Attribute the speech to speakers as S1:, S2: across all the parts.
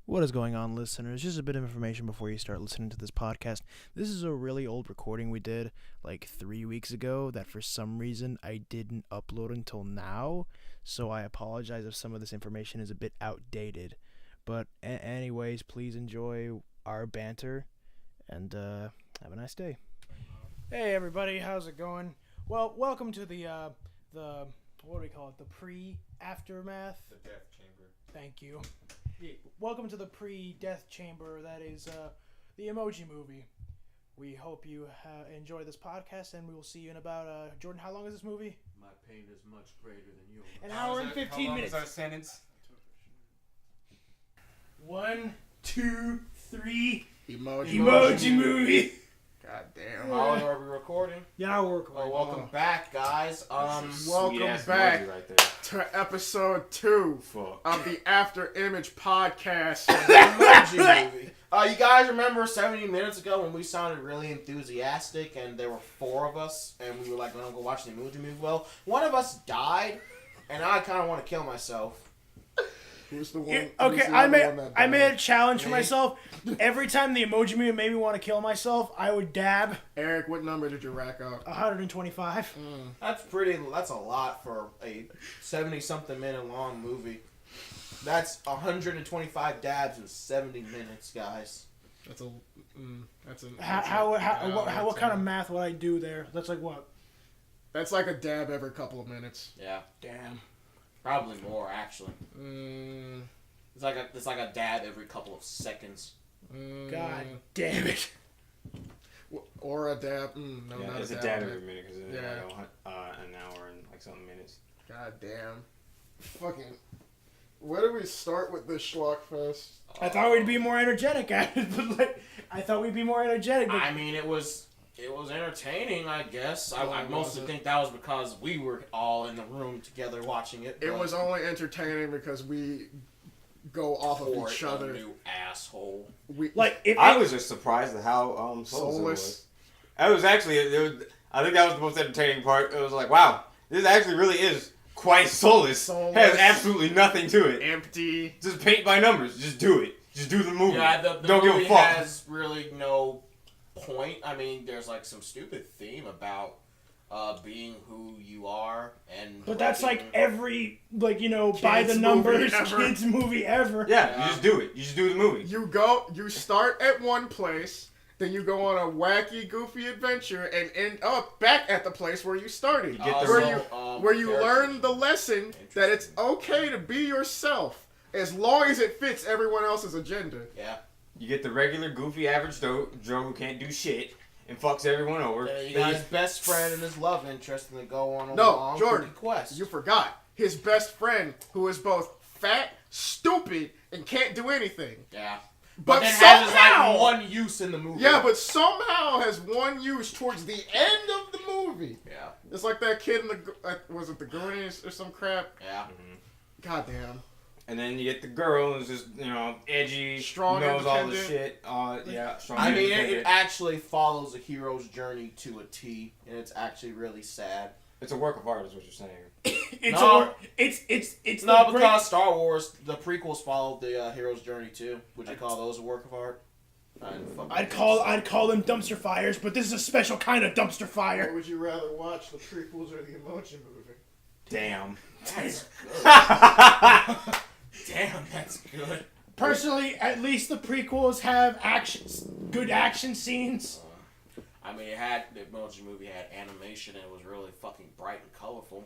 S1: What is going on, listeners? Just a bit of information before you start listening to this podcast. This is a really old recording we did like 3 weeks ago that for some reason I didn't upload until now. So I apologize if some of this information is a bit outdated. But anyways, please enjoy our banter and have a nice day. Hey everybody, how's it going? Well, welcome to the what do we call it? The pre-aftermath?
S2: The death chamber.
S1: Thank you. Welcome to the pre-death chamber that is the Emoji Movie. We hope you enjoy this podcast, and we will see you in about... Jordan, how long is this movie?
S3: My pain is much greater than yours.
S1: An hour and 15 minutes.
S2: How long is our sentence?
S1: 1, 2, 3.
S4: Emoji
S1: Movie.
S4: God damn.
S2: How long are we recording?
S1: Yeah, we're recording.
S2: Welcome back, guys.
S4: Welcome back
S2: right there.
S4: to episode 2 of the Afterimage podcast.
S2: Emoji Movie. You guys remember 70 minutes ago when we sounded really enthusiastic and there were 4 of us and we were like, "Gonna go watch the Emoji Movie"? Well, one of us died, and I kind of want to kill myself.
S4: Who's the one?
S1: Okay,
S4: the
S1: I
S4: one
S1: made a challenge for
S2: Me?
S1: myself. Every time the Emoji Movie made me want to kill myself, I would dab.
S4: Eric, what number did you rack up?
S1: 125.
S2: That's a lot for a 70-something minute long movie. That's 125 dabs in 70 minutes, guys.
S4: That's a.
S1: What kind of math would I do there? That's like what?
S4: That's like a dab every couple of minutes.
S2: Yeah,
S1: Damn.
S2: probably more actually. It's like a dab every couple of seconds.
S1: God damn it.
S4: Or a dab. No,
S3: Yeah,
S4: not
S3: it's
S4: a
S3: a
S4: dab.
S3: dab every minute because it's
S4: Yeah.
S3: like an hour and like something minutes.
S4: God damn. Fucking. Where do we start with this schlock fest?
S1: I thought we'd be more energetic at it, but I thought we'd be more energetic. But
S2: I mean, it was entertaining, I guess. I
S4: was
S2: mostly
S4: it?
S2: think that was because we were all in the room together watching it.
S4: It
S2: but
S4: was only entertaining because we go off of
S2: for
S4: each
S2: a
S4: other.
S2: new asshole.
S3: I was just surprised at how soulless it
S4: Soulless.
S3: was. That was actually, I think that was the most entertaining part. It was like, wow, this actually really is quite soulless.
S4: Soulless.
S3: Has absolutely nothing to it.
S4: Empty.
S3: Just paint by numbers. Just do it. Just do the movie.
S2: Yeah, the
S3: Don't
S2: movie
S3: give a fuck.
S2: has really no point. I mean, there's like some stupid theme about being who you are, and
S1: But that's like
S2: liking-
S1: every, by the
S4: Kids
S1: numbers
S4: movie ever.
S1: kids movie ever.
S3: Yeah, you just do it. You just do the movie.
S4: You start at one place, then you go on a wacky, goofy adventure, and end up back at the place where you started.
S3: You get the
S4: where you
S2: characters.
S4: learn the lesson that it's okay to be yourself, as long as it fits everyone else's agenda.
S2: Yeah.
S3: You get the regular, goofy, average Joe who can't do shit and fucks everyone over.
S2: You got his best friend and his love interest, and they go on a
S4: No,
S2: long
S4: Jordan,
S2: quest.
S4: You forgot his best friend, who is both fat, stupid, and can't do anything.
S2: Yeah.
S4: But
S2: then
S4: somehow,
S2: has like one use in the movie.
S4: yeah, but somehow has one use towards the end of the movie.
S2: Yeah.
S4: It's like that kid in the was it the Goonies or some crap?
S2: Yeah.
S4: Goddamn.
S3: And then you get the girl who's just, edgy,
S4: Strong,
S3: knows all the
S4: independent.
S3: shit. Strong,
S2: I mean, it
S3: independent.
S2: actually follows a hero's journey to a T, and it's actually really sad.
S3: It's a work of art, is what you're saying.
S1: It's
S2: No,
S1: the
S2: because Star Wars, the prequels followed the hero's journey too. Would you call those a work of art?
S1: I'd call them dumpster fires, but this is a special kind of dumpster fire.
S4: What would you rather watch, the prequels or the Emoji Movie?
S3: Damn.
S2: That's good. Damn, that's good.
S1: Personally, at least the prequels have good action scenes.
S2: I mean, the Emoji Movie had animation and it was really fucking bright and colorful.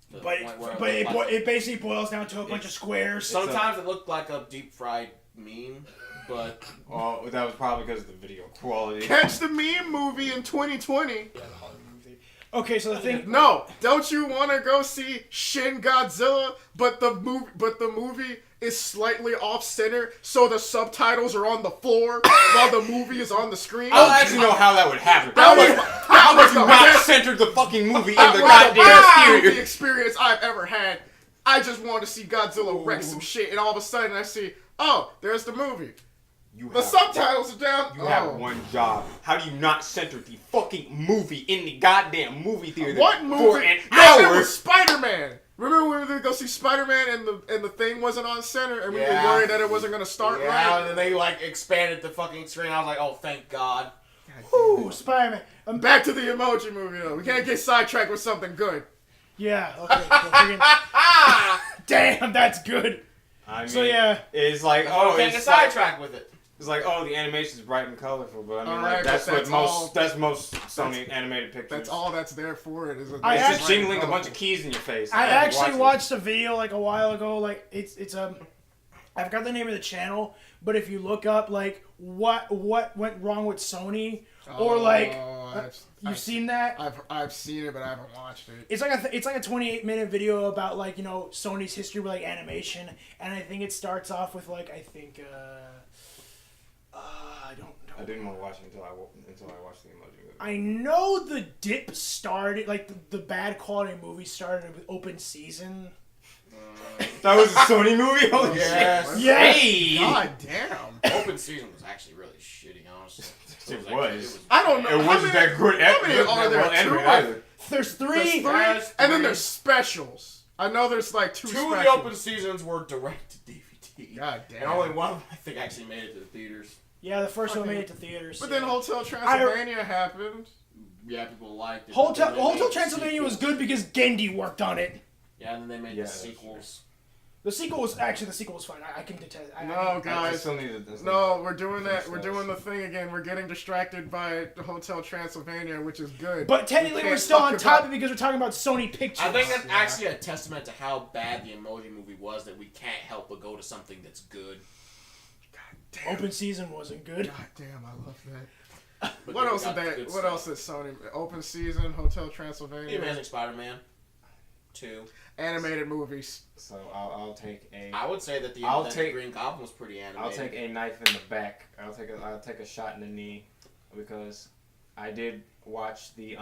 S2: To the point where
S1: It basically boils down to a bunch of squares.
S2: sometimes it looked like a deep fried meme, but
S3: Well, that was probably because of the video quality.
S4: Catch the meme movie in 2020.
S1: Okay, so the thing.
S4: No, don't you want to go see Shin Godzilla? But the movie is slightly off center, so the subtitles are on the floor while the movie is on the screen.
S3: I don't actually know how that would happen.
S4: That was
S3: How would you
S4: the
S3: not
S4: best-
S3: center the fucking movie in
S4: that
S3: the
S4: was the
S3: goddamn
S4: best movie
S3: exterior?
S4: experience I've ever had. I just wanted to see Godzilla wreck some shit, and all of a sudden I see, oh, there's the movie. The subtitles are down.
S3: You have one job. How do you not center the fucking movie in the goddamn movie theater
S4: What movie?
S3: for an
S4: That shit
S3: hour?
S4: was Spider-Man. Remember when we were go see Spider-Man and the thing wasn't on center and we were
S2: Yeah.
S4: worried that it wasn't gonna start
S2: Yeah,
S4: right?
S2: and then they like expanded the fucking screen. I was like, oh, thank God.
S1: Woo, Spider-Man.
S4: Back to the Emoji Movie though. We can't get sidetracked with something good.
S1: Yeah. Okay. Well, freaking- Damn, that's good.
S3: I mean,
S1: So yeah.
S3: it's like
S2: Oh, can't get
S3: it's like,
S2: sidetracked with it.
S3: it's like the animation's bright and colorful, but I mean
S4: Alright,
S3: like that's
S4: but
S3: what
S4: that's
S3: most
S4: all-
S3: that's most Sony animated pictures.
S4: That's all that's there for it. Is
S1: I
S3: It's just
S1: actually-
S3: jingling a bunch of keys in your face.
S1: I
S3: Yeah,
S1: actually
S3: watch
S1: watched a video like a while ago. Like it's I forgot the name of the channel, but if you look up like what went wrong with Sony, or like you've seen that.
S4: I've seen it, but I haven't watched it.
S1: It's like it's like a 28-minute video about like Sony's history with like animation, and I think it starts off with like I don't know.
S3: I didn't want to watch it until I watched the Emoji Movie.
S1: I know the dip started like the bad quality movie started with Open Season.
S3: That was a Sony movie. Holy
S2: Yes.
S3: shit!
S1: Yeah.
S3: Hey!
S4: God damn.
S2: Open season was actually really shitty, honestly.
S3: It was.
S4: I don't know.
S3: It wasn't that good.
S4: How many are there?
S3: well animated either.
S1: There's three.
S4: There's three,
S2: There's
S4: and then
S2: three.
S4: there's specials. I know there's like two
S2: Two
S4: specials.
S2: of the open seasons were direct to DVD.
S4: God damn.
S2: And only one of them, I think, actually made it to the theaters.
S1: Yeah, the first one made it to theaters.
S4: But
S1: yeah.
S4: then Hotel Transylvania happened.
S2: Yeah, people liked it.
S1: Hotel
S2: But then they made
S1: Transylvania was
S2: sequels.
S1: good because Gendy worked on it.
S2: Yeah, and then they made
S3: Yeah,
S2: the
S3: that's
S2: sequels.
S1: The sequel was fine. I can detest.
S4: No,
S3: I
S4: guys.
S3: still need to.
S4: No, we're doing that. We're doing the thing again. We're getting distracted by the Hotel Transylvania, which is good.
S1: But technically,
S4: We
S1: we're
S4: can't
S1: still
S4: talk
S1: on topic
S4: about-
S1: because we're talking about Sony Pictures.
S2: I think that's actually a testament to how bad the Emoji Movie was that we can't help but go to something that's good.
S4: Damn.
S1: Open Season wasn't good.
S4: God damn, I love that.
S2: But
S4: What
S2: then we
S4: else
S2: got
S4: did
S2: the
S4: that?
S2: good
S4: What
S2: stuff.
S4: else did Sony? Open Season, Hotel
S2: The
S4: Transylvania,
S2: Amazing Spider-Man 2.
S4: animated movies.
S3: So I'll take a.
S2: I would say that the Green Goblin was pretty animated.
S3: I'll take a knife in the back. I'll take a shot in the knee, because I did watch the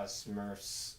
S3: Smurfs,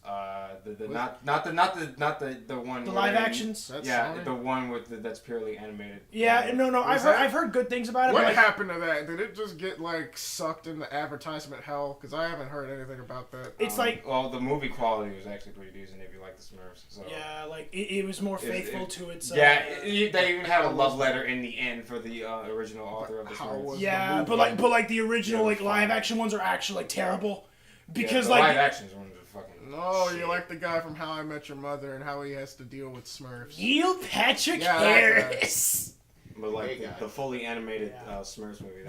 S3: not the one.
S1: The
S3: where
S1: live
S3: they-
S1: actions.
S4: That's
S3: Yeah,
S4: Sony?
S3: the one that's purely animated.
S1: Yeah, no.
S4: Was that-
S1: I've heard good things about it.
S4: What
S1: but like,
S4: happened to that? Did it just get like sucked into advertisement hell? Because I haven't heard anything about that.
S1: it's like
S3: Well, the movie quality was actually pretty decent if you like the Smurfs. So.
S1: yeah, like it was more faithful to its.
S3: Yeah, they even had a love letter in the end for the original author of the
S4: How
S3: Smurfs.
S4: was-
S1: Yeah,
S4: the movie.
S1: but like the original
S3: Yeah,
S1: like
S3: fine.
S1: live action ones are actually like terrible because
S3: the
S1: like
S3: live actions ones are fucking.
S4: No,
S3: shit.
S4: you like the guy from How I Met Your Mother and how he has to deal with Smurfs.
S1: Neil Patrick
S4: Yeah, that guy.
S1: Harris.
S3: But like
S2: Hey, guys.
S3: the fully animated
S1: Yeah.
S3: Smurfs movie,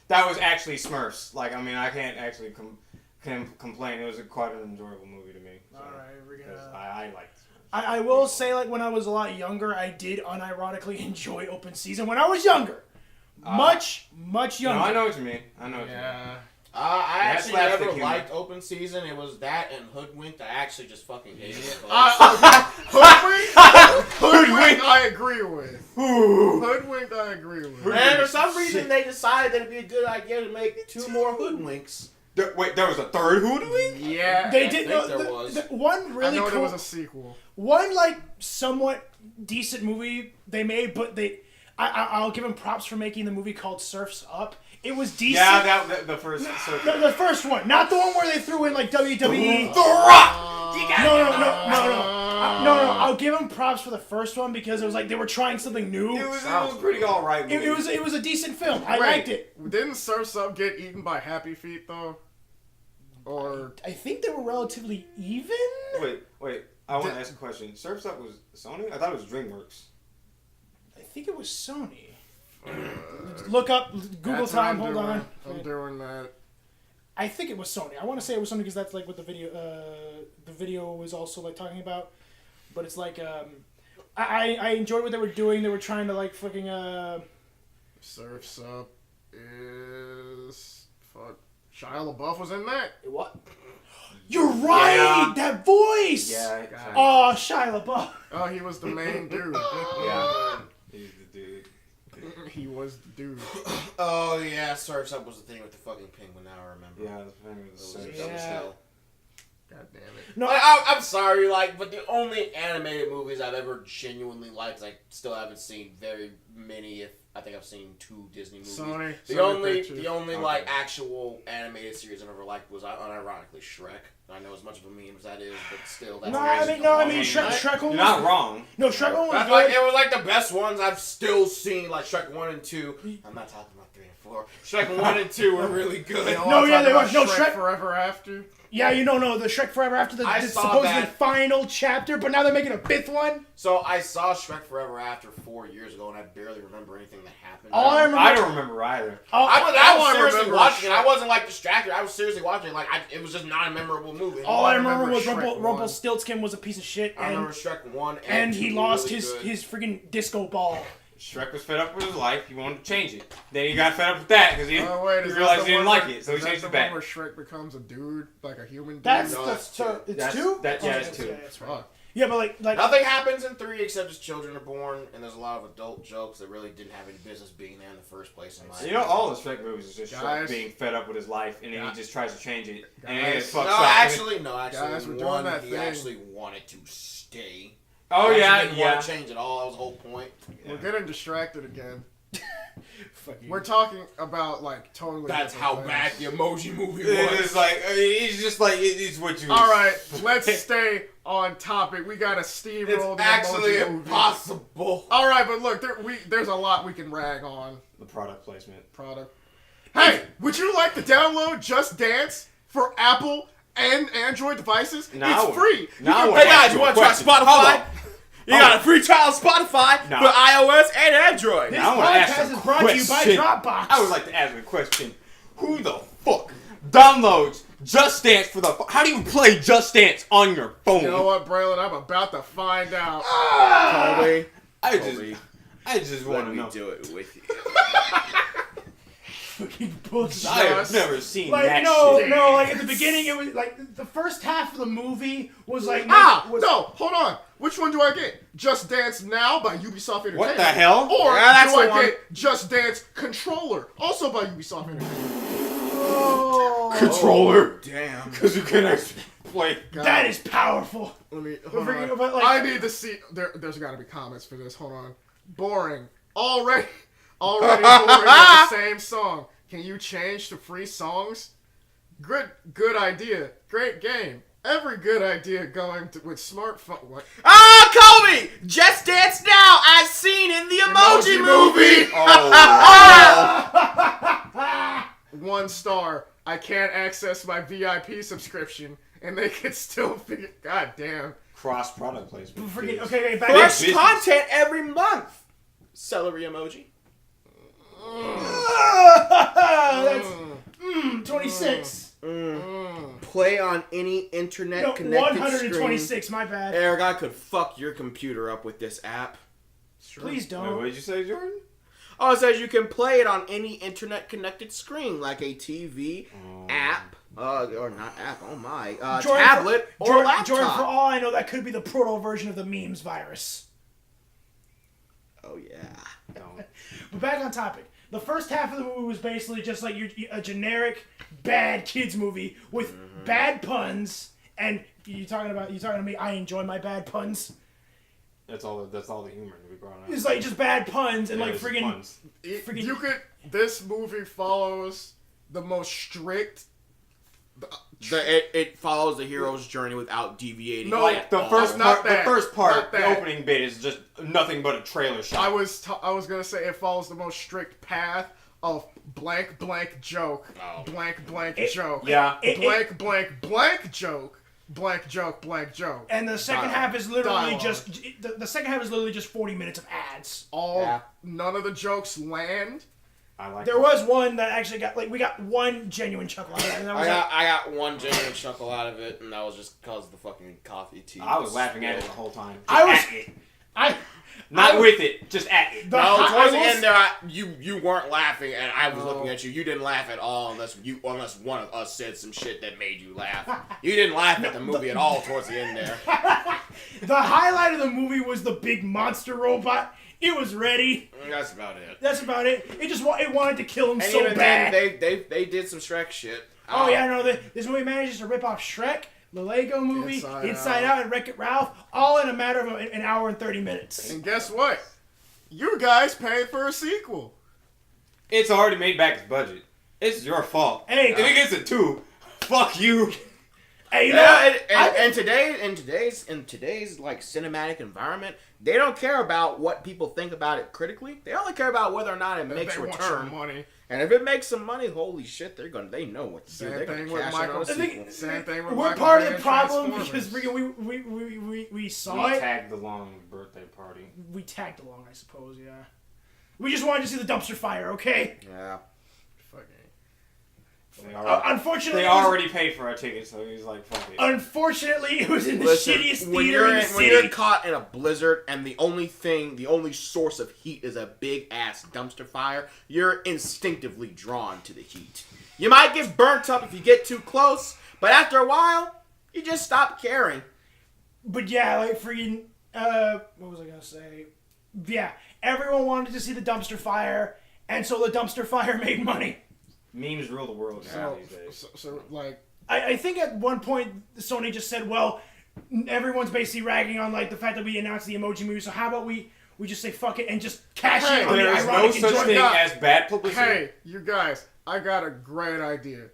S3: that was actually Smurfs. Like, I mean, I can't actually complain. It was quite an enjoyable movie to me. So,
S1: All right, we're
S3: 'cause
S1: gonna.
S3: I like Smurfs.
S1: I will say like when I was a lot younger, I did unironically enjoy Open Season when I was younger. Much
S3: No,
S1: younger.
S3: I know what you mean. I know what you mean.
S4: Yeah.
S2: I
S3: Yeah,
S2: actually
S3: slapstick
S2: never
S3: humor.
S2: liked Open Season. It was that and Hoodwinked. I actually just fucking hated it.
S4: Hoodwink, I agree with. Hoodwink, I agree with.
S2: And for some reason, they decided that it'd be a good idea to make 2 more Hoodwinks.
S3: Wait, there was a third Hoodwink?
S4: Yeah.
S1: They
S2: I
S1: did
S2: think
S1: no,
S2: there was.
S1: the one
S4: I
S1: really
S4: know
S1: cool
S4: there was a sequel.
S1: one like somewhat decent movie they made, but I'll give them props for making the movie called Surfs Up. It was decent.
S3: Yeah, the first. So,
S1: the first one, not the one where they threw in like WWE.
S3: The Rock!
S1: No. I'll give them props for the first one because it was like they were trying something new.
S3: It was pretty alright.
S1: It was a decent film. I liked it.
S4: Didn't Surf's Up get eaten by Happy Feet though? Or
S1: I think they were relatively even.
S3: Wait. I want to ask a question. Surf's Up was Sony? I thought it was DreamWorks.
S1: I think it was Sony. Look up Google
S4: that's what
S1: time.
S4: I'm
S1: Hold
S4: doing.
S1: on.
S4: I'm doing that.
S1: I think it was Sony. I want to say it was Sony because that's like what the video was also like talking about. But it's like I enjoyed what they were doing. They were trying to like fucking
S4: Surf's Up is fuck. Shia LaBeouf was in that.
S1: What? You're right.
S3: Yeah.
S1: That voice.
S3: Yeah.
S1: Oh, Shia LaBeouf.
S4: Oh, he was the main dude.
S3: Yeah. He's the dude.
S4: He was the dude.
S2: Oh, yeah, Surf's Up was the thing with the fucking penguin. Now I remember.
S3: Yeah, the thing was
S2: That was
S3: so
S2: dumb as
S1: Yeah.
S2: hell.
S4: God damn it.
S1: No,
S2: I'm sorry, like, but the only animated movies I've ever genuinely liked, I still haven't seen very, many. If I think I've seen 2 Disney movies.
S4: Sony
S2: The only
S4: Pictures.
S2: like actual animated series I've ever liked was unironically Shrek. I know as much of a meme as that is, but still, that's
S1: Shrek
S3: You're not wrong.
S1: No, Shrek 1 was
S2: That's
S1: good.
S2: like, it was like the best ones I've still seen, like Shrek 1 and 2. I'm not talking about 3 and 4. Shrek 1 and 2 were really good.
S1: No, yeah, they were. No, Shrek
S4: Forever After.
S1: Yeah, the Shrek Forever After the supposedly
S2: that.
S1: final chapter, but now they're making a 5th one.
S2: So I saw Shrek Forever After 4 years ago, and I barely remember anything that happened.
S3: I don't remember either.
S2: I was seriously
S4: remember
S2: watching it.
S4: Shrek.
S2: I wasn't like distracted. I was seriously watching it. Like it was just not a memorable movie.
S1: All I remember was
S4: Shrek
S1: Rumpelstiltskin was a piece of shit,
S2: I remember Shrek 1
S1: and he
S2: 2
S1: lost
S2: really
S1: his
S2: good.
S1: his freaking disco ball.
S3: Shrek was fed up with his life. He wanted to change it. Then he got fed up with that because he realized he didn't like it, so he changed it back.
S4: Where Shrek becomes a dude, like a human dude.
S1: That's
S2: No, that's
S1: the it's
S3: That's-
S1: 2.
S3: that- yeah, it's 2.
S1: Yeah, that's right.
S4: Fuck.
S1: Yeah, but like
S2: Nothing happens in 3 except his children are born, and there's a lot of adult jokes that really didn't have any business being there in the first place. In my
S3: You know, all the Shrek movies is just Shrek
S4: Guys.
S3: being fed up with his life, and then he just tries to change it, and then
S4: Guys.
S3: it fucks
S2: No,
S3: up.
S2: actually,
S4: Guys, we're doing
S2: one,
S4: that
S2: he
S4: thing.
S2: actually wanted to stay.
S3: Oh
S2: He
S3: yeah,
S2: actually didn't
S3: yeah.
S2: want to change at all. That was the whole point.
S4: We're getting distracted again.
S1: fucking.
S4: We're talking about like totally.
S2: That's
S4: different
S2: how
S4: things.
S2: bad the Emoji Movie
S3: It
S2: was.
S3: is like it's just like it's what you.
S4: All right, let's stay on topic. We got to steamroll
S2: It's
S4: the
S2: actually
S4: Emoji Movie.
S2: impossible.
S4: All right, but look, there's a lot we can rag on.
S3: The product placement.
S4: Product. Hey, would you like to download Just Dance for Apple and Android devices?
S3: Now
S4: it's free.
S3: Now
S2: Hey guys, you want to try Spotify? You got a free trial of Spotify
S3: No.
S2: for iOS and Android.
S1: This
S3: Now I want to ask
S1: podcast
S3: a
S1: is brought to you by
S3: question.
S1: Dropbox.
S3: I would like to ask a question. Who the fuck downloads Just Dance for the? How do you play Just Dance on your phone?
S4: You know what, Braylon? I'm about to find out.
S2: Colby,
S3: I just want to know.
S2: do it with you.
S1: fucking bullshit.
S3: I have never seen
S1: Like
S3: that
S1: no,
S3: shit.
S1: no, like at the beginning it was like the first half of the movie was like
S4: No, hold on. Which one do I get? Just Dance Now by Ubisoft Entertainment.
S3: What the hell?
S4: Or
S2: Yeah, that's
S4: do
S2: the
S4: I
S2: one.
S4: get Just Dance Controller, also by Ubisoft Entertainment?
S1: Oh,
S3: Controller.
S2: Damn.
S3: Because you can actually play.
S4: God,
S1: that is powerful.
S4: Let me.
S1: But
S4: Hold
S1: freaking-
S4: on.
S1: but, like-
S4: I need to see. There's got to be comments for this. Hold on. Boring. Already boring with the same song. Can you change to free songs? Good idea. Great game. Every good idea going to, with smartphone. What?
S2: Ah, Colby! Just Dance Now, as seen in the Emoji Movie.
S3: Oh.
S4: 1 star. I can't access my VIP subscription, and they can still figure. God damn.
S3: Cross product placement.
S1: Freaking
S3: please.
S1: okay, back
S2: Fresh
S3: business.
S2: content every month. Celery emoji.
S1: That's 26.
S2: Play on any internet
S1: No,
S2: connected
S1: 126.
S2: screen.
S1: My bad.
S2: Eric, I could fuck your computer up with this app.
S1: Please
S3: Wait,
S1: don't.
S3: what did you say, Jordan?
S2: Oh, it says you can play it on any internet connected screen, like a TV, app, or not app, oh my,
S1: Jordan,
S2: tablet, or
S1: Jordan,
S2: laptop.
S1: Jordan, for all I know, that could be the proto version of the memes virus.
S2: Oh yeah.
S3: No.
S1: But back on topic. The first half of the movie was basically just like a generic bad kids movie with bad puns. And you talking to me? I enjoy my bad puns.
S3: That's all the humor that we brought up.
S1: It's like just bad puns and
S3: Yeah,
S1: like
S3: it's
S1: friggin'.
S3: puns.
S1: Freaking-
S4: This movie follows the most strict.
S2: It follows the hero's journey without deviating.
S4: No,
S3: Like the
S2: at
S3: first
S2: all.
S4: not
S3: part,
S4: that.
S3: the first part,
S4: Not
S3: the
S4: that.
S3: opening bit is just nothing but a trailer shot.
S4: I was gonna say it follows the most strict path of blank blank joke,
S2: Oh.
S4: blank blank
S1: It-
S4: joke,
S3: Yeah.
S4: blank blank blank joke, blank joke blank joke.
S1: And the second
S2: Dialogue.
S1: half is literally
S4: Dialogue.
S1: just the second half is literally just 40 minutes of ads.
S2: Yeah.
S4: None of the jokes land.
S3: I like.
S1: There was one that actually got we got one genuine chuckle out of it, and that was
S2: I got one genuine chuckle out of it, and that was just because of the fucking coffee tea.
S3: I was laughing at it the whole time.
S1: I was
S3: Just at it.
S1: I
S3: Not with it, just at it.
S1: the
S2: No,
S1: hi-
S2: towards the
S1: I will
S2: end there, you weren't laughing, and I was
S4: No.
S2: looking at you. You didn't laugh at all, unless one of us said some shit that made you laugh. You didn't laugh at the movie at all towards the end there.
S1: The highlight of the movie was the big monster robot. It was ready.
S2: That's about it.
S1: That's about it. It wanted to kill him
S2: And
S1: so
S2: even
S1: bad.
S2: then, they did some Shrek shit.
S1: Oh yeah, no, this movie manages to rip off Shrek, the Lego Movie,
S4: Inside
S1: Inside Out, and Wreck-It Ralph, all in a matter of an hour and 30 minutes.
S4: And guess what? You guys paid for a sequel.
S3: It's already made back its budget. It's your fault.
S5: Hey,
S3: if it gets a 2, fuck you.
S5: Hey, you know,
S2: in today's like cinematic environment, they don't care about what people think about it critically. They only care about whether or not it makes a return.
S4: Money.
S2: And if it makes some money, holy shit, they know what to do. They're gonna cash in on a sequel.
S4: Same thing with
S5: we're
S4: Michael
S5: part of
S4: Bay
S5: the
S4: and
S5: problem
S4: Transformers.
S5: because we saw
S3: We
S5: it.
S3: tagged along the birthday party.
S5: We tagged along, I suppose. Yeah. We just wanted to see the dumpster fire. Okay.
S2: Yeah.
S5: Unfortunately,
S3: They already paid for our tickets, so he's like, fuck it.
S5: Unfortunately, it was in the
S2: Listen,
S5: shittiest
S2: when
S5: theater in the
S2: when
S5: city.
S2: you're caught in a blizzard and the only source of heat is a big ass dumpster fire, you're instinctively drawn to the heat. You might get burnt up if you get too close, but after a while, you just stop caring.
S5: But yeah, like freaking, what was I gonna say? Yeah, everyone wanted to see the dumpster fire, and so the dumpster fire made money.
S3: Memes rule the world now these days.
S4: So like,
S5: I think at one point Sony just said, well, everyone's basically ragging on like the fact that we announced the Emoji Movie, so how about we just say fuck it and just cash in on the
S3: There is no
S5: ironic
S3: such
S5: enjoyment.
S3: thing as bad publicity.
S4: hey, you guys, I got a great idea.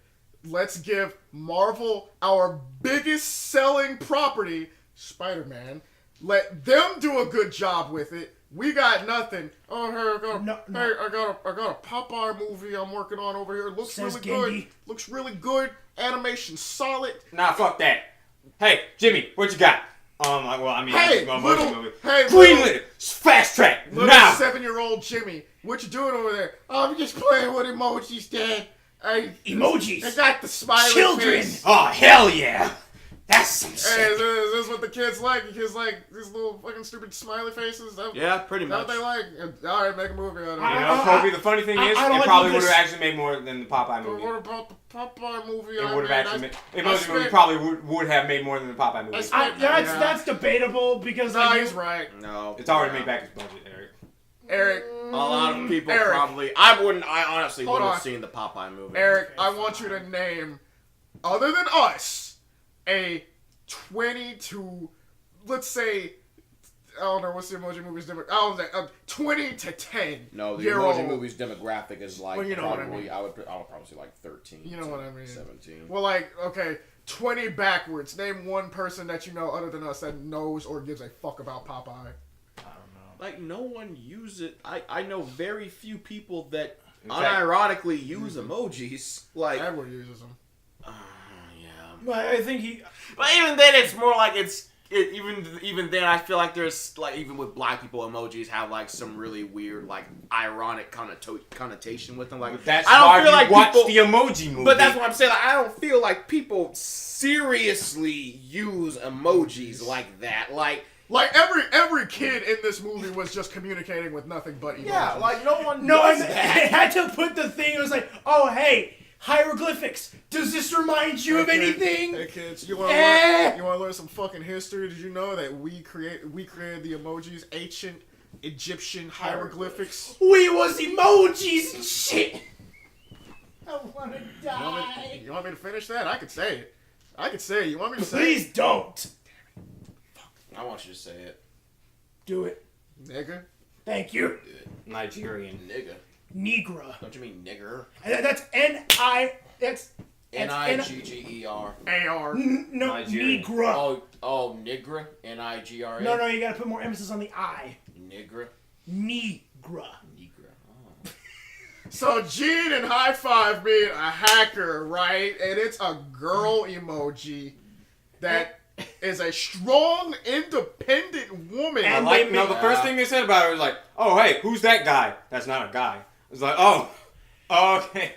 S4: Let's give Marvel our biggest selling property, Spider-Man. Let them do a good job with it. We got nothing. Oh, hey, I got a Popeye movie I'm working on over here. It looks
S5: Says
S4: really
S5: Gendy.
S4: good. Looks really good. Animation solid.
S3: Nah, fuck that. Hey, Jimmy, what you got?
S4: Hey,
S3: Emoji Movie.
S4: hey,
S3: Greenlit, fast track,
S4: little
S3: now.
S4: 7-year-old Jimmy, what you doing over there? Oh, I'm just playing with emojis, Dad.
S5: Emojis.
S4: I got the smiley
S5: Children.
S4: face.
S3: Oh, hell yeah. That's some
S4: Hey,
S3: shit.
S4: is this what the kids like? The kids like these little fucking stupid smiley faces?
S2: Yeah, pretty
S4: Is that
S2: much.
S4: what they like? Alright, make a movie out of
S3: You
S4: it.
S3: know, Kobe, the funny thing is,
S5: I don't
S3: it
S5: like
S3: probably
S5: this.
S3: would have actually made more than the Popeye movie.
S4: What about the Popeye movie?
S3: It would have actually made.
S4: I
S3: Emoji Movie
S4: spent-
S3: probably would have made more than the Popeye movie.
S5: That's debatable because
S4: No,
S5: like,
S4: he's right.
S2: No.
S3: It's already made back its budget, Eric.
S4: Eric,
S2: A lot of people
S4: Eric.
S2: probably. I honestly
S4: Hold
S2: wouldn't
S4: on.
S2: have seen the Popeye movie.
S4: Eric, I want you to name, other than us, a 20 to, let's say, I don't know what's the Emoji Movie's demographic. I don't know, 20 to 10.
S2: No, the
S4: year
S2: Emoji
S4: old.
S2: movie's demographic is like
S4: Well, you know what I
S2: probably
S4: mean.
S2: I would probably say like 13.
S4: You know
S2: to
S4: what I mean.
S2: 17.
S4: Well, like, okay, 20 backwards. Name one person that you know other than us that knows or gives a fuck about Popeye.
S2: Like no one uses. I know very few people that
S3: In fact-
S2: unironically use emojis. Like
S4: Edward uses them.
S2: yeah.
S5: but I think he.
S2: But even then, it's more like even then, I feel like there's like even with black people, emojis have like some really weird like ironic connotation with them. Like
S3: That's
S2: I don't
S3: why
S2: feel
S3: you
S2: like
S3: watch
S2: people,
S3: the Emoji Movie.
S2: But that's what I'm saying. Like, I don't feel like people seriously use emojis like that.
S4: Like every kid in this movie was just communicating with nothing but emojis.
S2: Yeah, like no one
S5: No, I
S2: does
S5: I
S2: that.
S5: had to put the thing. It was like, oh hey, hieroglyphics. Does this remind you of anything?
S4: Hey kids, you want to learn some fucking history? Did you know that we created the emojis, ancient Egyptian hieroglyphics?
S5: We was emojis and shit. I wanna die.
S4: You want me to finish that? I could say it. You want me to say
S5: Please don't
S2: I want you to say it,
S5: do it.
S4: it? Nigga.
S5: Thank you.
S3: Nigerian.
S2: nigga.
S5: Negra.
S2: Don't you mean nigger?
S5: That's N-I. That's
S2: N-I-G-G-E-R.
S4: AR.
S5: No,
S3: Nigerian.
S5: Negra.
S2: Oh, nigra. N-I-G-R-A.
S5: No, you gotta put more emphasis on the I.
S2: Nigra.
S5: Negra.
S2: Nigra. Oh.
S4: So Gene and High Five being a hacker, right? And it's a girl emoji that is a strong, independent woman.
S5: And
S3: The first thing they said about it was like, oh, hey, who's that guy? That's not a guy. It's like, oh, okay.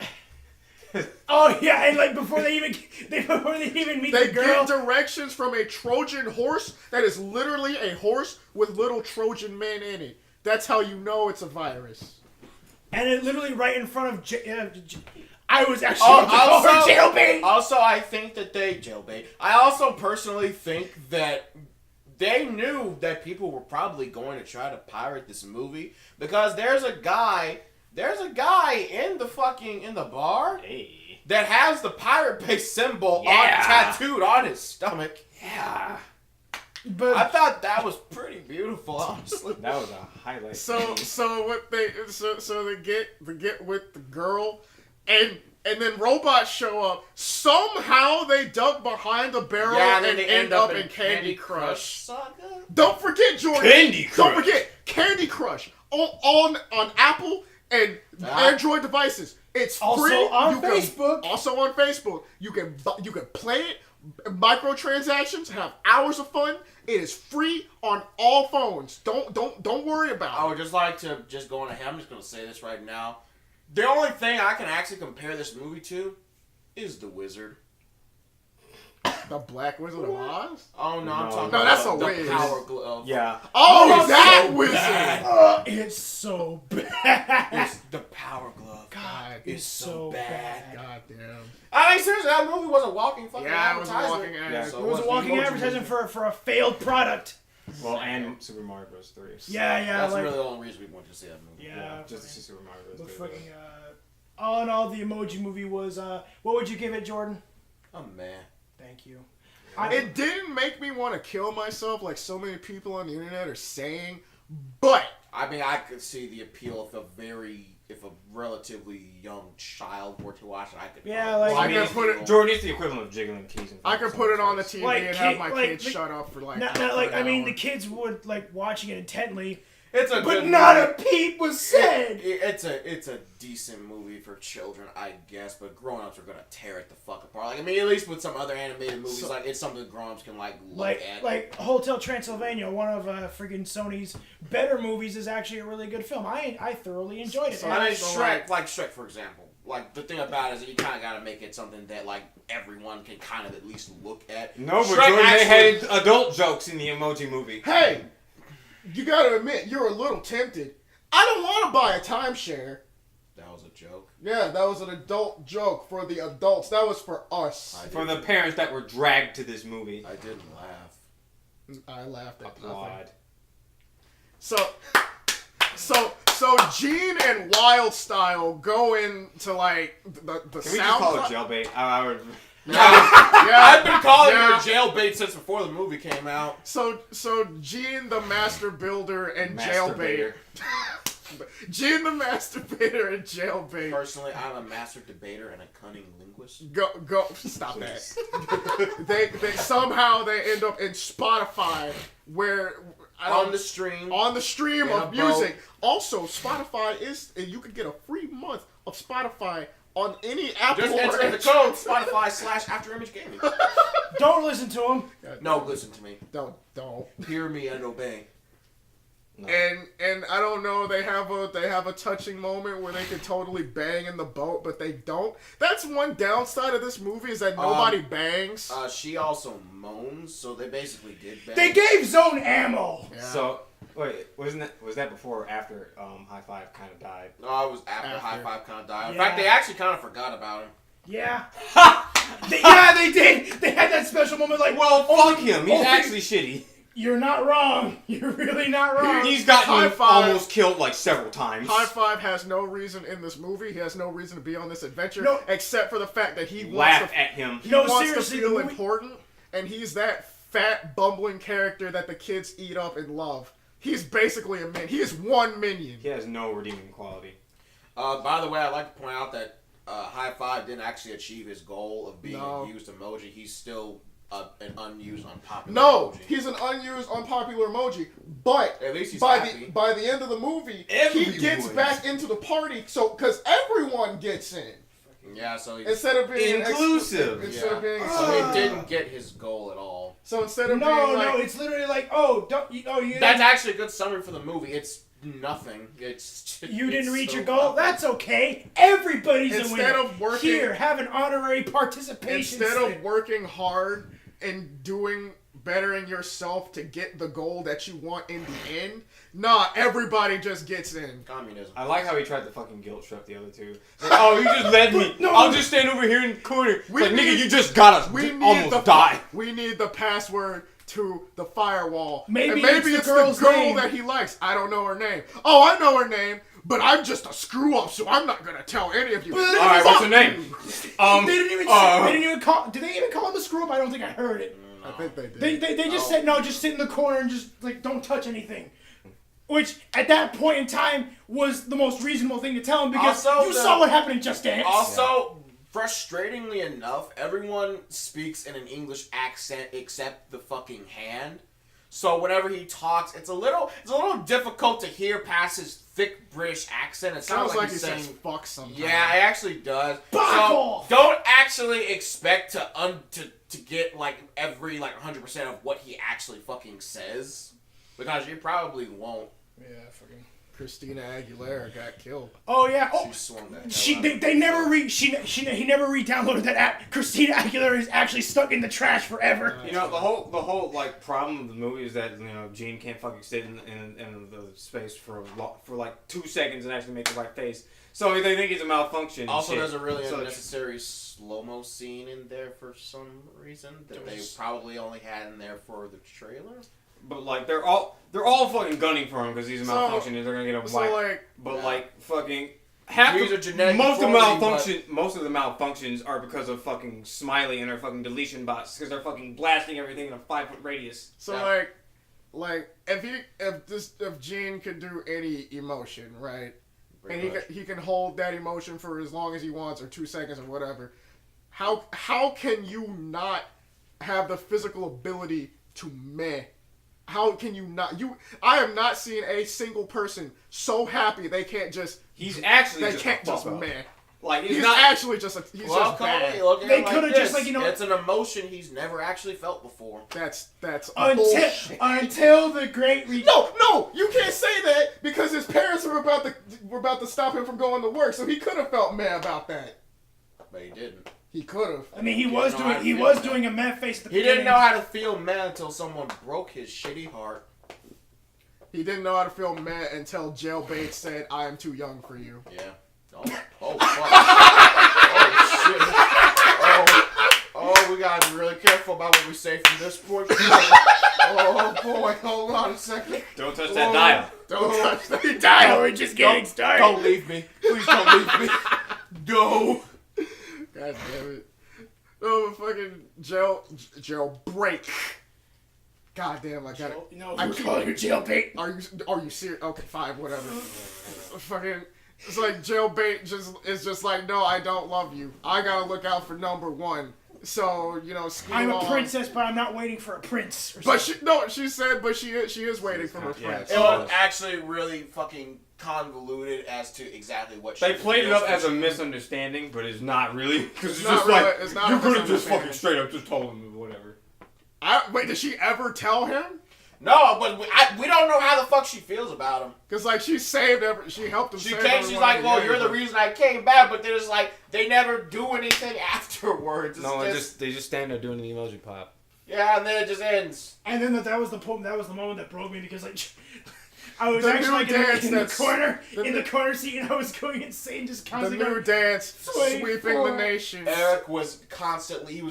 S5: Oh yeah, and like before they even meet
S4: They
S5: the girl.
S4: get directions from a Trojan horse that is literally a horse with little Trojan men in it. That's how you know it's a virus.
S5: And it literally right in front of I was actually about to call her jailbait.
S2: Also, I think that I also personally think that they knew that people were probably going to try to pirate this movie because there's a guy in the bar
S3: Hey.
S2: that has the Pirate Bay symbol
S3: Yeah.
S2: tattooed on his stomach.
S3: Yeah.
S5: But
S2: I thought that was pretty beautiful, honestly.
S3: That was a highlight.
S4: So they get with the girl, and then robots show up. Somehow they duck behind a barrel
S2: Yeah,
S4: and
S2: they
S4: end up in Candy Crush.
S2: Saga?
S4: Don't forget, Jordan.
S3: Candy Crush.
S4: Don't forget Candy Crush on Apple and Android devices. It's
S5: also
S4: free.
S5: on Facebook.
S4: Also on Facebook. You can play it. Microtransactions, have hours of fun. It is free on all phones. Don't worry about
S2: I
S4: it.
S2: would just like to go on ahead. I'm just gonna say this right now. The only thing I can actually compare this movie to is The Wizard.
S4: The Black Wizard of Oz?
S2: Oh no, I'm
S3: No.
S2: talking
S4: No,
S2: about
S4: that's a
S2: the
S4: Wiz.
S2: Power Glove.
S3: Yeah.
S4: Oh,
S5: it's
S4: that
S5: so
S4: wizard!
S5: It's so bad.
S2: It's the Power Glove.
S4: God,
S2: It's so bad.
S4: God damn.
S2: I mean, seriously, that movie was a walking fucking
S4: Yeah, it was a
S2: advertisement.
S4: walking ad.
S3: Yeah.
S2: So
S5: It was a
S2: the
S5: walking
S2: Emoji
S5: advertisement
S2: Movie.
S5: for a failed product.
S3: Well, and Super Mario Bros. 3.
S5: Yeah,
S2: That's
S5: like,
S2: really the only reason we wanted to see that movie.
S5: yeah,
S3: Just to see Super Mario
S5: but
S3: Bros. 3.
S5: fucking, all in all, the Emoji Movie was, what would you give it, Jordan?
S2: Oh man.
S5: Thank you.
S4: It didn't make me want to kill myself like so many people on the internet are saying, but
S2: I mean, I could see the appeal if a relatively young child were to watch it. I could.
S5: Yeah,
S2: probably-
S5: like-
S4: I can put it.
S3: Jordan, it's the equivalent of jiggling keys. In
S4: I could put it on the TV
S5: Like,
S4: and have my
S5: like,
S4: kids
S5: like-
S4: shut up for like.
S5: Not
S4: half
S5: like,
S4: an
S5: I mean,
S4: hour.
S5: the kids would, like, watching it intently,
S2: It's a
S5: but
S2: good
S5: not
S2: movie.
S5: a peep was said.
S2: It's a decent movie for children, I guess, but grown-ups are gonna tear it the fuck apart. Like, I mean, at least with some other animated movies,
S4: So-
S2: like it's something grown-ups can look at.
S5: Like Hotel Transylvania, one of freaking Sony's better movies, is actually a really good film. I thoroughly enjoyed it.
S4: So-
S2: I mean,
S4: So,
S2: Shrek, for example. Like, the thing about it is that you kind of gotta make it something that like everyone can kind of at least look at.
S3: No, but
S2: Shrek
S3: Jordan,
S2: actually-
S3: they had adult jokes in the Emoji Movie.
S4: Hey, you gotta admit you're a little tempted. I don't want to buy a timeshare.
S2: That was a joke.
S4: Yeah, that was an adult joke for the adults. That was for us.
S3: For the parents that were dragged to this movie.
S2: I didn't laugh.
S4: I laughed at nothing.
S3: Applaud.
S4: So Gene and Wild Style go into like the
S3: Can we just
S4: sound.
S3: call it jailbait? I would.
S2: I've been calling
S4: yeah.
S2: her jailbait since before the movie came out.
S4: So Gene the Master Builder and Jailbait.
S3: Masturbator.
S4: Gene the Masturbator and Jailbait.
S2: Personally, I'm a master debater and a cunning linguist.
S4: Go stop that. they somehow they end up in Spotify where
S2: On the stream.
S4: on the stream
S2: In a
S4: of music. Also, Spotify is you could get a free month of Spotify on any Apple.
S2: Just
S4: or
S2: enter the
S4: Android.
S2: code Spotify/Afterimage Gaming.
S5: Don't listen to him.
S2: No, listen to me.
S4: Don't.
S2: Hear me and obey.
S3: No.
S4: And I don't know. They have a touching moment where they could totally bang in the boat, but they don't. That's one downside of this movie is that nobody bangs.
S2: She also moans, so they basically did bang.
S5: They gave Zone ammo.
S4: Yeah.
S3: So, wait, was that before or after High Five kind of died?
S2: No, it was after
S4: After.
S2: High Five kind of died. In
S5: Yeah.
S2: fact, they actually kind of forgot about him.
S5: Yeah. They did. They had that special moment like,
S3: Well, fuck him. He's
S5: only-
S3: actually shitty.
S5: you're not wrong. You're really not wrong.
S3: He's gotten
S4: High Five.
S3: almost killed like several times.
S4: High Five has no reason in this movie. He has no reason to be on this adventure
S5: No.
S4: except for the fact that he
S3: Laugh
S4: wants to,
S3: at him.
S4: he
S5: No,
S4: wants
S5: seriously,
S4: to feel
S5: the movie-
S4: important, and he's that fat bumbling character that the kids eat up and love. He's basically a minion. He is one minion.
S3: He has no redeeming quality.
S2: By the way, I'd like to point out that High Five didn't actually achieve his goal of being
S4: No.
S2: a used emoji. He's still an unused, unpopular
S4: No,
S2: emoji.
S4: he's an unused, unpopular emoji. But
S2: At least he's
S4: by
S2: happy.
S4: the end of the movie, he
S3: Everyone.
S4: gets back into the party. So because everyone gets in
S2: Yeah, so he's...
S4: instead of being
S3: Inclusive.
S4: Instead of being
S2: So he didn't get his goal at all.
S4: So instead of
S5: no,
S4: being like,
S5: it's literally like, you
S2: That's actually a good summary for the movie. It's nothing. It's just,
S5: you didn't
S2: it's
S5: reach
S2: so
S5: your goal.
S2: nothing.
S5: That's okay. Everybody's a
S4: Instead
S5: winner.
S4: of working-
S5: Here, have an honorary participation.
S4: instead
S5: slip.
S4: of working hard and bettering yourself to get the goal that you want in the end, nah, everybody just gets in.
S2: Communism.
S3: I like how he tried to fucking guilt trip the other two. Like, oh, you just led me.
S5: No.
S3: I'll just stand over here in the corner.
S4: We
S3: Like, nigga,
S4: need-
S3: you just gotta
S4: We need
S3: almost die.
S4: We need the password to the firewall.
S5: Maybe
S4: and maybe
S5: it's
S4: it's
S5: the
S4: the
S5: girl's
S4: girl
S5: name.
S4: that he likes. I don't know her name. Oh, I know her name, but I'm just a screw up, so I'm not gonna tell any of you.
S5: But-
S3: Alright, what's her name?
S5: They didn't even. They didn't even call. Did they even call him a screw up? I don't think I heard it.
S4: I think they did.
S5: They just said, no, just sit in the corner and just, like, don't touch anything. Which, at that point in time, was the most reasonable thing to tell him because you saw what happened in Just Dance.
S2: Also, frustratingly enough, everyone speaks in an English accent except the fucking hand. So whenever he talks, it's a little difficult to hear past his thick British accent. It sounds like he's saying
S4: fuck sometimes.
S2: Yeah, it actually does.
S5: Off!
S2: Don't actually expect to get like every 100% of what he actually fucking says, because you probably won't.
S5: Yeah, fucking.
S4: Christina Aguilera got killed.
S5: Oh yeah. Oh,
S2: She swung that.
S5: He never re-downloaded that app. Christina Aguilera is actually stuck in the trash forever.
S3: You know, the whole like problem of the movie is that Gene can't fucking sit in the space for 2 seconds and actually make the right face. So they think it's a malfunction.
S2: Also, there's a really unnecessary slow-mo scene in there for some reason that they probably only had in there for the trailer.
S3: But like they're all fucking gunning for him because he's a malfunction and they're gonna get him whacked. Fucking half
S2: These are genetic
S3: most of
S2: deformity,
S3: most of the malfunctions are because of fucking Smiley and her fucking deletion bots because they're fucking blasting everything in a 5-foot radius.
S4: So if Gene could do any emotion, right? And he can hold that emotion for as long as he wants, or 2 seconds, or whatever. How can you not have the physical ability to meh? How can you not? I have not seen a single person so happy they can't just.
S3: He's actually
S4: they
S3: just
S4: can't
S3: a
S4: just
S3: fuck up.
S4: meh.
S3: Like
S4: he's not actually just a. He's just bad.
S5: They could have just
S2: it's an emotion he's never actually felt before.
S4: That's
S5: bullshit. Until the great.
S4: No, you can't say that because his parents were about to stop him from going to work, so he could have felt mad about that.
S2: But he didn't.
S4: He could have.
S5: I mean, he was doing a mad face at the beginning.
S2: He didn't know how to feel mad until someone broke his shitty heart.
S4: He didn't know how to feel mad until Jailbait said, "I am too young for you."
S2: Yeah. Oh fuck. Oh, we gotta be really careful about what we say from this point. Oh boy, hold on a second.
S3: Don't touch that dial.
S4: Don't touch that dial.
S5: We're just getting started.
S2: Don't leave me. Please don't leave me. No.
S4: God damn it. Oh, fucking jailbreak. God damn, I got it.
S5: No, we're calling her Jailbait.
S4: Are you serious? Okay, fine, whatever. Fucking, it's like Jailbait is just like, no, I don't love you. I gotta look out for number one. So,
S5: I'm a princess, but I'm not waiting for a prince.
S4: But she is waiting for her prince.
S2: It was actually really fucking convoluted as to exactly what
S3: they played it up as a misunderstanding, but it's not really because it's just really, like you could have just fucking straight up just told him whatever.
S4: Wait, did she ever tell him?
S2: No, but we don't know how the fuck she feels about him.
S4: Cause like she helped him. She's
S2: like, well, you're the reason I came back, but there's like they never do anything afterwards.
S3: They just stand there doing the emoji pop.
S2: Yeah, and then it just ends.
S5: And then that was the moment that broke me because like I was actually like in the corner seat and I was going insane just constantly.
S4: The new dance, sweeping the nation.
S2: Eric was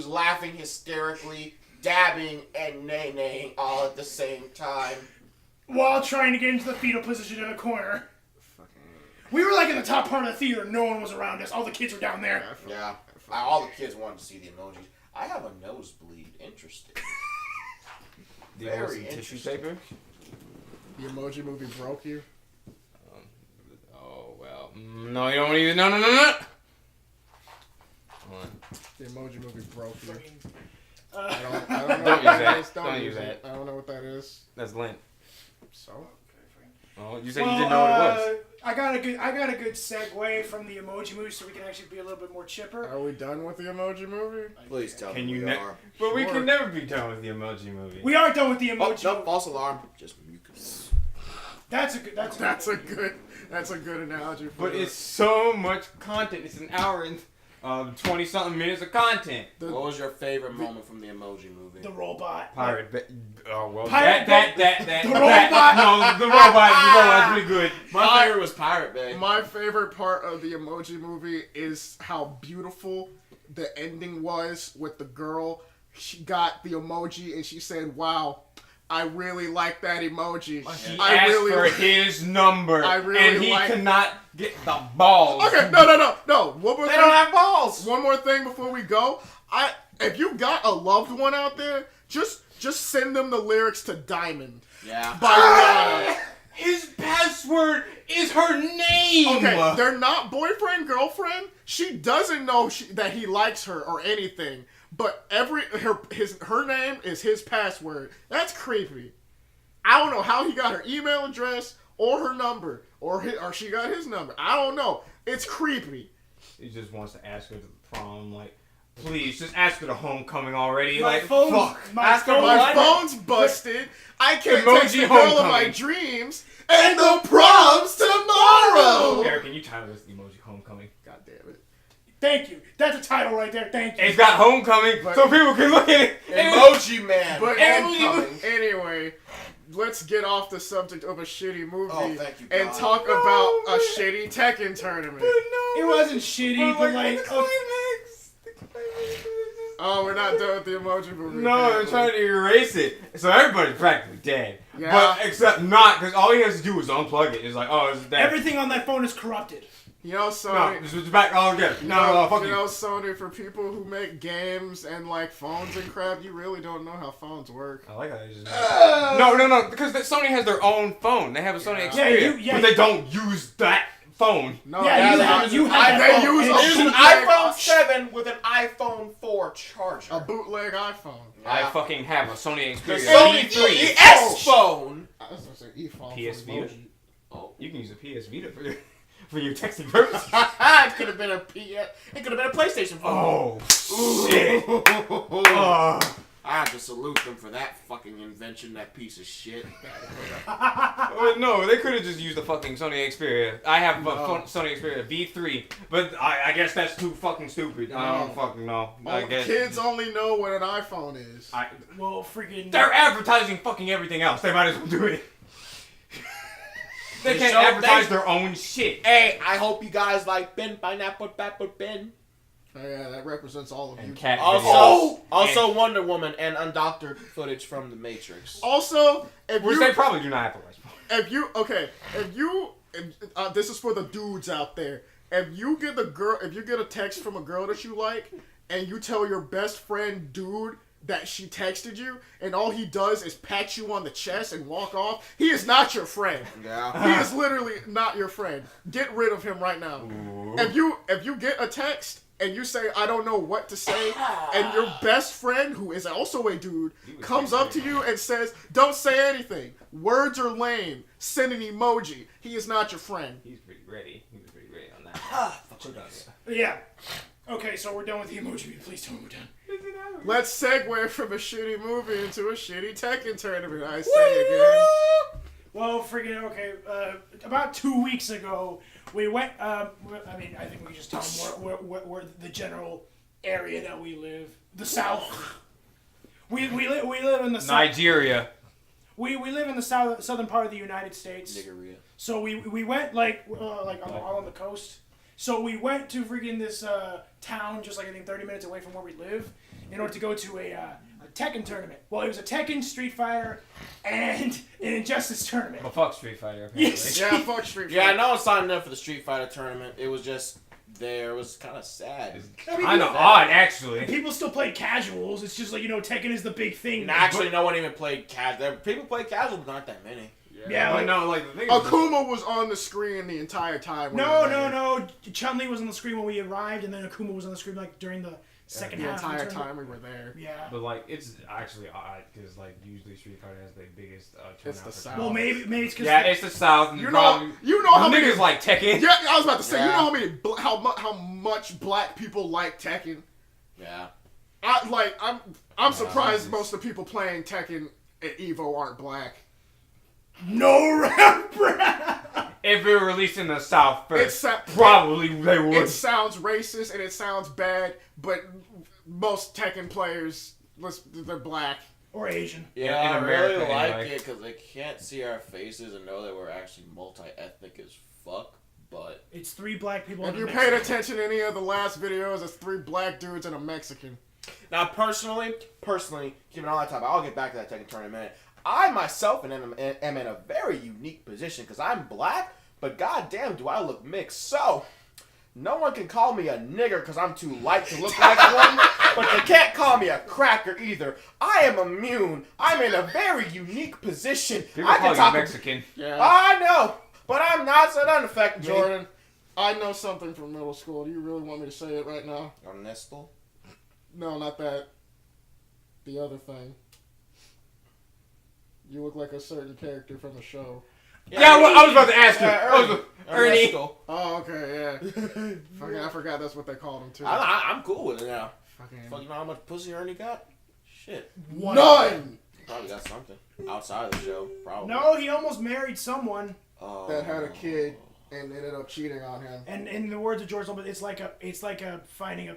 S2: laughing hysterically, dabbing and nay-naying all at the same time.
S5: While trying to get into the fetal position in a corner. We were like in the top part of the theater. No one was around us. All the kids were down there.
S2: Yeah. All the kids wanted to see the emojis. I have a nosebleed. Interesting.
S3: Very tissue paper?
S4: The Emoji Movie broke you?
S3: Oh, well. No, you don't even... No. What?
S4: The Emoji Movie broke you.
S5: I
S4: don't know what that is.
S3: Don't use that.
S4: I don't know what that is.
S3: That's lint.
S4: So?
S3: Oh, you said you didn't know what it was.
S5: I got a good segue from the Emoji Movie, so we can actually be a little bit more chipper.
S4: Are we done with the Emoji Movie?
S2: Please tell me
S3: we
S2: are.
S3: But we can never be done with the Emoji Movie.
S5: We are done with the Emoji
S2: Movie.
S5: Movie.
S2: False alarm. Just mucus.
S5: That's a good analogy.
S3: But it's so much content. It's an hour and 20-something minutes of content.
S2: What was your favorite moment from the Emoji Movie?
S5: The robot.
S3: Pirate. Oh well.
S5: Pirate
S3: The
S5: robot.
S3: No, the robot's pretty good.
S2: My favorite was Pirate Bay.
S4: My favorite part of the Emoji Movie is how beautiful the ending was with the girl. She got the emoji and she said, "Wow, I really like that emoji."
S3: He asked for his number, and he could not get the balls.
S4: Okay, no. One more
S2: they
S4: thing.
S2: don't have balls.
S4: One more thing before we go. If you got a loved one out there Just send them the lyrics to Diamond
S2: Yeah.
S4: by Rihanna.
S3: His password is her name.
S4: Okay, they're not boyfriend, girlfriend. She doesn't know that he likes her or anything. But her name is his password. That's creepy. I don't know how he got her email address or her number or she got his number. I don't know. It's creepy.
S3: He just wants to ask her to the prom, like, please, just ask her to homecoming already.
S5: My
S3: like,
S5: phone-
S3: fuck.
S5: my
S3: Ask her
S5: phone-
S4: My
S3: what?
S4: phone's busted. I can't
S3: Emoji
S4: text the girl of my
S3: homecoming.
S4: dreams. And the prom's tomorrow.
S3: Eric, can you title this Emoji Homecoming?
S4: God damn it.
S5: Thank you. That's a title right there. Thank you.
S3: It's got homecoming,
S4: But-
S3: so people can look at it.
S2: Emoji Man.
S4: But
S2: Homecoming.
S4: anyway, let's get off the subject of a shitty movie
S2: Oh, thank you,
S4: and
S2: God.
S4: talk about a shitty Tekken tournament.
S5: It wasn't shitty, but like,
S4: Oh, we're not done with the Emoji Movie.
S3: No, they're
S4: apparently.
S3: trying to erase it. So everybody's practically dead.
S4: Yeah.
S3: But except not, because all he has to do is unplug it. It's like, oh, it's dead.
S5: everything on that phone is corrupted.
S4: You know,
S3: No,
S4: Sony.
S3: this was back all again. No, fuck
S4: you
S3: you.
S4: know, Sony, for people who make games and like phones and crap, you really don't know how phones work.
S3: I like how they just... No, because Sony has their own phone. They have a Sony
S5: Yeah,
S3: Xperia, but they don't use that phone.
S4: No,
S5: Yeah, you
S4: they
S5: have-
S4: use
S5: you
S4: an
S5: have
S4: they
S5: that phone.
S4: use
S5: It
S4: a
S5: is
S2: It's an
S4: bootleg-
S2: iPhone 7 with an iPhone 4 charger.
S4: a bootleg iPhone.
S3: I
S2: Yeah.
S3: fucking have a Sony
S2: The
S3: Xperia
S2: Sony
S3: V3.
S2: PS phone.
S4: I was gonna say e-phone.
S3: PS
S4: for
S3: Vita?
S4: Emoji.
S2: Oh.
S3: You can use a PS Vita for your texting purposes.
S2: It could have been a PS. It could have been a PlayStation phone.
S3: Oh, shit. Oh.
S2: I have to salute them for that fucking invention. That piece of shit.
S3: Well, no, they could have just used the fucking Sony Xperia. I have a Sony Xperia V3, but I guess that's too fucking stupid. I don't fucking know. I guess
S4: Kids only know what an iPhone is.
S5: Well, freaking.
S3: they're advertising fucking everything else. They might as well do it. They can't
S2: show-
S3: advertise
S2: they-
S3: their own shit.
S2: Hey, I hope you guys like Ben Pineapple Pepper Ben.
S4: Oh, yeah, that represents all of you.
S3: And cat
S2: Also,
S3: videos.
S2: Wonder Woman and undoctored footage from The Matrix.
S4: Also, if
S3: Which
S4: you
S3: they probably do not advertise.
S4: this is for the dudes out there. If you get a text from a girl that you like, and you tell your best friend dude that she texted you, and all he does is pat you on the chest and walk off, he is not your friend.
S2: Yeah.
S4: He is literally not your friend. Get rid of him right now.
S3: Ooh.
S4: If you get a text and you say, I don't know what to say, and your best friend, who is also a dude, comes up to you and says, don't say anything. Words are lame. Send an emoji. He is not your friend.
S3: He's pretty ready. He was pretty ready on that.
S5: Yeah. Okay, so we're done with the emoji. Please tell me we're done.
S4: Let's segue from a shitty movie into a shitty Tekken tournament, I say again.
S5: Well, freaking okay. About 2 weeks ago, we went. I think we can just tell them where the general area that we live. The South. We live in the South.
S3: Nigeria.
S5: We live in the southern part of the United States.
S2: Niggeria.
S5: So we went like on the coast. So we went to freaking this town, just like I think 30 minutes away from where we live, in order to go to a Tekken tournament. Well, it was a Tekken, Street Fighter, and an Injustice tournament.
S3: Well, fuck Street Fighter, apparently.
S5: Yes.
S4: Yeah, fuck Street
S2: Yeah,
S4: Fighter.
S2: no one signed up for the Street Fighter tournament. It was just there. It was kind of sad.
S5: I mean,
S3: Kind of odd, actually.
S5: people still play casuals. It's just like, Tekken is the big thing.
S2: And actually, no one even played casual. People play casual, but not that many.
S5: Yeah,
S3: But
S5: like,
S3: no, like, the thing is...
S4: Akuma was on the screen the entire time. when we
S5: no.
S4: were there.
S5: Chun-Li was on the screen when we arrived, and then Akuma was on the screen like during the second
S4: The
S5: half. of
S4: entire
S5: the tournament.
S4: time we were there.
S5: Yeah.
S3: But, like, it's actually odd, because, like, usually Street Fighter has the biggest turnout.
S4: It's the
S3: for
S4: South.
S5: Well, maybe it's because
S3: Yeah, it's the South, and
S4: You
S3: probably...
S4: know how many
S3: niggas like Tekken.
S4: Yeah, I was about to say.
S2: Yeah.
S4: You know how much black people like Tekken.
S2: Yeah.
S4: I'm surprised
S3: Jesus.
S4: most of the people playing Tekken at Evo aren't black.
S5: no rap.
S3: If it were released in the South first,
S4: It's
S3: probably they would.
S4: It sounds racist and it sounds bad, but most Tekken players, they're black.
S5: Or Asian.
S2: Yeah,
S3: In
S2: I
S3: America,
S2: really like
S3: anyway.
S2: it because they can't see our faces and know that we're actually multi-ethnic as fuck. But
S5: It's 3 black people.
S4: If
S5: and a
S4: you
S5: Mexican.
S4: paid attention to any of the last videos, it's 3 black dudes and a Mexican.
S2: now, personally, keeping all that time, I'll get back to that Tekken tournament in a minute. I myself am in a very unique position because I'm black, but goddamn, do I look mixed. So, no one can call me a nigger because I'm too light to look like one, but they can't call me a cracker either. I am immune. I'm in a very unique position.
S3: People
S2: I
S3: call
S2: can
S3: you
S2: talk.
S3: Mexican.
S4: Yeah.
S2: I know, but I'm not, so it doesn't affect me.
S4: Jordan, I know something from middle school. Do you really want me to say it right now?
S2: Ernesto?
S4: No, not that. The other thing. You look like a certain character from a show.
S3: Yeah, well, I was about to ask you. Ernie.
S2: Ernesto.
S4: Oh, okay, yeah. Fucking, I forgot that's what they called him, too.
S2: I'm cool with it now.
S4: Fucking
S2: Fuck, you know how much pussy Ernie got? Shit.
S4: none!
S2: Probably got something. Outside of the show, probably.
S5: No, he almost married someone.
S4: That had a kid and ended up cheating on him.
S5: And in the words of George Lopez, it's like a finding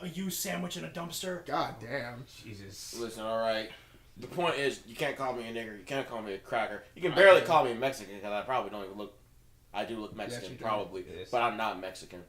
S5: a used sandwich in a dumpster.
S4: God damn.
S3: Jesus.
S2: Listen, alright. The point is, you can't call me a nigger. You can't call me a cracker. You can barely call me a Mexican because I probably don't even look. I do look Mexican,
S4: you do.
S2: probably,
S3: Yes.
S2: but I'm not Mexican.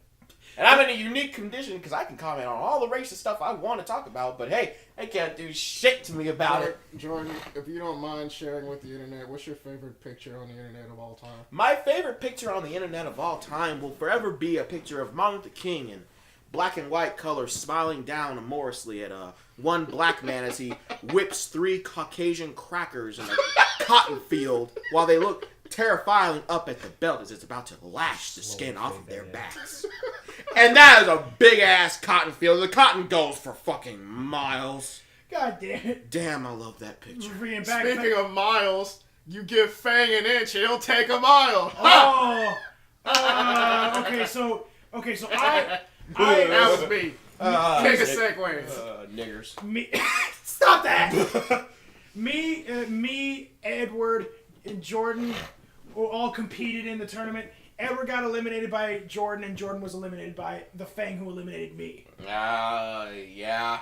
S2: And I'm in a unique condition because I can comment on all the racist stuff I want to talk about. But hey, they can't do shit to me about it.
S4: Jordan, if you don't mind sharing with the internet, what's your favorite picture on the internet of all time?
S2: My favorite picture on the internet of all time will forever be a picture of Martin Luther King in black and white colors smiling down amorously at one black man as he whips 3 Caucasian crackers in a cotton field while they look terrifying up at the belt as it's about to lash the skin off of their backs. And that is a big ass cotton field. The cotton goes for fucking miles.
S5: God damn it.
S2: Damn, I love that picture.
S5: Freaking back.
S4: Speaking of miles, you give Fang an inch, it'll take a mile.
S5: Oh. Okay, so I
S4: That was me. Take a
S2: Nick-
S4: segue.
S2: Niggers.
S5: me stop that. me, Edward, and Jordan all competed in the tournament. Edward got eliminated by Jordan, and Jordan was eliminated by the Fang who eliminated me.
S2: Yeah.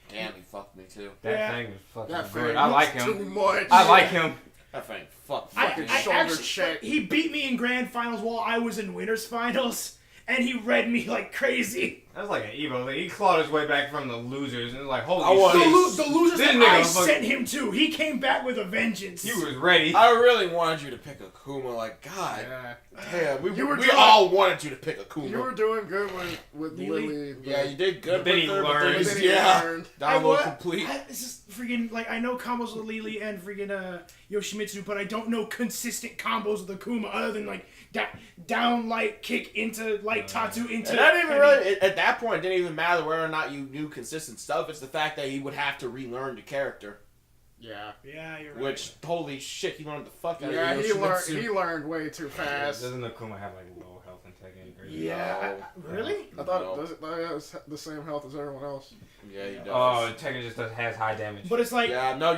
S2: Damn, he fucked me too.
S3: That
S5: Yeah.
S3: thing is fucking
S4: That
S3: good.
S4: Fang
S3: I like
S4: looks
S3: him.
S4: too much.
S3: I like him.
S2: That thing fucked
S5: I
S2: fucking
S4: shoulder
S5: actually,
S4: check.
S5: he beat me in grand finals while I was in winners finals, and he read me like crazy.
S3: That was like an Evo. He clawed his way back from the losers and like, holy
S2: I want-
S3: shit.
S5: The losers
S3: This
S5: that
S3: nigga
S5: I
S3: fucking-
S5: sent him to, he came back with a vengeance.
S3: He was ready.
S2: I really wanted you to pick Akuma. Like, God
S4: Yeah.
S2: damn, we
S4: You were
S2: we
S4: doing-
S2: all wanted you to pick Akuma.
S4: You were doing good with
S5: Lily?
S4: Lily. but
S2: Yeah, you did good.
S3: But then
S2: with
S3: he
S2: her, but
S3: learned.
S2: then
S4: then
S2: he-
S4: he
S2: yeah,
S4: learned.
S2: download complete.
S5: This is freaking like I know combos with Lily and freaking Yoshimitsu, but I don't know consistent combos with Akuma other than like down light kick into light Tatsu into.
S2: And that didn't even
S5: heavy.
S2: really, at that point, it didn't even matter whether or not you knew consistent stuff. It's the fact that he would have to relearn the character.
S4: Yeah.
S5: Yeah, you're right.
S2: Which, holy shit, he learned the fuck out
S4: Yeah,
S2: of
S4: he learned.
S2: Yoshimitsu.
S4: He learned way too fast.
S3: Doesn't Akuma have like low health in Tekken? Or
S5: Yeah, really?
S4: I thought
S2: No.
S4: it has the same health as everyone else.
S2: Yeah, he does.
S3: Oh, Tekken just has high damage.
S5: But it's like
S2: no,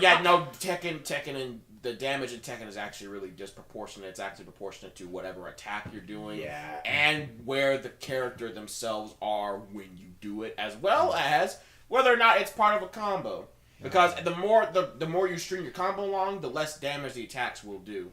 S2: Tekken and the damage in Tekken is actually really disproportionate. It's actually proportionate to whatever attack you're doing.
S5: yeah.
S2: And where the character themselves are when you do it, as well as whether or not it's part of a combo. Because the more you string your combo along, the less damage the attacks will do.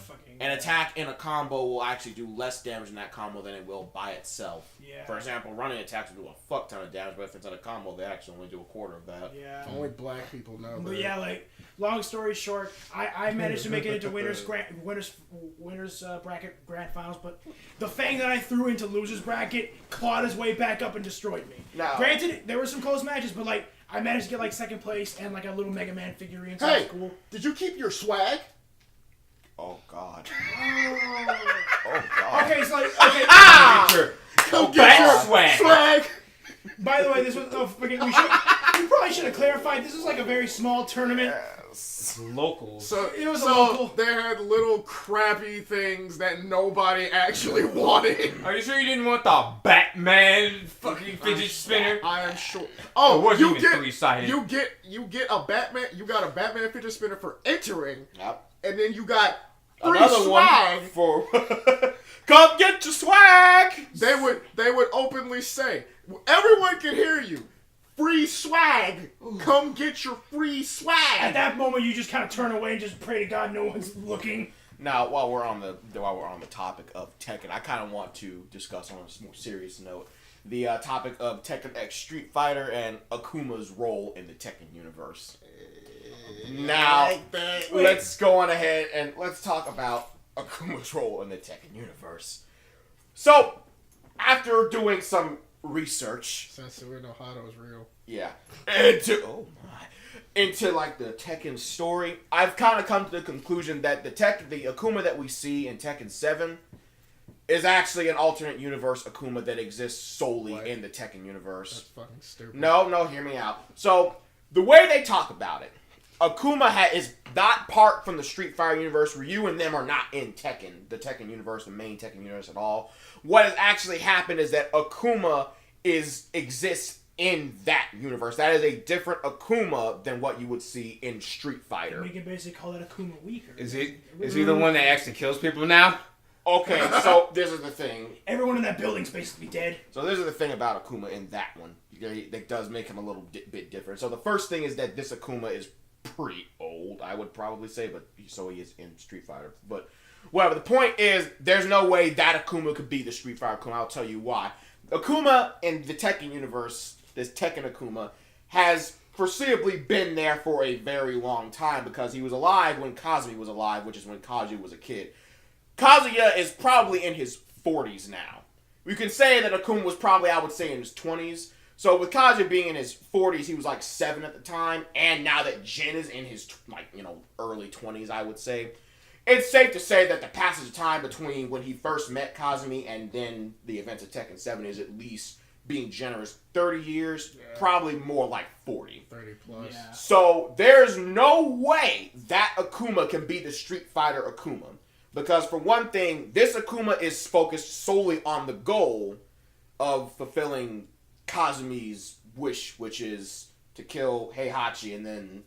S5: Fucking
S2: An attack in a combo will actually do less damage in that combo than it will by itself.
S5: Yeah.
S2: For example, running attacks will do a fuck ton of damage, but if it's in a combo, they actually only do a quarter of that.
S5: Yeah.
S4: Only black people know.
S5: But
S4: that.
S5: yeah, like long story short, I managed to make it into winners bracket grand finals, but the Fang that I threw into losers bracket clawed his way back up and destroyed me.
S2: Now-
S5: Granted, there were some close matches, but like I managed to get like second place and like a little Mega Man figurine. So
S4: Hey,
S5: that's cool.
S4: did you keep your swag?
S2: Oh god.
S5: Oh.
S2: Oh god.
S5: Okay, so like okay.
S4: Come
S3: get your
S4: swag.
S5: By the way, this was we probably should have clarified. This was like a very small tournament.
S3: Locals.
S4: So
S5: It was a
S4: so
S5: local.
S4: they had little crappy things that nobody actually wanted.
S3: Are you sure you didn't want the Batman fucking fidget spinner?
S4: I am sure.
S3: It
S4: Oh,
S3: wasn't
S4: you
S3: even
S4: get
S3: three-sided.
S4: you get a Batman. You got a Batman fidget spinner for entering,
S2: Yep.
S4: and then you got free
S2: Another
S4: swag.
S2: one for come get your swag.
S4: They would openly say, everyone can hear you. Free swag. Come get your free
S5: At
S4: swag.
S5: that moment, you just kind of turn away and just pray to God no one's looking.
S2: Now, while we're on the topic of Tekken, I kind of want to discuss on a more serious note the topic of Tekken X Street Fighter and Akuma's role in the Tekken universe. Now, let's go on ahead and let's talk about Akuma's role in the Tekken universe. So, after doing some research,
S4: Sensui no Hado is real.
S2: yeah, into like the Tekken story, I've kind of come to the conclusion that the Akuma that we see in Tekken 7 is actually an alternate universe Akuma that exists solely in the Tekken universe.
S4: That's fucking stupid.
S2: No, hear me out. So, the way they talk about it, Akuma is not part from the Street Fighter universe. Ryu and them are not in Tekken, the Tekken universe, the main Tekken universe at all. What has actually happened is that Akuma exists in that universe. That is a different Akuma than what you would see in Street Fighter.
S5: We can basically call that Akuma weaker.
S3: Is he the one that actually kills people now?
S2: Okay, so this is the thing.
S5: Everyone in that building's basically dead.
S2: So this is the thing about Akuma in that one. That does make him a little bit different. So the first thing is that this Akuma is pretty old, I would probably say, but so he is in Street Fighter. But whatever, the point is, there's no way that Akuma could be the Street Fighter Akuma. I'll tell you why. Akuma in the Tekken universe, this Tekken Akuma, has foreseeably been there for a very long time because he was alive when Kazumi was alive, which is when Kazuya was a kid. Kazuya is probably in his 40s now. We can say that Akuma was probably, I would say, in his 20s. So with Kazuya being in his 40s, he was like 7 at the time. And now that Jin is in his, early 20s, I would say, it's safe to say that the passage of time between when he first met Kazumi and then the events of Tekken 7 is at least, being generous, 30 years, probably more like 40.
S4: 30 plus.
S5: Yeah.
S2: So there's no way that Akuma can be the Street Fighter Akuma. Because for one thing, this Akuma is focused solely on the goal of fulfilling Kazumi's wish, which is to kill Heihachi and then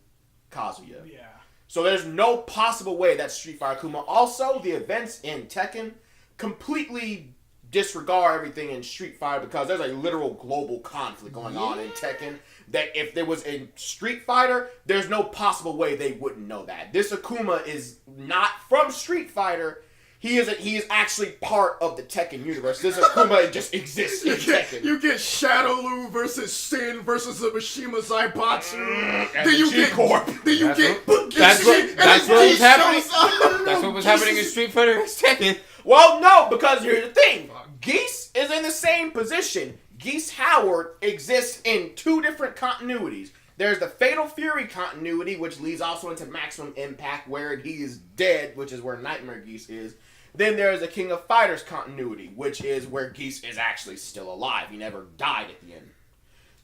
S2: Kazuya.
S5: Yeah.
S2: So there's no possible way that Street Fighter Akuma. Also, the events in Tekken completely disregard everything in Street Fighter because there's a literal global conflict going on in Tekken that if there was in Street Fighter, there's no possible way they wouldn't know that. This Akuma is not from Street Fighter. He is actually part of the Tekken universe. This Akuma just exists in Tekken.
S4: You get Shadowloo versus Sin versus the Mishima Zaibatsu.
S2: And the G-Corp.
S4: Then you get
S3: That's what was happening. That's what was happening in Street Fighter X Tekken.
S2: Well, no, because here's the thing. Geese is in the same position. Geese Howard exists in two different continuities. There's the Fatal Fury continuity, which leads also into Maximum Impact, where he is dead, which is where Nightmare Geese is. Then there's the King of Fighters continuity, which is where Geese is actually still alive. He never died at the end.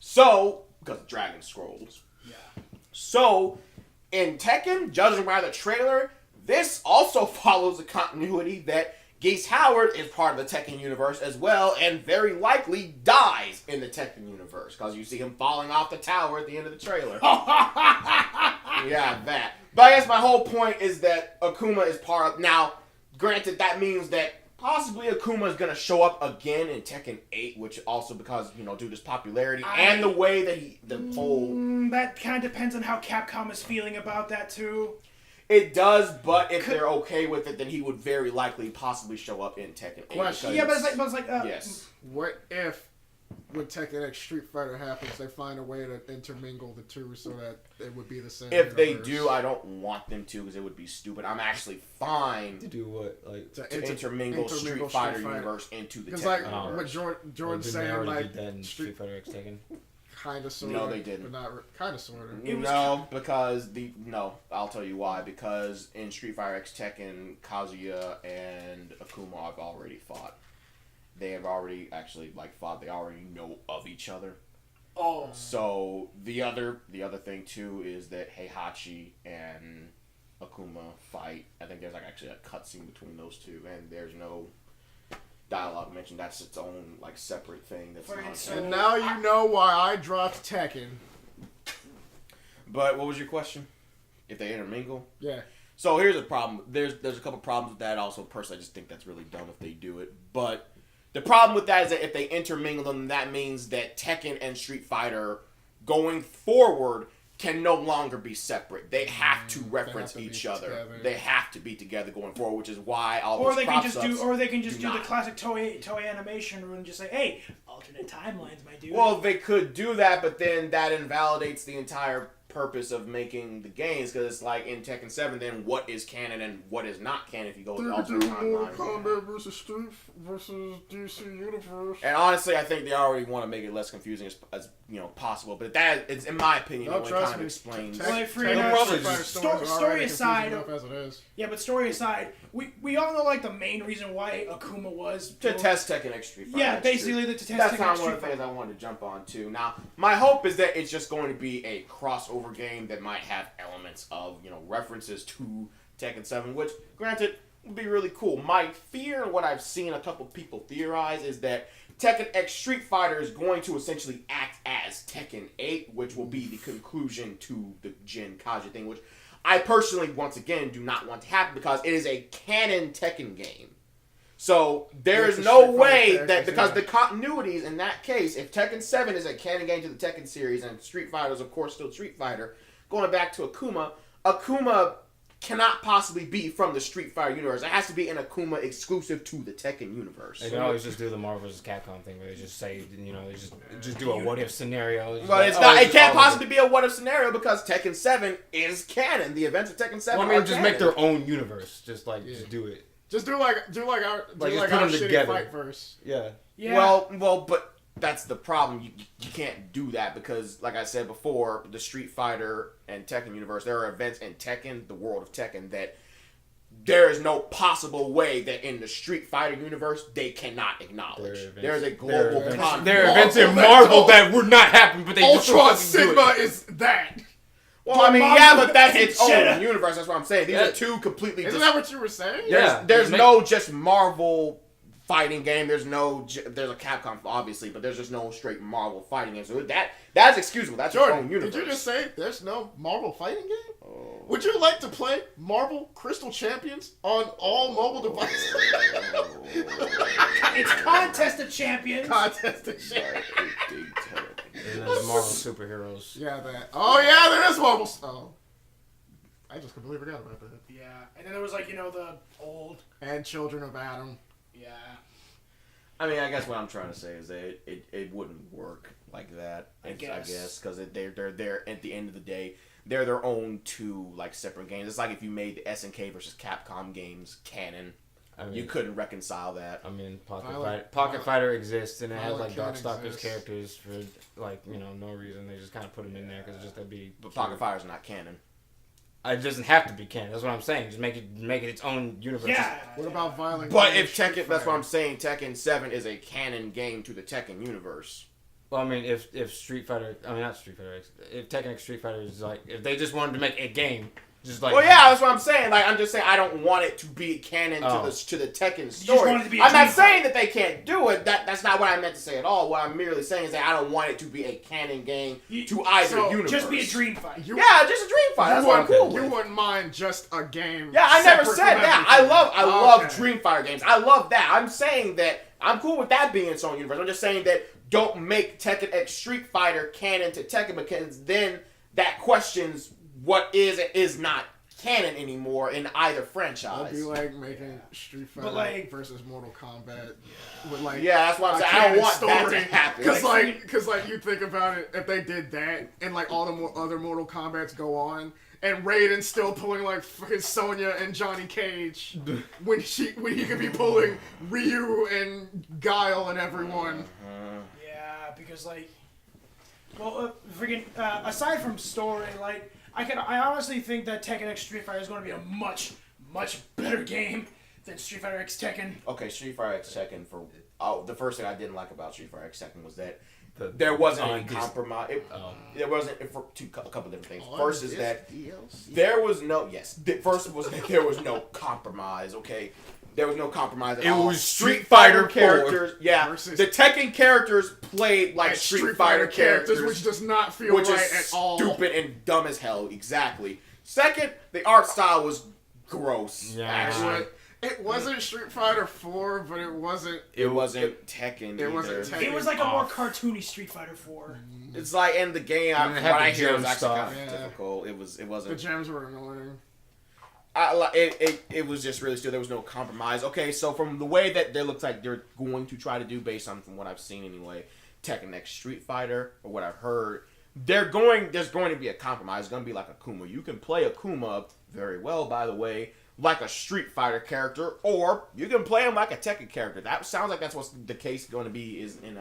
S2: So, because of Dragon Scrolls.
S5: Yeah.
S2: So, in Tekken, judging by the trailer, this also follows the continuity that Geese Howard is part of the Tekken universe as well, and very likely dies in the Tekken universe, because you see him falling off the tower at the end of the trailer. Yeah, that. But I guess my whole point is that Akuma is part of... Now, granted, that means that possibly Akuma is going to show up again in Tekken 8, which also because, due to his popularity and the way that the whole...
S5: That kind of depends on how Capcom is feeling about that, too.
S2: It does, but if they're okay with it, then he would very likely possibly show up in Tekken 8.
S4: Question.
S5: Yeah, but it's like
S2: yes.
S4: What if, when Tekken X Street Fighter happens, they find a way to intermingle the two so that it would be the same
S2: If they
S4: universe?
S2: do, I don't want them to because it would be stupid. I'm actually fine
S3: To do what? Like,
S2: to intermingle Street Fighter universe into the
S4: Because
S2: Tekken
S4: like
S2: universe.
S4: what Jordan's saying,
S3: already
S4: like
S3: did that in Street Fighter X Tekken.
S4: kind of sort
S2: No,
S4: of.
S2: they didn't.
S4: But not kind of sort of.
S2: I'll tell you why. Because in Street Fighter X Tekken, Kazuya and Akuma have already fought. They have already actually fought. They already know of each other.
S5: Oh.
S2: So the other thing too is that Heihachi and Akuma fight. I think there's actually a cutscene between those two, and there's no dialogue mentioned. That's its own separate thing. That's not.
S4: And now you know why I dropped Tekken.
S2: But what was your question? If they intermingle?
S4: Yeah.
S2: So here's a problem. There's a couple problems with that. Also, personally, I just think that's really dumb if they do it. But the problem with that is that if they intermingle them, that means that Tekken and Street Fighter going forward can no longer be separate. They have to reference each other.
S4: Together.
S2: They have to be together going forward, which is why all
S5: Or
S2: those
S5: they can just do,
S2: cross-ups
S5: or they can just
S2: do
S5: do the
S2: not.
S5: classic Toei animation rule and just say, "Hey, alternate timelines, my dude."
S2: Well, they could do that, but then that invalidates the entire purpose of making the games, because it's like in Tekken 7, then what is canon and what is not canon if you go with the alternate timeline.
S4: Kombat versus Street versus DC Universe.
S2: And honestly, I think they already want to make it less confusing as possible. But that is, in my opinion, only kind of explains.
S5: Story aside, yeah, but story aside, we all know like the main reason why Akuma was
S2: to test Tekken X Street Fighter.
S5: Yeah, basically to test Tekken X Street Fighter.
S2: That's not one of the things I wanted to jump on too. Now, my hope is that it's just going to be a crossover game that might have elements of references to Tekken 7, which, granted, would be really cool. My fear, what I've seen a couple people theorize, is that Tekken X Street Fighter is going to essentially act as Tekken 8, which will be the conclusion to the Jin Kaja thing, which I personally, once again, do not want to happen because it is a canon Tekken game. So there is no way that, because the continuities in that case, if Tekken 7 is a canon game to the Tekken series and Street Fighter is of course still Street Fighter, going back to Akuma cannot possibly be from the Street Fighter universe. It has to be an Akuma exclusive to the Tekken universe.
S3: They can always just do the Marvel vs. Capcom thing where they just say, they just do a what if scenario.
S2: But it's not. It can't possibly be a what if scenario because Tekken 7 is canon. The events of Tekken 7
S3: are just
S2: canon.
S3: make their own universe. Just do it.
S4: Just do like our
S3: shitty together.
S4: Fight verse.
S3: Yeah.
S2: Well, but that's the problem. You can't do that because, like I said before, the Street Fighter and Tekken universe, there are events in Tekken, the world of Tekken, that there is no possible way that in the Street Fighter universe they cannot acknowledge. There's a global conflict.
S3: There are events in Marvel that would not happen, but they
S4: Ultron Sigma is that.
S2: Well, I mean, yeah, but that's its own universe. That's what I'm saying. These are two completely.
S4: Isn't that what you were saying?
S2: There's no just Marvel fighting game. There's a Capcom, obviously, but there's just no straight Marvel fighting game. So that's excusable. That's your own universe.
S4: Did you just say there's no Marvel fighting game? Oh. Would you like to play Marvel Crystal Champions on all mobile devices?
S5: It's Contest of Champions.
S4: Contest of Champions.
S3: And there's Marvel superheroes.
S4: Yeah, that. Oh yeah, there is Marvel. Oh, I just completely forgot about that.
S5: Yeah, and then there was the old
S4: and Children of Adam.
S5: Yeah.
S2: I mean, I guess what I'm trying to say is that it wouldn't work like that. I guess because they're at the end of the day, they're their own two separate games. It's like if you made the SNK versus Capcom games canon. I mean, you couldn't reconcile that.
S3: I mean, Pocket Fighter exists, and it has Darkstalker's characters for no reason. They just kind of put them in there because that'd be.
S2: But Pocket Fighter's not canon.
S3: It doesn't have to be canon. That's what I'm saying. Just make it its own universe.
S5: Yeah.
S4: What about Violent?
S2: But if Tekken, that's what I'm saying. Tekken 7 is a canon game to the Tekken universe.
S3: Well, I mean, if Street Fighter, not Street Fighter, if Tekken X Street Fighter is if they just wanted to make a game. Well,
S2: yeah, that's what I'm saying. I'm just saying I don't want it to be canon to the Tekken story. I'm not saying that they can't do it. That's not what I meant to say at all. What I'm merely saying is that I don't want it to be a canon game to either universe.
S5: Just be a dream fight.
S2: Just a dream fight. That's what I'm cool with.
S4: You wouldn't mind just a game.
S2: Yeah, I never said that. I love Dream Fighter games. I love that. I'm saying that I'm cool with that being its own universe. I'm just saying that don't make Tekken X Street Fighter canon to Tekken because then that questions what is and is not canon anymore in either franchise.
S4: It'd be like making Street Fighter versus Mortal Kombat. With
S2: that's what I'm saying. I don't want that to happen.
S4: Because you think about it, if they did that and all the other Mortal Kombats go on, and Raiden's still pulling his Sonya and Johnny Cage when he could be pulling Ryu and Guile and everyone.
S5: Yeah, because aside from story, I honestly think that Tekken X Street Fighter is going to be a much, much better game than Street Fighter X Tekken.
S2: Okay, Street Fighter X Tekken the first thing I didn't like about Street Fighter X Tekken was that there wasn't any compromise. There wasn't a couple different things. First is that there was no First was that there was no compromise. Okay. There was no compromise at all.
S3: It was Street Fighter
S2: characters. Yeah, the Tekken characters played like Street Fighter characters,
S4: which does not feel right at all.
S2: Stupid and dumb as hell. Exactly. Second, the art style was gross.
S3: Yeah.
S2: Actually,
S4: it wasn't Street Fighter 4, but it wasn't.
S2: It wasn't Tekken.
S4: It wasn't Tekken.
S5: It was a more cartoony Street Fighter 4.
S2: It's in the game. What I hear was actually kind of difficult. It wasn't.
S4: The gems were annoying.
S2: It was just really still there was no compromise. Okay, so from the way that it looks like they're going to try to do based on from what I've seen anyway, Tekken X Street Fighter or what I've heard, there's going to be a compromise. It's going to be like Akuma. You can play Akuma very well, by the way, like a Street Fighter character, or you can play him like a Tekken character. That sounds like that's what's the case going to be is in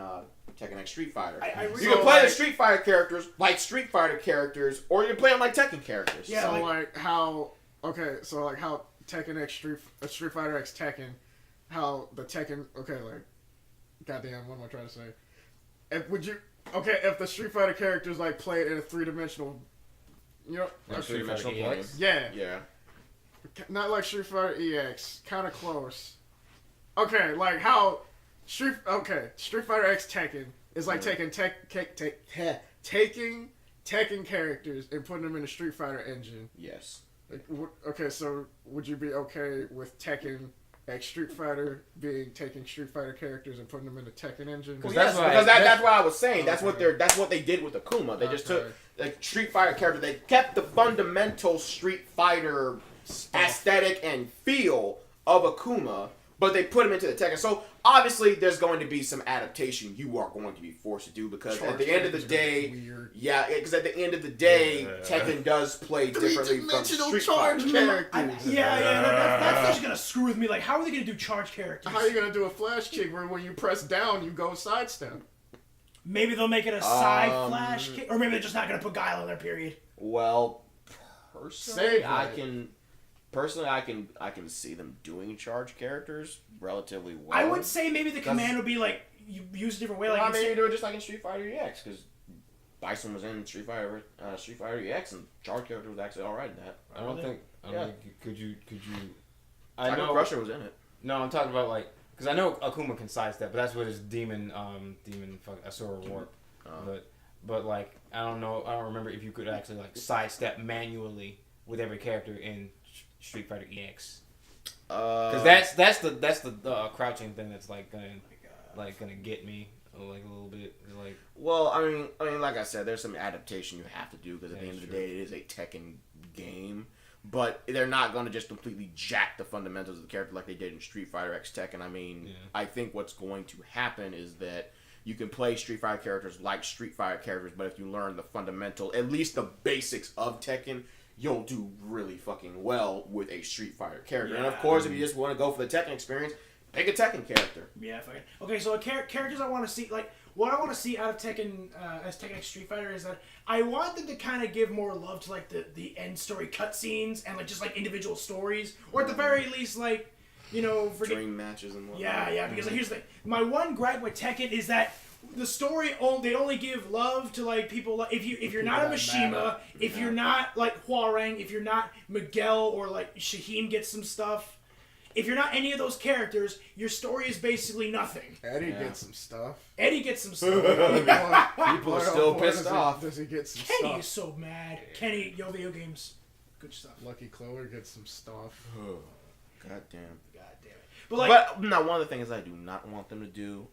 S2: Tekken X Street Fighter. You can play the Street Fighter characters like Street Fighter characters, or you can play them like Tekken characters.
S4: Yeah, so like how Tekken X Street Fighter X Tekken, how the Tekken like, goddamn, what am I trying to say? If the Street Fighter characters like played in a 3-dimensional,
S3: Like
S2: a 3-dimensional plane.
S4: Yeah. Not like Street Fighter EX, kind of close. Okay, like how Street Fighter X Tekken is like taking Tekken characters and putting them in a Street Fighter engine.
S2: Yes.
S4: Okay, so would you be okay with Tekken X Street Fighter taking Street Fighter characters and putting them in the Tekken engine?
S2: Because that's what I was saying. That's what they did with Akuma. They just took the Street Fighter character. They kept the fundamental Street Fighter aesthetic and feel of Akuma, but they put him into the Tekken. So obviously, there's going to be some adaptation you are going to be forced to do because at the end of the day, Tekken does play differently from Street Fighter characters.
S5: That's just gonna screw with me. Like, how are they gonna do charge characters?
S4: How are you gonna do a flash kick where when you press down, you go sidestep?
S5: Maybe they'll make it a side flash kick, or maybe they're just not gonna put Guile in there. Period.
S2: Well, personally, I can see them doing charge characters relatively well.
S5: I would say maybe the command would be like you use a different way.
S2: Well,
S5: like
S2: maybe you do it just like in Street Fighter EX because Bison was in Street Fighter EX and charge character was actually alright in that.
S3: I don't think. Could you?
S2: I know Crusher was in it.
S3: No, I'm talking about like because I know Akuma can sidestep, but that's what his demon Asura warp. But like I don't remember if you could actually like sidestep manually with every character in Street Fighter EX. Because that's the crouching thing that's like gonna get me like a little bit like.
S2: Well, I mean, like I said, there's some adaptation you have to do because at the end of the day, it is a Tekken game. But they're not going to just completely jack the fundamentals of the character like they did in Street Fighter X Tekken. I mean, I think what's going to happen is that you can play Street Fighter characters like Street Fighter characters, but if you learn the fundamental, at least the basics of Tekken, you'll do really fucking well with a Street Fighter character. And of course, if you just want to go for the Tekken experience, pick a Tekken character.
S5: Yeah, fucking. Okay, so characters I want to see, like, what I want to see out of Tekken, as Tekken X Street Fighter is that I want them to kind of give more love to, like, the end story cutscenes and, like, just, like, individual stories. Or at the very least, like, you know...
S2: Dream matches and whatnot.
S5: Yeah, because like, here's the thing. My one gripe with Tekken is that the story, they only give love to, like, people, like, if you're not a Mishima, if you're not, like, Hwoarang, if you're not Miguel or, like, Shaheen gets some stuff... If you're not any of those characters, your story is basically nothing.
S4: Eddie gets some stuff.
S2: People are still pissed off.
S4: Does he get some
S5: Kenny
S4: stuff?
S5: is so mad. Kenny, video games, good stuff.
S4: Lucky Clover gets some stuff.
S2: God damn.
S5: But
S2: now one of the things I do not want them to do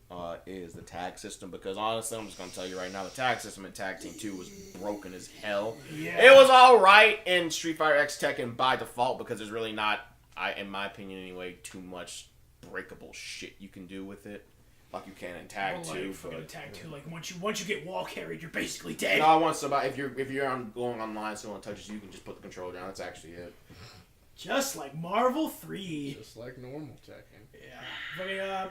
S2: is the tag system because honestly, I'm just gonna tell you right now, the tag system in Tag Team 2 was broken as hell.
S5: Yeah.
S2: It was all right in Street Fighter X Tekken by default because there's really not, in my opinion anyway, too much breakable shit you can do with it, like you can in Tag 2.
S5: Tag 2, like once you get wall carried, you're basically dead.
S2: No, I want somebody if you're going online, someone touches you can just put the controller down. That's actually it.
S5: Just like Marvel 3.
S4: Just like normal Tekken.
S5: Yeah.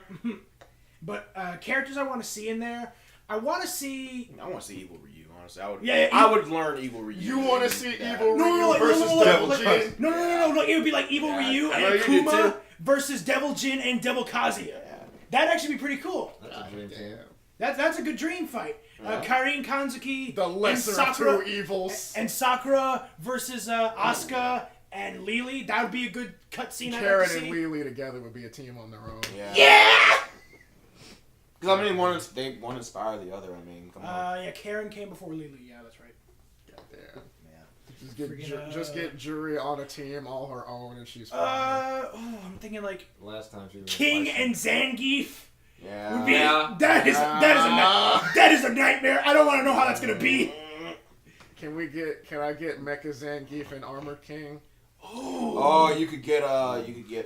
S5: But characters I want to see in there, I want to see
S2: Evil Ryu. Honestly,
S5: I
S2: would learn Evil Ryu.
S4: You want to see Evil Ryu versus Devil Jin?
S5: No. It would be like Evil Ryu and Akuma versus Devil Jin and Devil Kazuya. Yeah. That'd actually be pretty cool.
S3: That's a dream team.
S5: That's a good dream fight. Karin Kanzuki,
S4: the lesser of two evils,
S5: and Sakura versus Asuka and Lily. That would be a good cutscene.
S4: Karen and Lily together would be a team on their own.
S5: Yeah.
S2: Because I mean, one inspired the other. I mean, come on.
S5: Yeah, Karen came before Lily. Yeah, that's right.
S4: Yeah. Just get Juri on a team all her own, and she's fine.
S5: I'm thinking like
S3: last time she was
S5: King and Zangief.
S2: Yeah.
S5: That is a nightmare. I don't want to know how that's gonna be.
S4: Can I get Mecha Zangief and Armor King?
S2: Oh, you could get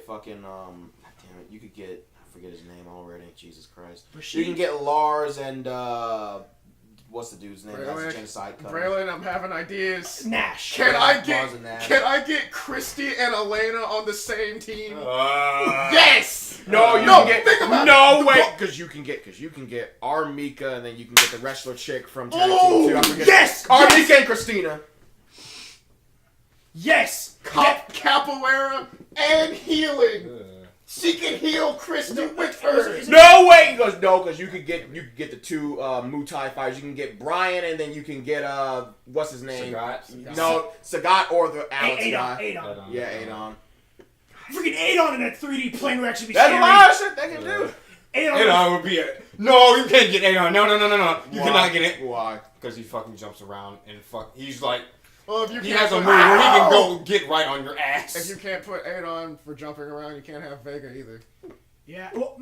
S2: fucking God damn it, you could get, I forget his name already. Jesus Christ.
S5: Rashid?
S2: You can get Lars and what's the dude's name? That's a genocide cutter.
S4: Braylon, I'm having ideas.
S5: Nash.
S4: Can I get Christy and Elena on the same team? Yes.
S2: No, you
S4: no.
S2: can get.
S4: Think about
S2: No, wait, because you can get Armika, and then you can get the wrestler chick from Tag Team 2. I forget.
S5: Yes.
S2: Armika and Christina.
S5: Yes.
S4: Capoeira and healing. She can heal Christy with her.
S2: No, wait. He goes, no, because you could get the two Muay Thai fighters. You can get Brian, and then you can get what's his name?
S3: Sagat.
S2: No, Sagat or the Alex guy.
S5: Adon.
S2: Yeah, Adon.
S5: Freaking Adon in that 3D plane would actually be
S2: That's
S5: scary.
S2: a lot of shit they can do.
S3: Adon would be a... No, you can't get Adon. No. You
S2: Why?
S3: cannot get it.
S2: Why?
S3: Because he fucking jumps around and he's like...
S4: Well, if you
S3: he
S4: can't
S3: has a
S4: put-
S3: move where he can go get right on your ass.
S4: If you can't put 8 on for jumping around, you can't have Vega either.
S5: Yeah. Well,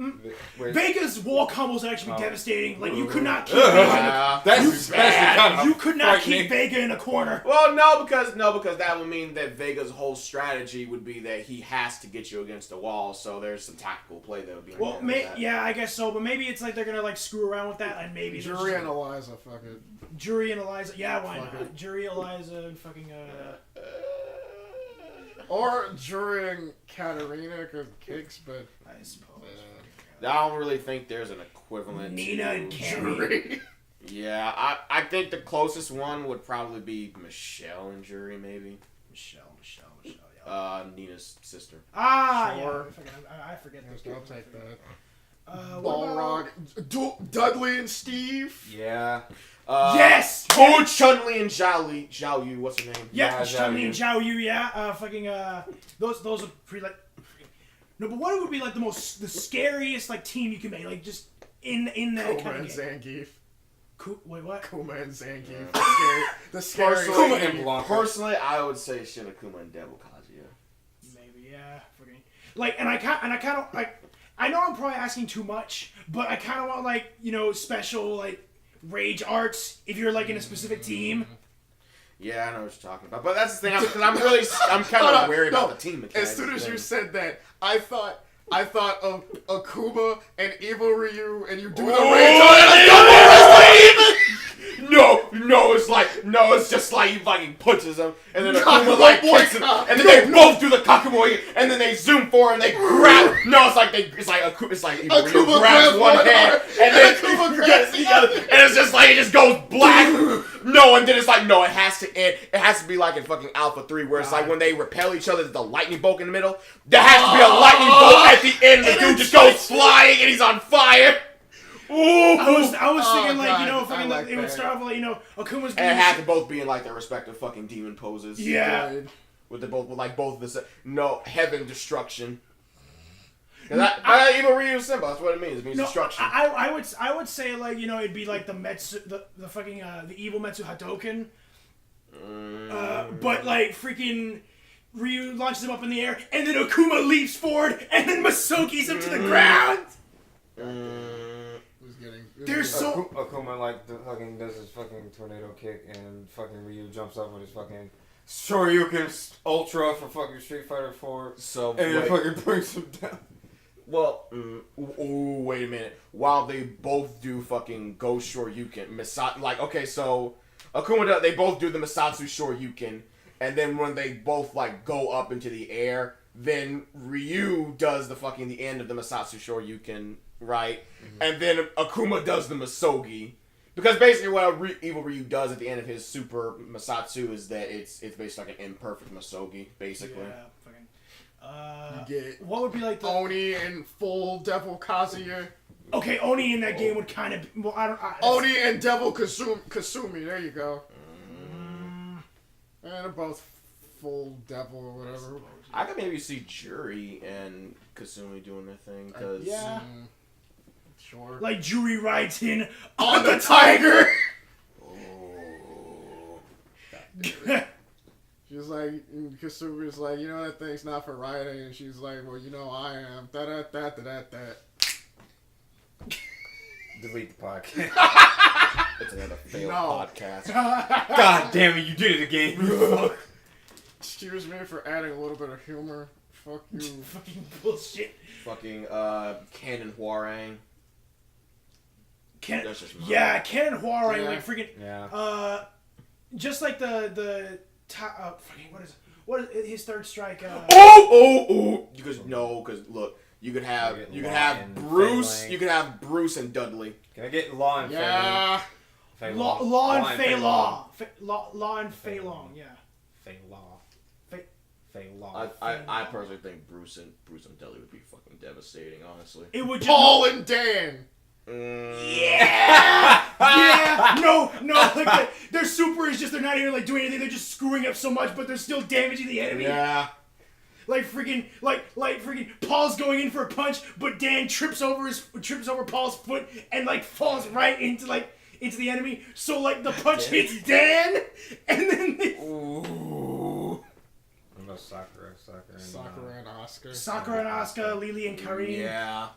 S3: Wait.
S5: Vega's wall combos would actually be devastating. Like, you could not keep
S3: That's kind of
S5: you could not
S3: frightening.
S5: keep Vega in a corner.
S2: Well, no, because that would mean that Vega's whole strategy would be that he has to get you against the wall. So there's some tactical play that would be.
S5: Well, yeah, I guess so. But maybe it's like they're gonna like screw around with that, and maybe
S4: Jury and Eliza, fuck it.
S5: Jury and Eliza. Yeah, why
S4: Fuck
S5: not?
S4: it.
S5: Jury, Eliza, and fucking
S4: Or Jury and Katarina, because kicks, but...
S5: I suppose.
S2: I don't really think there's an equivalent.
S5: Nina
S2: to
S5: and
S4: Jury.
S2: Yeah, I think the closest one would probably be Michelle and Jury, maybe.
S5: Michelle, yeah.
S2: Nina's sister.
S5: Ah,
S4: Sure.
S5: yeah. I forget those
S4: I'll
S5: names.
S4: take that.
S5: What about-
S4: Balrog. Dudley and Steve.
S3: Yeah.
S5: Yes!
S2: Oh, Chun-Li and Zhao Yu, what's her name?
S5: Yeah,
S3: Yeah,
S5: Chun-Li and
S3: Zhao
S5: Zhao Yu, yeah. Those are pretty like. No, but what would be like the scariest like team you can make, like just in that
S4: Kuma
S5: kind
S4: and
S5: of game?
S4: Zangief.
S5: Wait, what?
S4: Kuma and Zangief.
S2: Yeah.
S4: The scary.
S3: Kuma and Blanca.
S2: Personally, I would say Shinakuma and Devil Kazuya.
S5: Maybe, yeah. Freaking. Like, and I kind of like. I know I'm probably asking too much, but I kind of want like special like rage arts if you're like in a specific team.
S2: Yeah, I know what you're talking about, but that's the thing. I'm kind of wary about the team mechanics.
S4: As soon as you said that, I thought of Akuma and Evil Ryu, and you do the rage
S2: No, it's just like he fucking punches him, and then Akuma like kicks him, and then they both do the Kakamoi, and then they zoom forward and they grab. No, it's like Evil Ryu grabs one hand, and then Akuma grabs the other, and it's just like it just goes black. No, and then it's like no, it has to end. It has to be like in fucking Alpha 3, where it's like when they repel each other, there's the lightning bolt in the middle. There has to be a lightning bolt at the end. The dude just goes flying, and he's on fire. Ooh.
S5: I was thinking like
S4: God,
S5: fucking
S4: I like
S5: it would
S4: that.
S5: start off like Akuma's.
S2: And it had to both be in like their respective fucking demon poses.
S5: Yeah.
S2: With heaven destruction. Evil Ryu symbol. That's what it means. It means destruction.
S5: I would say like it'd be like the fucking the evil Metsu Hadoken. But like freaking Ryu launches him up in the air, and then Akuma leaps forward, and then Masoki's him to the ground. There's so
S3: Akuma like does his fucking tornado kick, and fucking Ryu jumps up with his fucking Shoryuken Ultra for fucking Street Fighter 4.
S2: So
S3: and it fucking brings him down.
S2: Well, wait a minute. While they both do fucking Ghost Shoryuken, so Akuma, they both do the Misatsu Shoryuken, and then when they both like go up into the air, then Ryu does the end of the Misatsu Shoryuken, right? Mm-hmm. And then Akuma does the Masogi. Because basically what Evil Ryu does at the end of his Super Misatsu is that it's basically like an imperfect Masogi, basically.
S5: Yeah,
S4: you get
S5: what would be like the
S4: Oni and full Devil Kazuya.
S5: Okay, Oni in that game would kind of
S4: Oni and Devil Kasumi. There you go. And they're both full Devil or whatever.
S2: I could maybe see Jury and Kasumi doing their thing, because
S4: sure.
S5: Like Jury rides in
S4: on the tiger. She's like, Kasumi's like, that thing's not for riding, and she's like, well, I am. Da-da-da-da-da-da.
S3: Delete the podcast.
S2: It's another failed podcast.
S3: God damn it, you did it again.
S4: Excuse me for adding a little bit of humor. Fuck you.
S5: Fucking bullshit.
S2: Fucking Canon Huarang. That's just
S5: Ken and Huarang,
S4: Yeah.
S5: like freaking,
S3: Yeah.
S5: just like fucking what is his third strike?
S2: Because look, you could have
S3: Law and
S2: Bruce,
S3: Fei
S2: you could have Bruce and Dudley.
S3: Can I get Law and
S4: Yeah.
S3: Fei
S5: Law
S3: Long?
S5: and Fei Law. Law and Fei Long, yeah.
S3: Fei Law.
S5: Fei-
S3: Fei Law.
S2: I personally think Bruce and Dudley would be fucking devastating, honestly.
S5: It would just
S4: Paul and Dan.
S5: Yeah! No, like their super is just they're not even like doing anything, they're just screwing up so much, but they're still damaging the enemy.
S2: Yeah.
S5: Like freaking Paul's going in for a punch, but Dan trips over Paul's foot and like falls right into the enemy. So like the punch hits Dan, and then
S3: Ooh. What about Sakura?
S4: Sakura and Oscar.
S5: Sakura and Asuka, Lily and Karin.
S2: Yeah.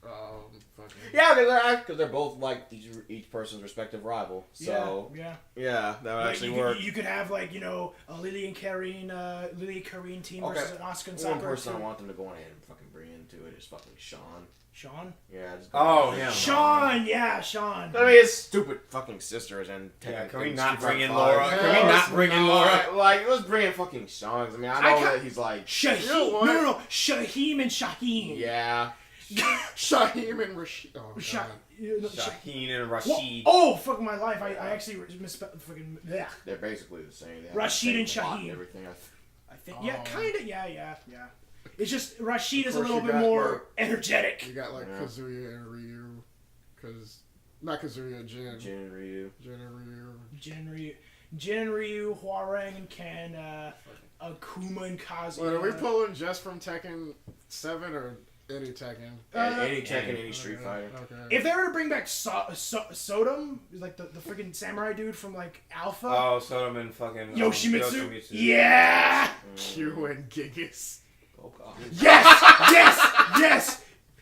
S4: Fucking.
S2: Yeah, because they're both like each person's respective rival. So
S5: yeah.
S2: that would
S5: Like,
S2: actually
S5: you
S2: work.
S5: Could, you could have like a Lily and Karin team versus an Asuka and
S2: One
S5: Sakura
S2: person I
S5: team.
S2: want them to go on ahead and fucking bring into it is fucking Sean.
S5: Sean.
S2: Yeah. Just
S3: Oh, yeah.
S5: Sean, yeah, Sean.
S2: I mean, his stupid fucking sisters and
S3: Yeah,
S2: Tekken
S3: can we
S2: and
S3: not
S2: Street
S3: bring in
S2: Fighter
S3: Laura?
S2: V.
S3: Can we not bring in Laura?
S2: Like, let's bring in fucking Sean. I mean, I know that he's like,
S5: Shaheem.
S4: You know what?
S5: No. Shaheem and Shaheen.
S2: yeah.
S4: Shaheem and Rashid. Oh, God.
S3: Shaheen and Rashid.
S5: Oh, fuck my life. I actually misspelled fucking. Yeah.
S2: They're basically the same. They have
S5: Rashid
S2: the
S5: and
S2: same plot
S5: Shaheem.
S2: Everything.
S5: I think. Yeah,
S4: Oh.
S5: kind of. Yeah. It's just Rashid is a
S4: Of course
S5: little
S4: you
S5: bit
S4: got,
S5: more
S4: like-
S5: energetic.
S4: You got like
S2: Yeah.
S4: Kazuya and Ryu. Not Kazuya, Jin.
S2: Jin and Ryu.
S4: Jin and Ryu.
S5: Jin and Ryu, Huarang and Ken, Akuma and Kazuya.
S4: Wait, are we pulling just from Tekken 7 or any Tekken?
S2: Any Tekken, any Street
S4: Okay,
S2: Fighter.
S4: Okay.
S5: If they were to bring back Sodom, like the freaking samurai dude from like Alpha,
S3: Oh, Sodom and fucking
S5: Yoshimitsu. Yeah.
S4: Q and Gigas.
S2: Oh god.
S5: Yes.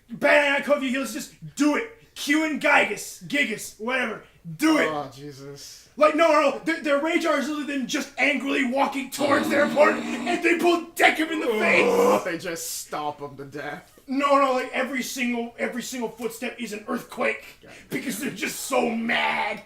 S5: Bang, Kofi Heels, just do it. Q and Gigas, whatever. Do it.
S4: Oh, Jesus.
S5: Like, no. Their rage are other than just angrily walking towards their opponent, and they both deck him in the face.
S4: They just stomp him to death.
S5: No, like every single footstep is an earthquake because they're just so mad.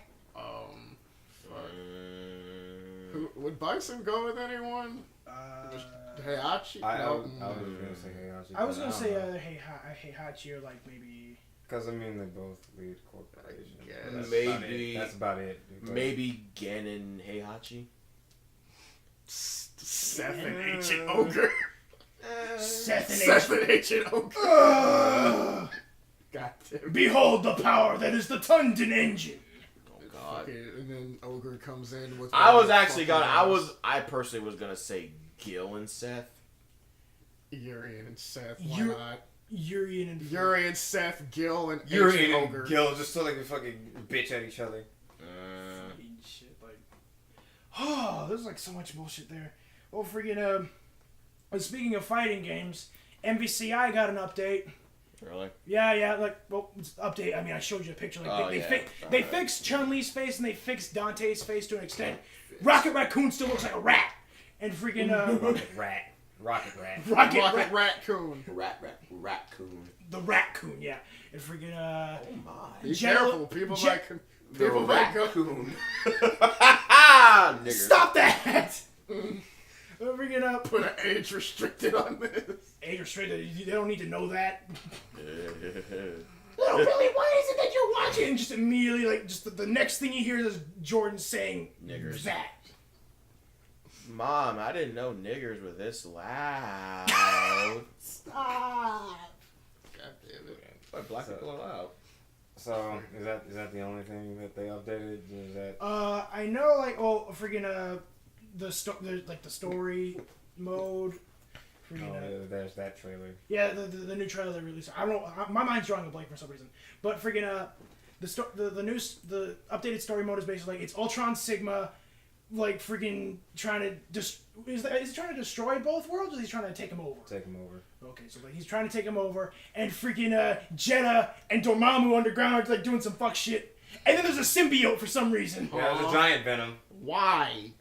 S4: Would Bison go with anyone? Heihachi?
S3: I
S4: No.
S3: was gonna say Heihachi.
S5: I was gonna say Heihachi or like maybe.
S3: Because I mean they both lead corporations.
S4: Yeah,
S3: That's
S2: maybe-
S3: That's about it.
S2: Maybe Gen and Heihachi.
S4: Seth and Ancient Ogre.
S5: Seth
S4: and Ancient Ogre.
S5: Ugh.
S4: God damn.
S5: Behold the power that is the Tundon engine.
S2: Oh god.
S4: Okay, and then Ogre comes in with.
S2: I was
S4: the
S2: actually
S4: fucking
S2: I personally was gonna say Gil and Seth.
S4: Urian and Seth. Why
S5: Ur-
S4: not?
S5: Urian and
S4: Urian, Seth, Gil, and
S3: You're
S4: Ancient
S3: in
S4: Ogre.
S3: Gil just so they can fucking bitch at each other.
S5: fucking shit. Like, oh, there's like so much bullshit there. Oh, freaking speaking of fighting games, MVCI got an update.
S2: Really?
S5: Yeah, like, well, it's update. I mean, I showed you a picture. Like, they fixed Chun-Li's face and they fixed Dante's face to an extent. Rocket Raccoon still looks like a rat. And freaking,
S3: Rocket Rat.
S4: Rocket Raccoon.
S2: Raccoon.
S5: the Raccoon, yeah. And freaking,
S2: Oh my.
S4: Be
S5: General-
S4: careful, people
S5: Gen-
S4: might people might go.
S2: Raccoon. Nigger.
S5: stop that! Freaking up.
S4: Put an age restricted on this.
S5: Age restricted. They don't need to know that.
S2: Nigger.
S5: Little Billy, what is it that you're watching? And just immediately, like, just the next thing you hear is Jordan saying
S2: Niggers.
S5: that.
S2: Mom, I didn't know niggers were this loud.
S5: Stop.
S4: God damn it.
S2: Why black people are loud?
S3: So is that the only thing that they updated? Is that
S5: I know, like, freaking, the story mode. Freaking,
S3: there's that trailer.
S5: yeah, the new trailer they released. I don't know. My mind's drawing a blank for some reason. But freaking, the updated story mode is basically like it's Ultron Sigma, like freaking trying to is he trying to destroy both worlds or is he trying to take them over?
S3: Take him over.
S5: Okay, so like he's trying to take him over, and freaking Jeddah and Dormammu underground are like doing some fuck shit, and then there's a symbiote for some reason.
S3: Yeah, there's a giant Venom
S4: Why?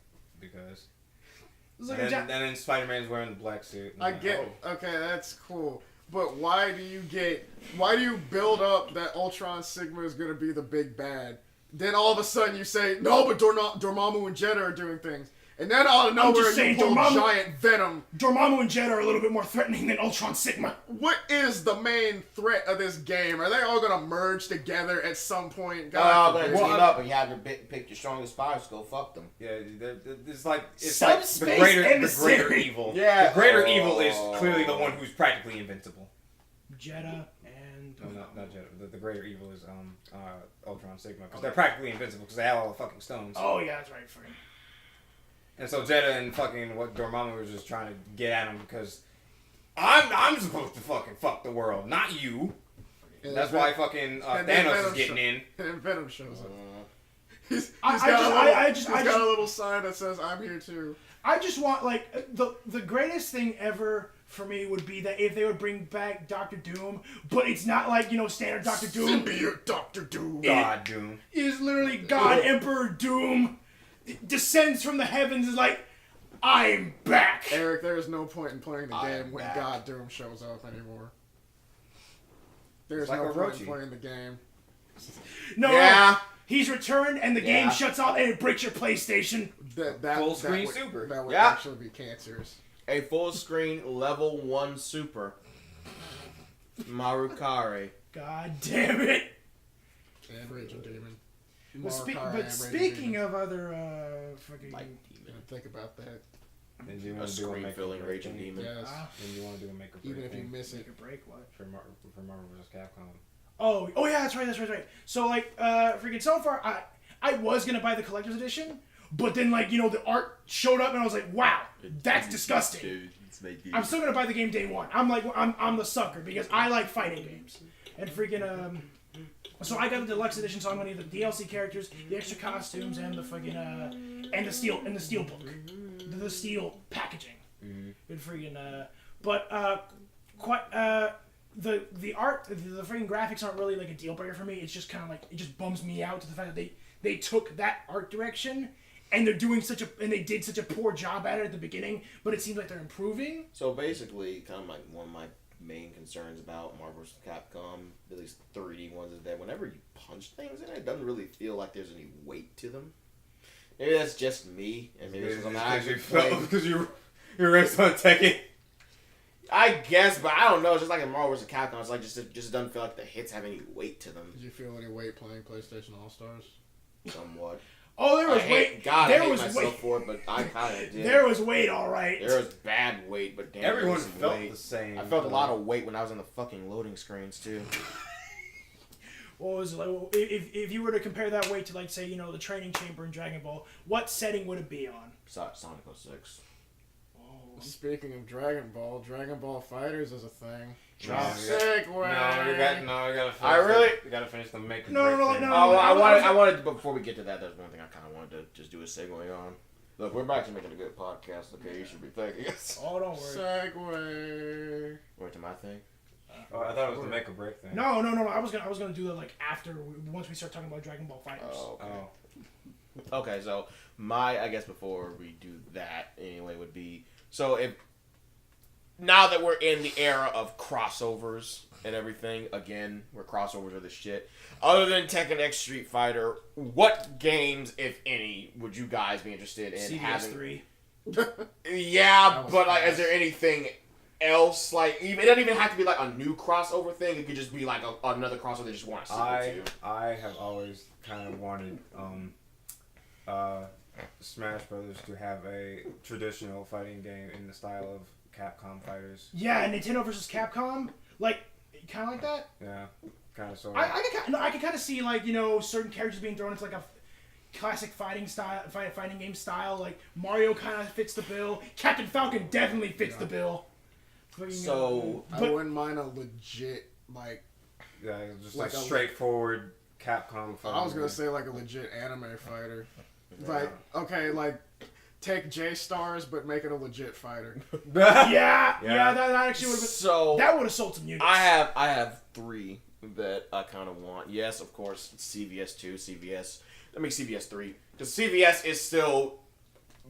S5: It's like
S3: and then Spider-Man's wearing the black suit.
S4: I get. Okay, that's cool. But why do you build up that Ultron Sigma is gonna be the big bad? Then all of a sudden you say, no, but Dormammu and Jeddah are doing things. And then out of nowhere you pull giant Venom.
S5: Dormammu and Jeddah are a little bit more threatening than Ultron Sigma.
S4: What is the main threat of this game? Are they all gonna merge together at some point?
S2: They're team up and you have to pick your strongest fighters to go fuck them.
S3: Yeah, it's like
S5: Subspace
S3: the greater
S5: emissary.
S3: evil.
S2: Yeah.
S3: The greater evil is clearly the one who's practically invincible.
S5: Jeddah and...
S3: No, not Jeddah. The greater evil is Ultron Sigma. Because they're practically invincible because they have all the fucking stones.
S5: Oh, yeah, that's right. Fucking...
S3: And so Jeddah and fucking what Dormammu was just trying to get at him because I'm supposed to fucking fuck the world, not you.
S4: And
S3: that's why fucking Thanos is getting in.
S4: And Venom shows up. He's got a little sign that says, I'm here too.
S5: I just want, like, the greatest thing ever for me would be that if they would bring back Doctor Doom, but it's not like, standard Doctor Doom.
S4: Symbiote Doctor Doom.
S3: God Doom.
S5: It is literally God Emperor Doom descends from the heavens is like, I'm back.
S4: Eric, there is no point in playing the game when God Doom shows up anymore. There's no point in playing the game.
S5: No, he's returned and the game shuts off and it breaks your PlayStation.
S3: That full screen super.
S4: That would actually be cancerous.
S2: A full screen level 1 super. Marukari.
S5: God damn it.
S4: And Raging Demon.
S5: But speaking of other fucking...
S4: Think about that.
S3: Then you
S2: A
S3: want to do a
S2: screen-filling Raging Demon.
S4: Yes.
S3: Then you want to do a make or break.
S4: Even if you miss it.
S5: Make a break, what?
S3: For Marvel vs. Capcom.
S5: Oh yeah, that's right. So, like, freaking so far, I was going to buy the collector's edition, but then, like, the art showed up and I was like, wow, that's disgusting.
S2: Dude,
S5: I'm still going to buy the game day one. I'm the sucker because I like fighting games. And freaking, so I got the deluxe edition, so I'm going to need the DLC characters, the extra costumes, and the fucking, and the steel book. The steel packaging. And freaking, the art, the freaking graphics aren't really like a deal breaker for me. It's just kind of like, it just bums me out to the fact that they took that art direction and they did such a poor job at it at the beginning, but it seems like they're improving.
S2: So basically, kind of like one of my main concerns about Marvel vs. Capcom, at least 3D ones, is that whenever you punch things in it doesn't really feel like there's any weight to them. Maybe that's just me, and maybe it's because I'm not actually playing.
S3: Because you're raised on Tekken.
S2: I guess, but I don't know. It's just like in Marvel vs. Capcom, it's like just doesn't feel like the hits have any weight to them.
S4: Did you feel any weight playing PlayStation All-Stars?
S2: Somewhat.
S5: Oh, there was weight.
S2: God, I hate myself for it, but I kind of did.
S5: There was weight, all right.
S2: There was bad weight, but damn,
S3: everyone
S2: there was
S3: felt
S2: weight.
S3: the same.
S2: I felt a lot of weight when I was in the fucking loading screens too.
S5: What was it like? If you were to compare that weight to, like, say, the training chamber in Dragon Ball, what setting would it be on?
S2: Sonic 06.
S4: Speaking of Dragon Ball FighterZ is a thing.
S2: Segue.
S3: No, we gotta finish. We gotta finish the make and
S5: No.
S2: I wanted to, before we get to that, there's one thing I kind of wanted to just do a segue on. Look, we're actually making a good podcast. Okay, you should be thanking us.
S5: Oh, don't worry.
S4: Segue.
S2: Wait to my thing.
S3: Oh, I thought it was the make or break thing.
S5: No. I was gonna do that like once we start talking about Dragon Ball FighterZ.
S2: Oh, okay. Okay, so I guess before we do that anyway would be, so if now that we're in the era of crossovers and everything, again, where crossovers are the shit, other than Tekken X Street Fighter, what games, if any, would you guys be interested in having?
S5: CVS3.
S2: Yeah, but like, is there anything else? Like, it doesn't even have to be like a new crossover thing. It could just be like another crossover they just want to sequel to.
S3: I have always kind of wanted Smash Brothers to have a traditional fighting game in the style of Capcom fighters.
S5: Yeah, Nintendo versus Capcom, like kind of like that.
S3: Yeah, kind of sort
S5: I
S3: of.
S5: can kind of see, like, certain characters being thrown into like a classic fighting game style. Like Mario kind of fits the bill. Captain Falcon definitely fits the bill.
S2: So
S4: I wouldn't mind a legit
S3: Just like a straightforward Capcom fighter.
S4: I was gonna say like a legit anime fighter. Like, okay, like, take J-Stars, but make it a legit fighter.
S5: yeah, that actually would have been...
S2: So,
S5: that would have sold some units.
S2: I have 3 that I kind of want. Yes, of course, CVS 2, CVS 3. Because CVS is still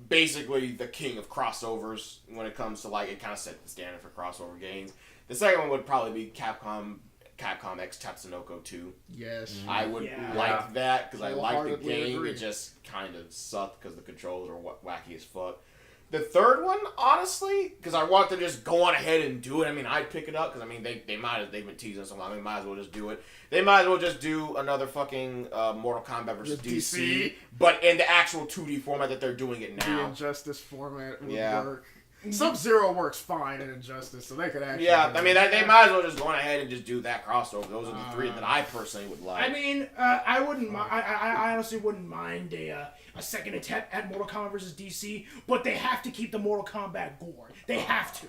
S2: basically the king of crossovers when it comes to, like, it kind of set the standard for crossover games. The second one would probably be Capcom X Tatsunoko 2.
S4: Yes.
S2: I would
S5: Yeah.
S2: like that because I like the
S4: Wholeheartedly
S2: game.
S4: agree.
S2: It just kind of sucked because the controls are wacky as fuck. The third one, honestly, because I want to just go on ahead and do it. I mean, I'd pick it up because I mean they've been teasing so long. They might as well just do it. They might as well just do another fucking Mortal Kombat versus DC, but in the actual 2D format that they're doing it
S4: The
S2: now.
S4: Injustice format would
S2: Yeah.
S4: work. Sub-Zero works fine in Injustice, so they could actually.
S2: Yeah,
S4: do
S2: I mean,
S4: it.
S2: they might as well just go on ahead and just do that crossover. Those are the three that I personally would like.
S5: I mean, I wouldn't. I honestly wouldn't mind a second attempt at Mortal Kombat versus DC, but they have to keep the Mortal Kombat gore. They have to.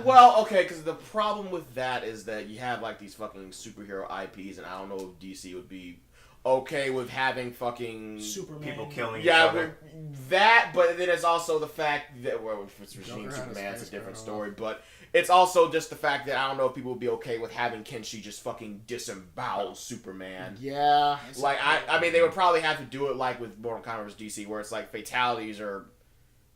S2: Well, okay, because the problem with that is that you have like these fucking superhero IPs, and I don't know if DC would be okay with having fucking
S5: Superman.
S3: People killing each
S2: yeah,
S3: other.
S2: with that, but then it's also the fact that well, if it's Regime
S4: Joker had his
S2: Superman, it's a
S4: face
S2: different
S4: cut
S2: story. But it's also just the fact that I don't know if people would be okay with having Kenshi just fucking disembowel Superman.
S4: Yeah.
S2: Like I mean, they would probably have to do it like with Mortal Kombat vs. DC, where it's like fatalities are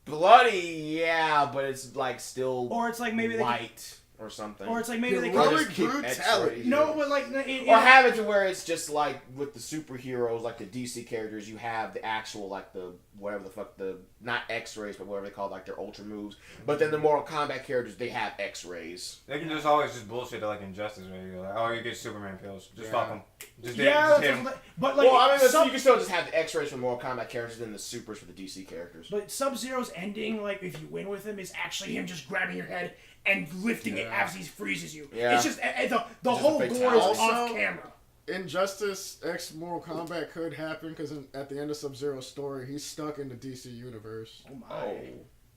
S2: bloody, yeah, but it's like still
S5: Or it's like maybe they.
S2: light or something.
S5: Or it's like maybe they.
S2: Or
S4: Heroic
S2: just keep
S4: brutality.
S2: X-rays.
S5: No, but like.
S2: Or have it to where it's just like with the superheroes, like the DC characters, you have the actual like the whatever the fuck the not X-rays, but whatever they call like their ultra moves. But then the Mortal Kombat characters, they have X-rays.
S3: They can just always just bullshit it like Injustice, where you go like, oh, you get Superman pills. Just
S4: Yeah.
S3: fuck them. Just
S5: Yeah,
S3: hit 'em.
S5: but like.
S2: Well, I mean,
S5: Sub-
S2: you can still just have the X-rays for Mortal Kombat characters and the supers for the DC characters.
S5: But Sub-Zero's ending, like if you win with him, is actually him just grabbing your head and lifting it as he freezes you.
S2: Yeah.
S5: It's just the
S2: Just
S5: whole
S2: a
S5: gore is
S2: fatality.
S5: off camera.
S4: Injustice X Mortal Kombat could happen because at the end of Sub-Zero's story, he's stuck in the DC universe.
S5: Oh my.
S2: Oh,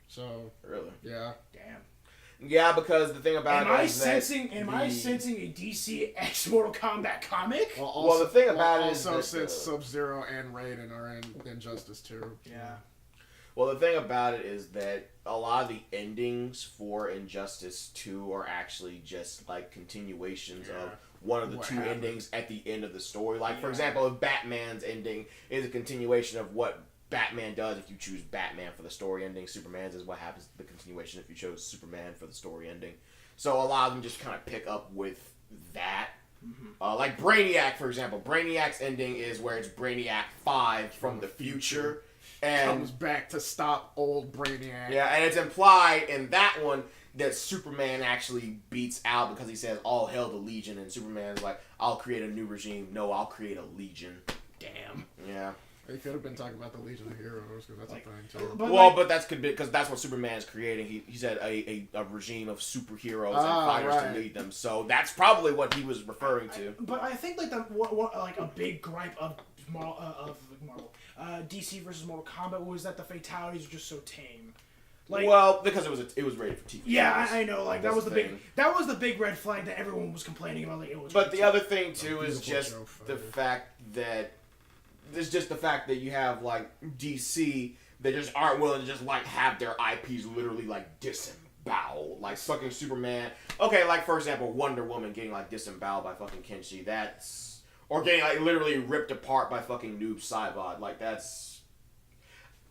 S4: So,
S2: really?
S4: yeah.
S5: Damn.
S2: Yeah, because the thing about
S5: Am
S2: it
S5: I
S2: is that
S5: sensing a DC X Mortal Kombat comic?
S2: Well, the thing about it is
S4: also
S2: that
S4: since
S2: the-
S4: Sub-Zero and Raiden are in Injustice 2.
S5: Yeah.
S2: Well, the thing about it is that a lot of the endings for Injustice 2 are actually just like continuations of one of the
S4: What
S2: two
S4: happened.
S2: endings at the end of the story. Like, for
S5: Yeah.
S2: example, if Batman's ending is a continuation of what Batman does if you choose Batman for the story ending, Superman's is what happens the continuation if you chose Superman for the story ending. So a lot of them just kind of pick up with that. Like Brainiac, for example. Brainiac's ending is where it's Brainiac 5 from the future. And
S4: Comes back to stop old Brainiac.
S2: yeah, and it's implied in that one that Superman actually beats out because he says, all hail the Legion, and Superman's like, I'll create a new regime. No, I'll create a Legion.
S5: Damn.
S2: Yeah.
S4: They could have been talking about the Legion of Heroes because that's
S5: Like,
S4: a thing too.
S2: But that's could be because that's what Superman's creating. He said a regime of superheroes and fighters to lead them. So that's probably what he was referring to.
S5: But I think like like a big gripe of Marvel, DC versus Mortal Kombat was that the fatalities were just so tame. Like,
S2: well, because it was rated for TV.
S5: yeah, I know. Like that was the
S2: thing.
S5: big red flag that everyone was complaining about. Like, it was.
S2: But the other thing too is
S4: beautiful
S2: just
S4: Joe
S2: the
S4: Fighter.
S2: fact that there's just the fact that you have like DC that just aren't willing to just like have their IPs literally like disemboweled, like fucking Superman. Okay, like for example, Wonder Woman getting like disemboweled by fucking Kenshi. That's or getting like literally ripped apart by fucking Noob Saibot. Like that's.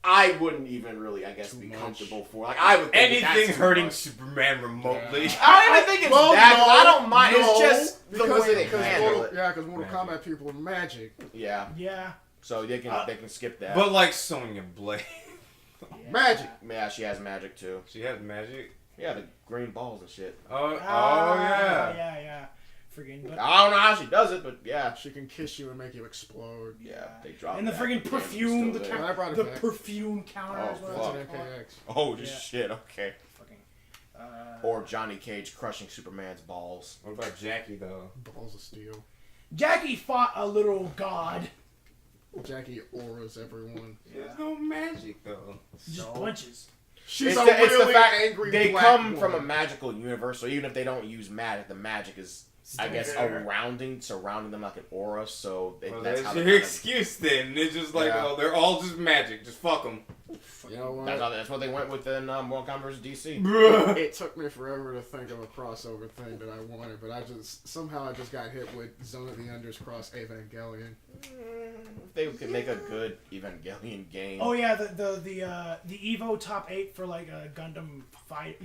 S2: I wouldn't even really, I guess, be comfortable for. Like I would think
S3: Anything
S2: that's too
S3: hurting
S2: much.
S3: Superman remotely.
S2: I don't even think it's that. 'Cause I don't mind. It's just the
S4: because
S2: way they handle it.
S4: Yeah, because Mortal Kombat people are magic.
S2: Yeah.
S5: Yeah.
S2: So they can skip that.
S3: But like Sonya Blade.
S4: Magic.
S2: Yeah, she has magic too.
S3: She has magic.
S2: Yeah, the green balls and shit.
S3: Oh yeah.
S5: Yeah. Friggin' but
S2: I don't know how she does it, but yeah.
S4: She can kiss you and make you explode.
S2: Yeah, they drop
S5: and the
S2: that,
S5: friggin'
S2: but
S5: perfume,
S2: it's
S5: the
S2: still there.
S4: I brought it
S5: the
S4: back.
S5: perfume counter
S2: Oh,
S5: as well.
S4: That's
S2: fuck.
S4: an MKX.
S2: Oh,
S5: Yeah.
S2: shit, okay.
S5: Fucking.
S2: Or Johnny Cage crushing Superman's balls.
S3: What about Jackie though?
S4: Balls of steel.
S5: Jackie fought a little god.
S4: Jackie auras everyone.
S3: There's no magic though.
S5: Just punches.
S4: She's
S2: It's
S4: a
S2: the
S4: really
S2: fact
S4: angry
S2: they
S4: black
S2: come
S4: woman.
S2: from a magical universe, so even if they don't use magic, the magic is, I guess,
S5: there.
S2: surrounding them like an aura. So
S3: Well,
S2: that's
S3: that's
S2: how
S3: your
S2: they kind of,
S3: excuse then. It's just like,
S2: Yeah.
S3: oh, they're all just magic. Just fuck them.
S4: You know what?
S2: that's what they went with in Mortal Kombat vs. DC.
S4: It took me forever to think of a crossover thing that I wanted, but I just got hit with Zone of the Enders cross Evangelion.
S2: If they they could make a good Evangelion game.
S5: Oh yeah, the Evo top 8 for like a Gundam fight.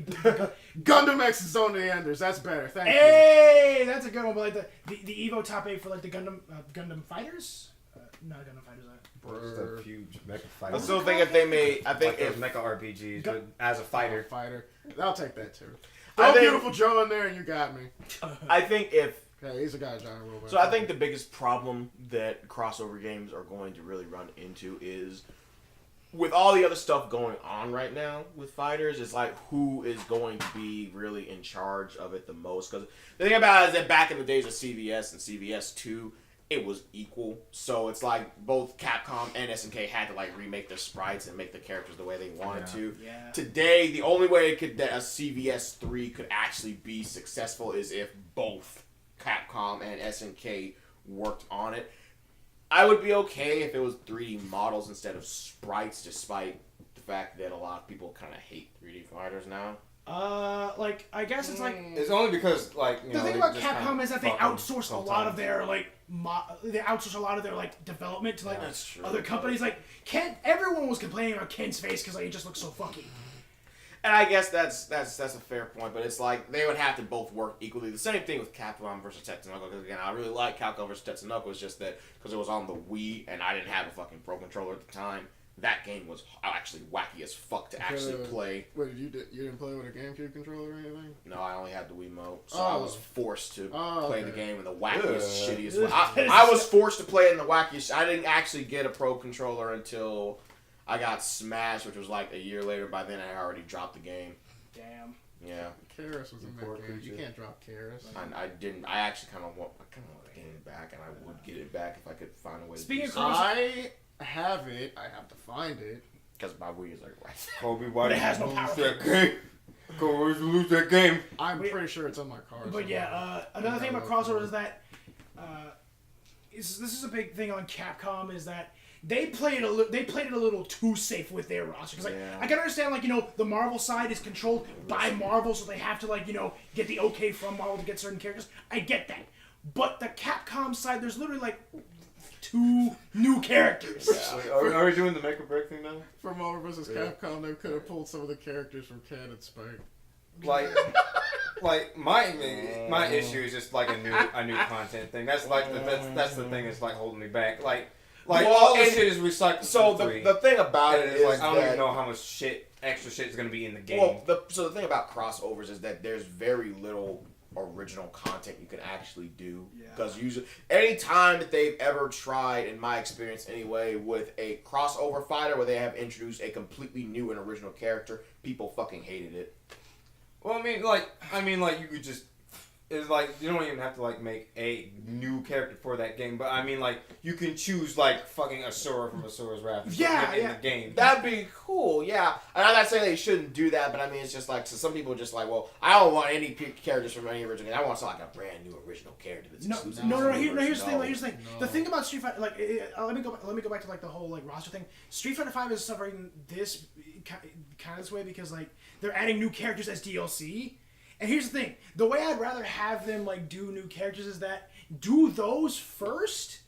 S4: Gundam X Zone of the Enders. That's better. Thank you.
S5: Hey, that's a good one. But like the Evo top 8 for like the Gundam fighters. Not Gundam fighters.
S3: Just a huge mecha fighter.
S2: I still think if they made, I think
S3: like
S2: if
S3: those mecha RPGs, but as a fighter.
S4: I'll take that too.
S2: I
S4: Throw
S2: think-
S4: Beautiful Joe in there and you got me.
S2: I think if
S4: Okay, he's a guy, John Robot.
S2: so, I think the biggest problem that crossover games are going to really run into is with all the other stuff going on right now with fighters. It's like who is going to be really in charge of it the most? Because the thing about it is that back in the days of CVS and CVS 2. It was equal, so it's like both Capcom and SNK had to like remake their sprites and make the characters the way they wanted to.
S5: Yeah.
S2: Today, the only way that a CVS 3 could actually be successful is if both Capcom and SNK worked on it. I would be okay if it was 3D models instead of sprites, despite the fact that a lot of people kind of hate 3D fighters now.
S5: Like I guess it's like
S3: It's only because like
S5: the thing about Capcom is that they outsource a lot of their like they outsource a lot of their like development to like
S2: That's true.
S5: other companies. Like everyone was complaining about Ken's face because like he just looks so funky.
S2: And I guess that's a fair point, but it's like they would have to both work equally. The same thing with Capcom versus Tetsunoko, because again, I really like Capcom versus Tetsunoko. It's just that because it was on the Wii and I didn't have a fucking Pro Controller at the time, that game was actually wacky as fuck to actually play.
S4: Wait, you didn't play with a GameCube controller or anything?
S2: No, I only had the Wiimote, so I was forced to play the
S4: okay.
S2: game in the wackiest, shittiest way. I was forced to play it in the wackiest. I didn't actually get a Pro Controller until I got Smash, which was like a year later. By then, I already dropped the game.
S5: Damn.
S2: Yeah,
S4: Karis was in
S3: Poor
S4: that game. You
S3: creature.
S4: can't drop Karis.
S2: I didn't. I actually kind of want the game back, and I would get it back if I could find a way.
S5: Speaking
S2: to
S5: of
S2: do
S5: Cross-
S4: I have it. I have to find it.
S2: because my Wii is like right.
S3: Kobe, why
S5: But it
S3: did
S5: has
S3: you
S5: no
S3: lose
S5: power.
S3: that game? Kobe, you lose that game.
S4: I'm pretty sure it's on my card.
S5: But yeah, another thing about crossovers is that this is a big thing on Capcom is that they played it a little too safe with their roster. Because like
S2: Yeah.
S5: I can understand like the Marvel side is controlled by Marvel, so they have to like get the okay from Marvel to get certain characters. I get that, but the Capcom side, there's literally like 2 new characters.
S3: Are we doing the make or break thing now?
S4: For Marvel vs. Capcom, they could have pulled some of the characters from Cat and Spike.
S3: Like my issue is just like a new content thing. That's like that's the thing that's like holding me back. Like
S2: Well,
S3: all this
S2: and-
S3: shit is recycled.
S2: So
S3: from 3.
S2: the thing about
S3: And
S2: it
S3: it's
S2: is
S3: like I don't
S2: that,
S3: even know how much extra shit is gonna be in the game.
S2: well, the thing about crossovers is that there's very little original content you can actually do, because usually any time that they've ever tried, in my experience anyway, with a crossover fighter where they have introduced a completely new and original character, people fucking hated it.
S3: Well, I mean, like you could just. It's like you don't even have to like make a new character for that game, but I mean like you can choose like fucking Asura from Asura's Wrath in the game.
S2: That'd be cool, yeah. And I'm not saying they shouldn't do that, but I mean it's just like, so some people are just like, well, I don't want any characters from any original game. I want like a brand new original character that's exclusive.
S5: No.
S2: to
S5: Here's the thing.
S2: No.
S5: Here's the thing. The thing about Street Fighter, like, let me go back to like the whole like roster thing. Street Fighter 5 is suffering this kind of this way because like they're adding new characters as DLC. And here's the thing: the way I'd rather have them like do new characters is that do those first,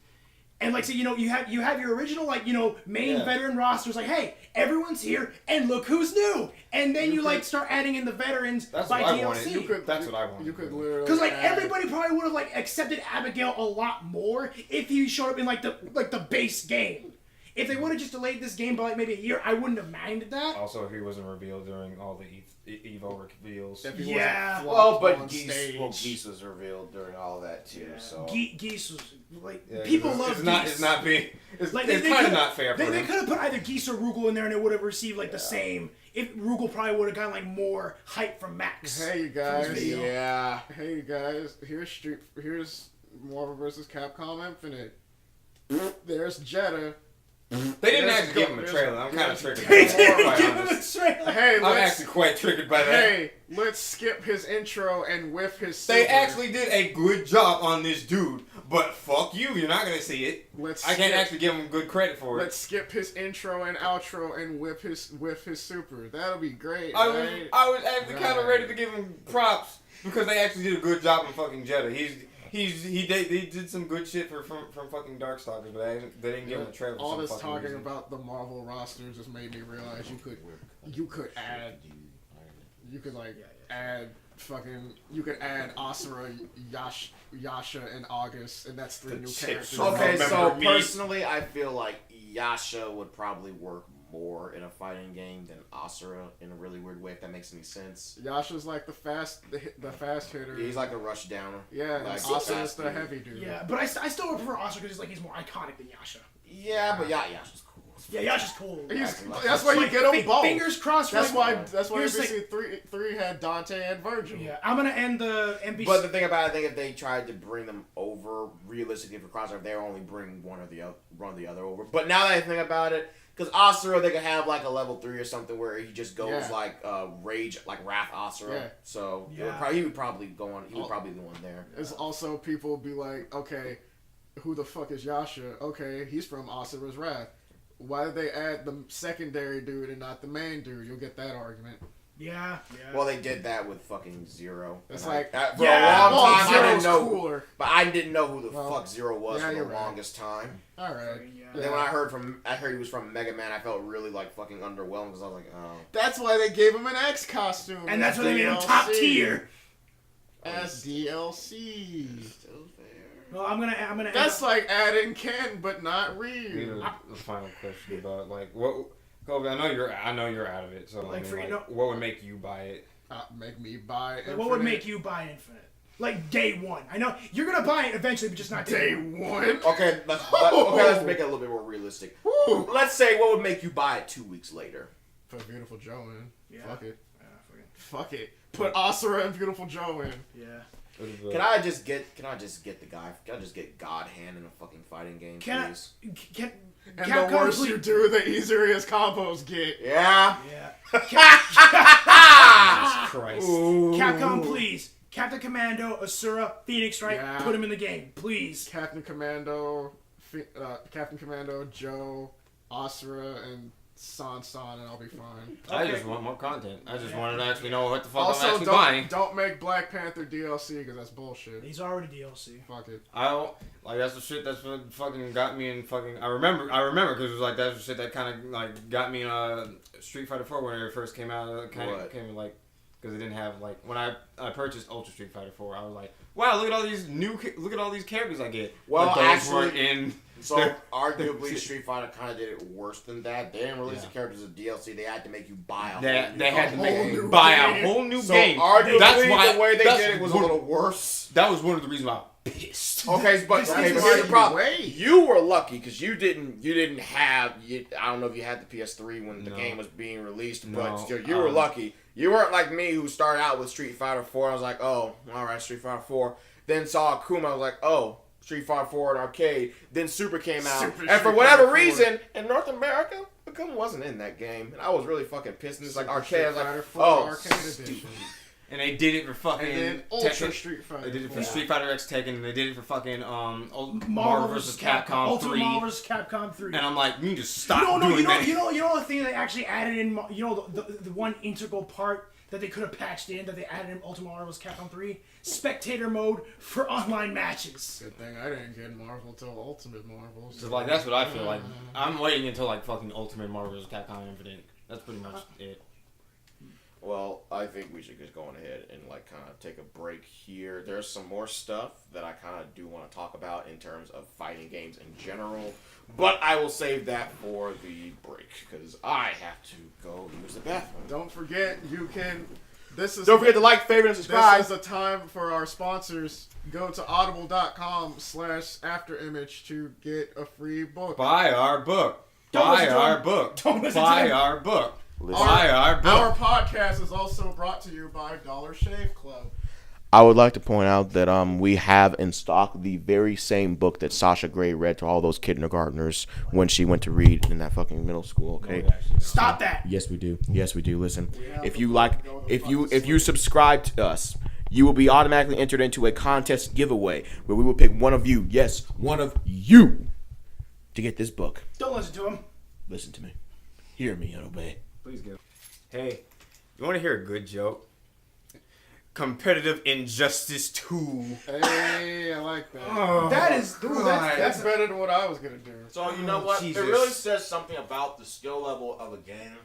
S5: and like so you have your original like main veteran rosters like, hey, everyone's here and look who's new, and then you like start adding in the veterans
S3: That's
S5: by
S3: what I
S5: DLC.
S3: wanted. That's what I wanted.
S4: You could literally
S5: Because like
S4: add-
S5: everybody probably would have like accepted Abigail a lot more if he showed up in like the base game. If they would have just delayed this game by like maybe a year, I wouldn't have minded that.
S3: Also, if he wasn't revealed during all the Evo reveals.
S4: If he
S5: Yeah.
S4: wasn't
S2: Well,
S4: flopped
S2: but
S4: on
S2: Geese
S4: stage.
S2: was revealed during all of that too. So
S5: Geese was like
S3: Yeah,
S5: people love
S3: it's
S5: Geese.
S3: not. It's not being. It's,
S5: Like,
S3: it's
S5: they
S3: kind of
S5: coulda-
S3: not fair for
S5: They
S3: him.
S5: could have put either Geese or Rugal in there, and it would have received like the same. If Rugal probably would have gotten like more hype from Max.
S4: Hey you guys.
S5: video.
S2: yeah.
S4: Hey you guys. Here's Marvel vs. Capcom Infinite. There's Jeddah.
S3: They didn't
S4: There's
S3: actually give him a
S4: there's-
S3: trailer. I'm kind of triggered.
S5: They
S3: by that,
S5: didn't
S3: to be
S5: give him a
S3: honest.
S5: trailer.
S4: Hey,
S3: I'm
S4: let's
S3: actually quite triggered by that.
S4: hey, let's skip his intro and whiff his.
S3: They
S4: super.
S3: actually did a good job on this dude, but fuck you, you're not gonna see it.
S4: Let's
S3: I can't
S4: skip-
S3: actually give him good credit for it.
S4: Let's skip his intro and outro and whip his super. That'll be great.
S3: I
S4: right?
S3: was actually kind of ready to give him props because they actually did a good job in fucking Jeddah. he did some good shit from fucking Darkstalkers, but they didn't give him a trailer.
S4: All
S3: for
S4: this
S3: some
S4: talking
S3: reason.
S4: about the Marvel rosters just made me realize you could add Asura, Yasha, and August, and that's 3 new characters.
S2: Okay, so
S3: Remember me?
S2: personally, I feel like Yasha would probably work more in a fighting game than Asura in a really weird way, if that makes any sense.
S4: Yasha's like the fast hitter.
S2: He's like a rush downer.
S4: Yeah,
S2: like
S4: Asura's the heavy dude.
S5: Yeah, but I still prefer Asura because he's more iconic than Yasha.
S2: Yeah, but Yasha's cool.
S5: Yeah, Yasha's cool.
S4: That's why you get them both.
S5: Fingers crossed.
S4: That's why
S5: here's
S4: NBC 3 had Dante and Virgil.
S5: Yeah, I'm gonna end the NBC.
S2: But the thing about it, I think if they tried to bring them over realistically for crossover, they would only bring one or the other over. But now that I think about it, because Asura, they could have like a level 3 or something where he just goes like rage, like Wrath Asura.
S4: Yeah.
S2: So
S5: Yeah.
S2: he would probably go on. He would probably be the one there.
S4: There's also people be like, okay, who the fuck is Yasha? Okay, he's from Asura's Wrath. Why did they add the secondary dude and not the main dude? You'll get that argument.
S5: Yeah.
S2: Well, they did that with fucking Zero.
S4: It's
S2: And
S4: like,
S2: for a long time, I didn't
S4: Zero's
S2: know.
S4: cooler.
S2: But I didn't know who the fuck Zero was
S4: yeah,
S2: for
S4: you're
S2: the
S4: right.
S2: longest time.
S4: All right.
S5: Yeah.
S2: And then when I heard he was from Mega Man, I felt really like fucking underwhelmed because I was like, oh.
S4: That's why they gave him an X costume.
S5: And that's
S4: as
S5: why they made him top
S4: DLC.
S5: tier.
S4: As DLC.
S2: Still fair.
S5: Well, I'm gonna.
S4: That's like adding Ken, but not
S3: Need
S4: Ryu.
S3: the final question about like what. Kobe, I know you're out of it. So
S5: Like,
S3: I mean, what would make you buy it?
S4: Make me buy Infinite.
S5: What would make you buy Infinite? Like day one. I know you're gonna buy it eventually, but just not
S4: day
S5: one.
S4: one?
S2: Okay, let's make it a little bit more realistic.
S4: Woo.
S2: Let's say what would make you buy it 2 weeks later.
S4: Put Beautiful Joe in.
S5: Yeah.
S4: Fuck it.
S5: Yeah,
S4: Fuck it. Put Asura and Beautiful Joe in.
S5: yeah.
S2: Can I just get the guy? Can I just get God Hand in a fucking fighting game, please?
S5: Can
S4: And
S5: Capcom,
S4: the worse
S5: please-
S4: you do, the easier his combos get.
S2: Yeah.
S5: Yeah.
S3: Christ.
S5: Capcom, please. Captain Commando, Asura, Phoenix Strike,
S4: Yeah.
S5: put him in the game, please.
S4: Captain Commando, Joe, Asura, and San, and I'll be fine.
S3: I
S5: Okay.
S3: just want more content. I just wanted to actually know what the fuck I'm
S4: Also,
S3: actually buying.
S4: don't make Black Panther DLC because that's bullshit.
S5: He's already DLC.
S4: Fuck it.
S3: I don't like that's the shit that's what fucking got me in fucking. I remember because it was like that's the shit that kind of like got me in Street Fighter 4 when it first came out. It kind of came like because it didn't have like when I purchased Ultra Street Fighter 4, I was like, wow, look at all these characters I get.
S2: Well,
S3: but those
S2: actually-
S3: weren't in.
S2: So arguably, Street Fighter kind of did it worse than that. They didn't release the characters as DLC. They had to make you buy a whole
S3: They had to
S4: whole
S3: make
S4: new
S3: buy
S4: game.
S3: a whole new
S2: So
S3: game.
S2: arguably,
S3: That's why
S2: the way they
S3: that's
S2: did it was a
S3: one-
S2: little worse.
S3: That was one of the reasons why I'm pissed.
S2: Okay, but
S4: This
S2: here's
S4: is
S2: the
S4: why
S2: problem.
S4: you wait.
S2: You were lucky because you didn't have. I don't know if you had the PS3 when the
S3: No.
S2: game was being released,
S3: No,
S2: but still, you were lucky. You weren't like me who started out with Street Fighter 4. I was like, oh, all right, Street Fighter 4. Then saw Akuma. I was like, oh, Street Fighter 4 in arcade. Then Super came out,
S4: Super
S2: and for
S4: Street
S2: whatever
S4: Fighter 4.
S2: reason, in North America, Akuma wasn't in that game, and I was really fucking pissed. And it's like arcade. I was
S4: Street Fighter
S2: like,
S4: 4
S2: oh,
S4: Arcade Edition.
S3: And they did it for fucking
S4: And then Ultra
S3: Tekken.
S4: Street Fighter.
S3: They did it for
S4: 4.
S3: Street Fighter X Tekken, and they did it for fucking
S5: Marvel
S3: vs. Capcom
S5: Ultimate
S3: 3.
S5: Marvel vs. Capcom 3.
S3: And I'm like, you need to stop doing that.
S5: You know the thing they actually added in. You know the one integral part that they could have patched in that they added in Ultimate Marvel vs. Capcom 3, spectator mode for online matches.
S4: Good thing I didn't get Marvel till Ultimate Marvel.
S3: So like that's what I feel like. I'm waiting until like fucking Ultimate Marvel vs. Capcom Infinite. That's pretty much it.
S2: Well, I think we should just go on ahead and like kind of take a break here. There's some more stuff that I kind of do want to talk about in terms of fighting games in general, but I will save that for the break because I have to go use the bathroom.
S4: Don't forget, you can. Don't
S2: Don't forget to like, favorite, and subscribe.
S4: This is the time for our sponsors. Go to audible.com/afterimage to get a free book.
S3: Buy our book.
S5: Don't
S3: Buy
S5: listen to
S3: our
S5: him.
S3: book.
S5: Don't listen to
S3: Buy
S5: him.
S3: our book.
S2: Listen.
S3: Buy our book.
S4: Our podcast is also brought to you by Dollar Shave Club.
S2: I would like to point out that we have in stock the very same book that Sasha Grey read to all those kindergartners when she went to read in that fucking middle school. Okay.
S5: Stop that.
S2: Yes, we do. Yes, we do. Listen,
S4: have
S2: if
S4: the
S2: you
S4: book
S2: like,
S4: to go to
S2: if you
S4: fucking
S2: subscribe to us, you will be automatically entered into a contest giveaway where we will pick one of you. Yes, one of you to get this book.
S5: Don't listen to him.
S2: Listen to me. Hear me and obey.
S3: Please go. Hey, you want to hear a good joke? competitive Injustice 2.
S4: Hey, I like that.
S3: Oh,
S5: That is, dude,
S4: That's better than what I was gonna do.
S2: So you know what?
S3: Jesus.
S2: It really says something about the skill level of a game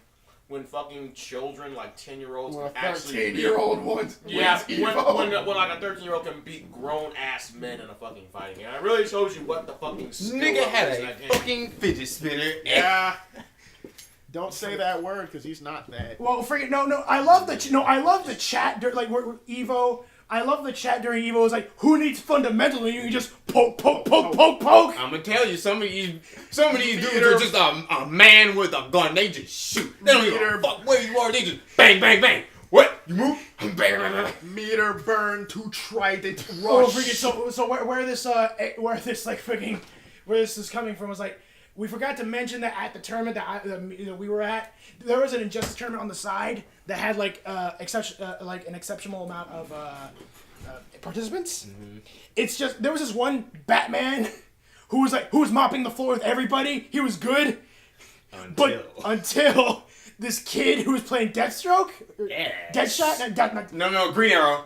S2: when fucking children, like 10-year-olds,
S4: Well,
S2: can actually
S4: 13-year-old ones.
S2: Yeah,
S4: wins
S2: when
S4: Evo.
S2: like a 13-year-old can beat grown-ass men in a fucking fighting game. It really shows you what the fucking skill
S3: Nigga
S2: level
S3: had
S2: is in
S3: a
S2: that game.
S3: fucking fidget spinner.
S4: Yeah. Don't say that word because he's not that.
S5: Well, freaking no. I love the chat like Evo. I love the chat during Evo. It's like, who needs fundamental? And you can just poke.
S3: I'm gonna tell you, some of these dudes are just a man with a gun. They just shoot. They don't give a fuck where you are. They just bang, bang, bang. What? You move? Bang, bang, bang.
S4: Meter burn to trident rush.
S5: Oh, freaking so where this is coming from was like, we forgot to mention that at the tournament that we were at, there was an Injustice tournament on the side that had like an exceptional amount of participants. Mm-hmm. It's just there was this one Batman who was mopping the floor with everybody. He was good, until this kid who was playing Deathstroke, Deadshot,
S3: No, Green Arrow.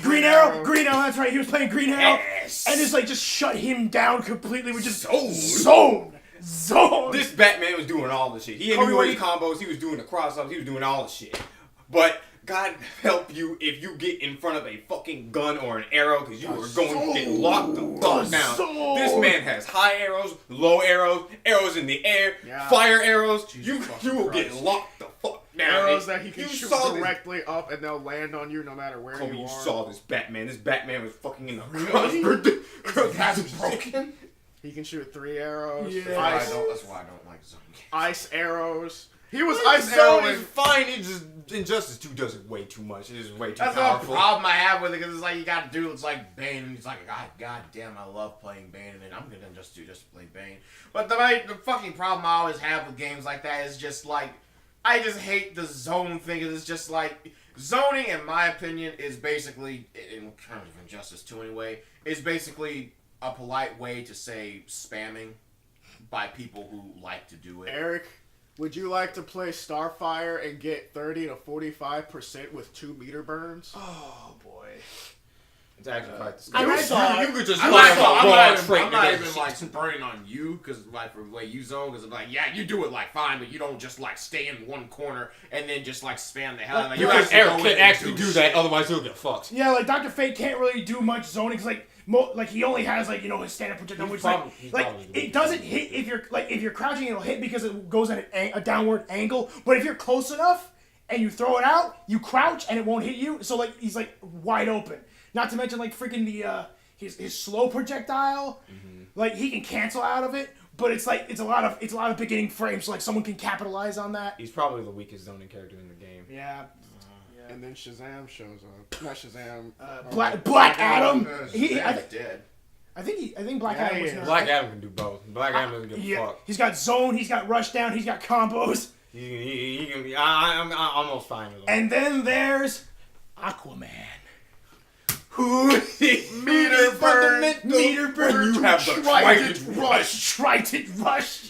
S5: Green Arrow. That's right. He was playing Green Arrow,
S3: Yes.
S5: and just shut him down completely with just
S3: Zone.
S5: Zone.
S3: This Batman was doing all the shit. He had new age combos. He was doing the cross-ups. He was doing all the shit. But God help you if you get in front of a fucking gun or an arrow, because you are going to get locked the fuck down. This man has high arrows, low arrows, arrows in the air, fire arrows. You will get locked the fuck down.
S4: Arrows that he can shoot directly up and they'll land on you no matter where you are.
S3: You saw this Batman. This Batman was fucking in the cross.
S2: That's broken.
S4: He can shoot 3 arrows.
S5: Yeah.
S2: That's why I don't like zone games.
S4: Ice arrows. He was ice
S3: Zone
S4: arrowing.
S3: is fine. It just Injustice 2 does it way too much. It is way too
S2: That's
S3: powerful.
S2: the problem I have with it, because it's like you gotta do it's like Bane, and he's like, God damn, I love playing Bane, and then I'm gonna just play Bane. But the fucking problem I always have with games like that is just like, I just hate the zone thing. It's just like, zoning, in my opinion, is basically, in terms of Injustice 2 anyway, is basically a polite way to say spamming by people who like to do it.
S4: Eric, would you like to play Starfire and get 30 to 45% with 2 meter burns?
S5: Oh boy.
S3: It's actually quite the
S2: You
S3: could just
S2: I'm
S3: fly
S2: not even like spurring on you, because like for the way you zone, because I'm like, yeah, you do it like fine, but you don't just like stay in one corner and then just like spam the hell out of it.
S3: You guys Eric can actually do that, otherwise he'll get fucked.
S5: Yeah, like Dr. Fate can't really do much zoning because like he only has his standard projectile, which it doesn't hit if you're crouching, it'll hit because it goes at a downward angle. But if you're close enough and you throw it out, you crouch and it won't hit you. So he's wide open. Not to mention freaking his slow projectile, he can cancel out of it. But it's a lot of beginning frames, so someone can capitalize on that.
S3: He's probably the weakest zoning character in the game.
S5: Yeah.
S4: And then Shazam shows up. Not Shazam.
S5: Black Adam.
S2: Dead.
S5: I think Black Adam was nerfed.
S3: Black Adam can do both. Black Adam doesn't give a fuck.
S5: He's got zone. He's got rush down. He's got combos.
S3: He can be. I'm almost fine with him.
S5: And then there's Aquaman.
S3: Who
S4: Meter burn.
S3: You have the
S4: Trident rush.
S5: Trident rush.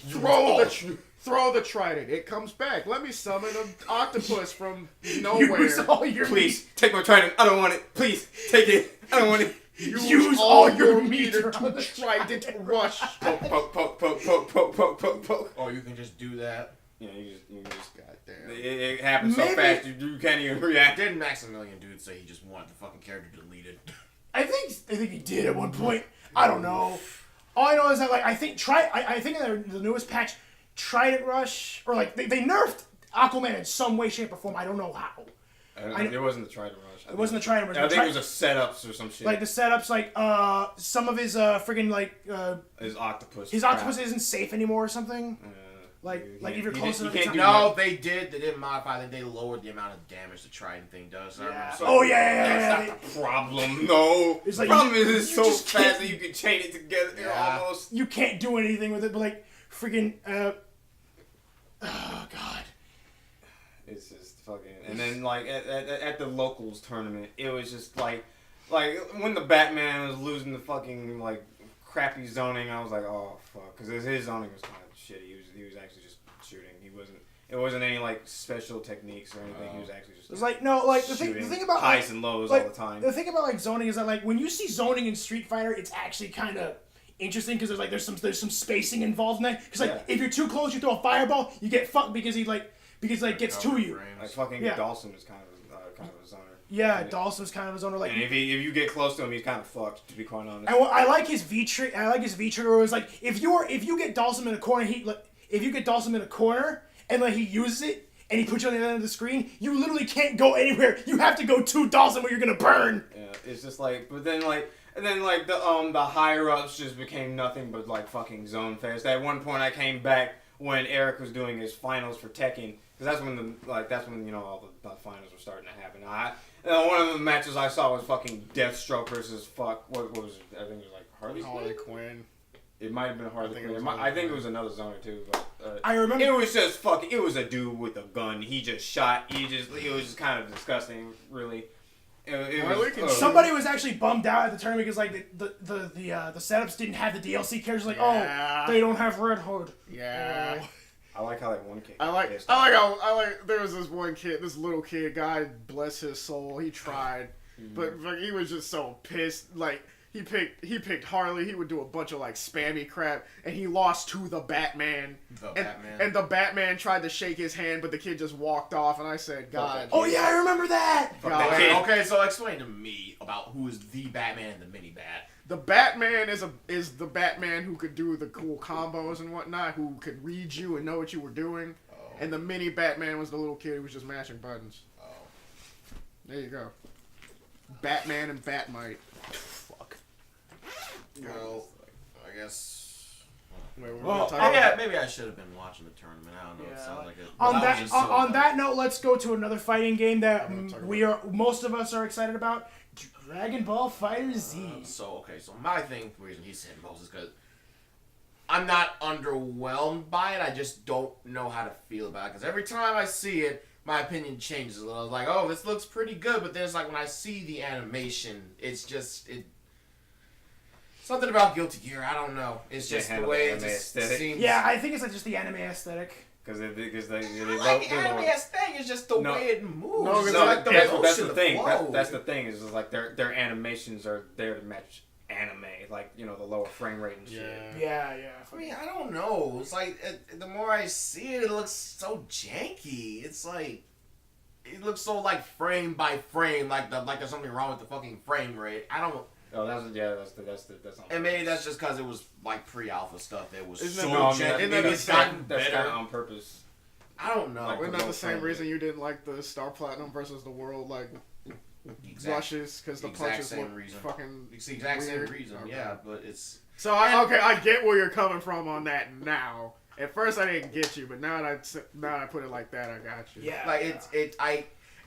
S4: Throw the trident. It comes back. Let me summon an octopus from nowhere.
S5: Use all your
S3: Please take my trident. I don't want it. Please take it. I don't want it.
S5: Use all your meter
S4: to trident rush.
S3: Poke.
S2: Oh, you can just do that.
S3: Yeah, you just
S4: goddamn.
S3: It happens so fast you can't even react.
S2: Didn't Maximilian dude say he just wanted the fucking character deleted?
S5: I think he did at one point. I don't know. All I know is that I think in the newest patch, Trident Rush they nerfed Aquaman in some way, shape, or form. I don't know how.
S3: It wasn't the Trident Rush.
S5: It wasn't the Trident Rush.
S3: I think it was a setups or some shit.
S5: The setups, some of his friggin'
S3: his octopus.
S5: His octopus isn't safe anymore or something. If you're close enough.
S2: No, they did. They didn't modify. I think they lowered the amount of damage the Trident thing does.
S5: Yeah.
S3: That's not the problem. No. The problem is it's so fast that you can chain it together.
S2: Yeah.
S3: Almost.
S5: You can't do anything with it, but friggin'. Oh God.
S3: It's just fucking. And then at the locals tournament, it was just like when the Batman was losing the fucking crappy zoning, I was like, oh fuck, because his zoning was kind of shitty. He was actually just shooting. It It wasn't any like special techniques or anything. He was actually just.
S5: It's like no, like the
S3: shooting
S5: thing about
S3: highs
S5: like,
S3: and lows
S5: like,
S3: all the time.
S5: The thing about like zoning is that like when you see zoning in Street Fighter, it's actually kind of interesting because there's some spacing involved in that. Because like if you're too close, you throw a fireball, you get fucked because he gets to you.
S3: Like fucking Dawson is kind of a zoner.
S5: Yeah, Dawson's kind of a zoner. Like,
S3: and if you get close to him, he's kind of fucked. To be quite honest.
S5: And I like his V trigger. I like his V trigger. It was like if you get Dawson in a corner, and like he uses it and he puts you on the other end of the screen, you literally can't go anywhere. You have to go to Dawson where you're gonna burn.
S3: Yeah, it's just like, but then like. And then like the higher ups just became nothing but like fucking zone fest. At one point I came back when Eric was doing his finals for Tekken, because that's when all the finals were starting to happen. One of the matches I saw was fucking Deathstroke versus what was it? I think it was like Harley
S4: Quinn.
S3: It might have been Harley Quinn. I think it was another zoner too. But
S5: I remember
S3: it was just fucking. It was a dude with a gun. He just shot. It was just kind of disgusting, really.
S5: Somebody was actually bummed out at the tournament because like the setups didn't have the DLC characters. Like, oh, they don't have Red Hood.
S4: Yeah.
S3: I like how that one kid.
S4: I like. There was this one kid, this little kid. God bless his soul. He tried, but like, he was just so pissed. Like he picked Harley. He would do a bunch of like spammy crap, and he lost to the Batman. And the Batman tried to shake his hand, but the kid just walked off. And I said, God.
S5: Oh yeah, I remember that.
S2: Okay, so explain to me about who is the Batman and the Mini Bat.
S4: The Batman is the Batman who could do the cool combos and whatnot, who could read you and know what you were doing. Oh. And the Mini Batman was the little kid who was just mashing buttons. Oh. There you go. Batman and Batmite.
S2: Fuck. Well, I guess. Maybe I should have been watching the tournament. I don't know. Yeah. It sounds like it.
S5: On that note, let's go to another fighting game that most of us are excited about. Dragon Ball Fighter Z.
S2: So my thing, the reason he said most is because I'm not underwhelmed by it. I just don't know how to feel about it. Because every time I see it, my opinion changes a little. I was like, oh, this looks pretty good. But then it's like when I see the animation, it's just something about Guilty Gear. I don't know. It's just the way it just seems.
S5: Yeah, I think it's like just the anime aesthetic.
S2: Because the anime aesthetic is just the way it moves.
S3: That's the thing. That's the thing. Is like their animations are there to match anime, like the lower frame rate and shit.
S5: Yeah.
S2: I mean, I don't know. It's like the more I see it, it looks so janky. It's like it looks so like frame by frame, like there's something wrong with the fucking frame rate. I don't.
S3: Oh, that's
S2: and maybe that's just because it was like pre-alpha stuff. It was
S3: maybe it's gotten better. That's kind of on purpose.
S2: I don't know.
S4: Wasn't that the same reason you didn't like the Star Platinum versus the World rushes? Because the punches were fucking.
S2: It's the exact
S4: weird.
S2: Same reason. Okay. Yeah, but it's.
S4: So I get where you're coming from on that now. At first I didn't get you, but now that I put it like that, I got you.
S2: Yeah. Like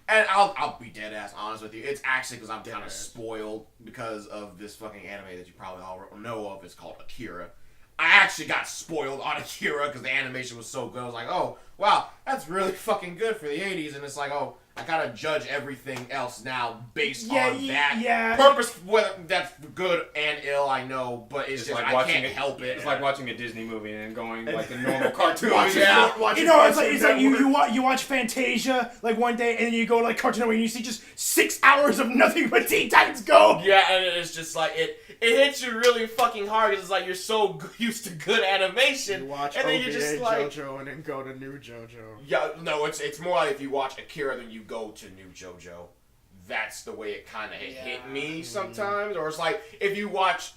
S2: And I'll be dead ass honest with you. It's actually because I'm kind of spoiled because of this fucking anime that you probably all know of. It's called Akira. I actually got spoiled on Akira because the animation was so good. I was like, oh, wow, that's really fucking good for the 80s. And it's like, oh, I gotta judge everything else now based on that.
S5: Yeah.
S2: Purpose, whether that's good and ill, I know, but it's just like I can't help it.
S3: It's like watching a Disney movie and going like the normal cartoon.
S5: It's like you watch Fantasia like one day and then you go like Cartoon Network and you see just 6 hours of nothing but Teen Titans Go.
S2: Yeah, and it's just like it hits you really fucking hard because it's like you're so used to good animation.
S4: You watch
S2: and then
S4: OVA
S2: you're just like
S4: JoJo and then go to New JoJo.
S2: Yeah, no, it's more like if you watch Akira then you go to New JoJo. That's the way it kind of hit me sometimes. Or it's like if you watch.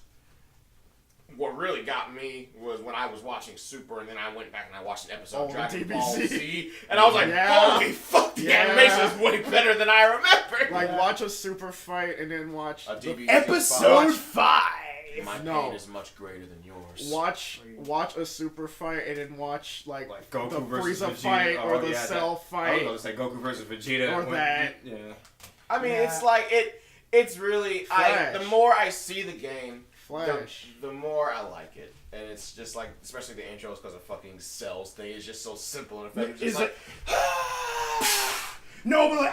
S2: What really got me was when I was watching Super, and then I went back and I watched an episode of Dragon Ball Z, and I was like, "Holy fuck! The animation is way better than I remember."
S4: Like watch a Super fight and then watch
S5: episode 5.
S2: My pain is much greater than yours.
S4: Watch a Super fight and then watch like
S3: Goku
S4: the
S3: versus
S4: Frieza
S3: Vegeta.
S4: fight or the Cell fight.
S3: I was going to say Goku versus Vegeta.
S4: Or that.
S3: Yeah.
S2: I mean, it's like it's really. The more I see the game. The more I like it, and it's just like, especially the intros because of fucking Cell's thing. It's just so simple and effective. It's like,
S5: no, but like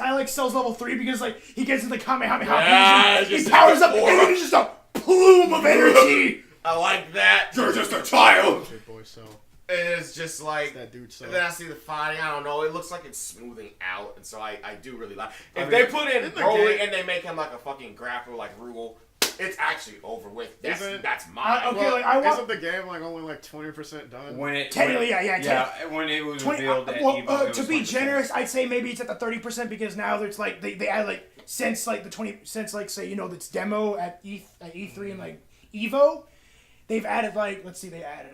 S5: I like Cell's level 3 because like he gets into the Kamehameha, he powers up, and then it's just a plume of energy.
S2: I like that.
S3: You're just a child.
S4: Boy, Cell.
S2: It is just like
S4: It's that dude. So
S2: and then I see the fighting. I don't know. It looks like it's smoothing out, and so I do really like. If
S3: I
S2: they
S3: mean,
S2: put in
S4: in the
S2: Broly
S4: game-
S2: and they make him like a fucking grappler like Rugal, it's actually over with. That's
S4: Isn't-
S2: mine.
S5: Okay, like, I want-
S4: isn't the game like only like 20% done?
S3: When it
S5: Technically,
S3: when,
S5: yeah.
S3: when it was
S5: 20,
S3: revealed that
S5: well,
S3: Evo, it
S5: to
S3: was
S5: be
S3: 20%.
S5: generous, I'd say maybe it's at the 30% because now there's like they add like since like the 20 since like say this demo at E3 and like Evo, they've added like let's see they added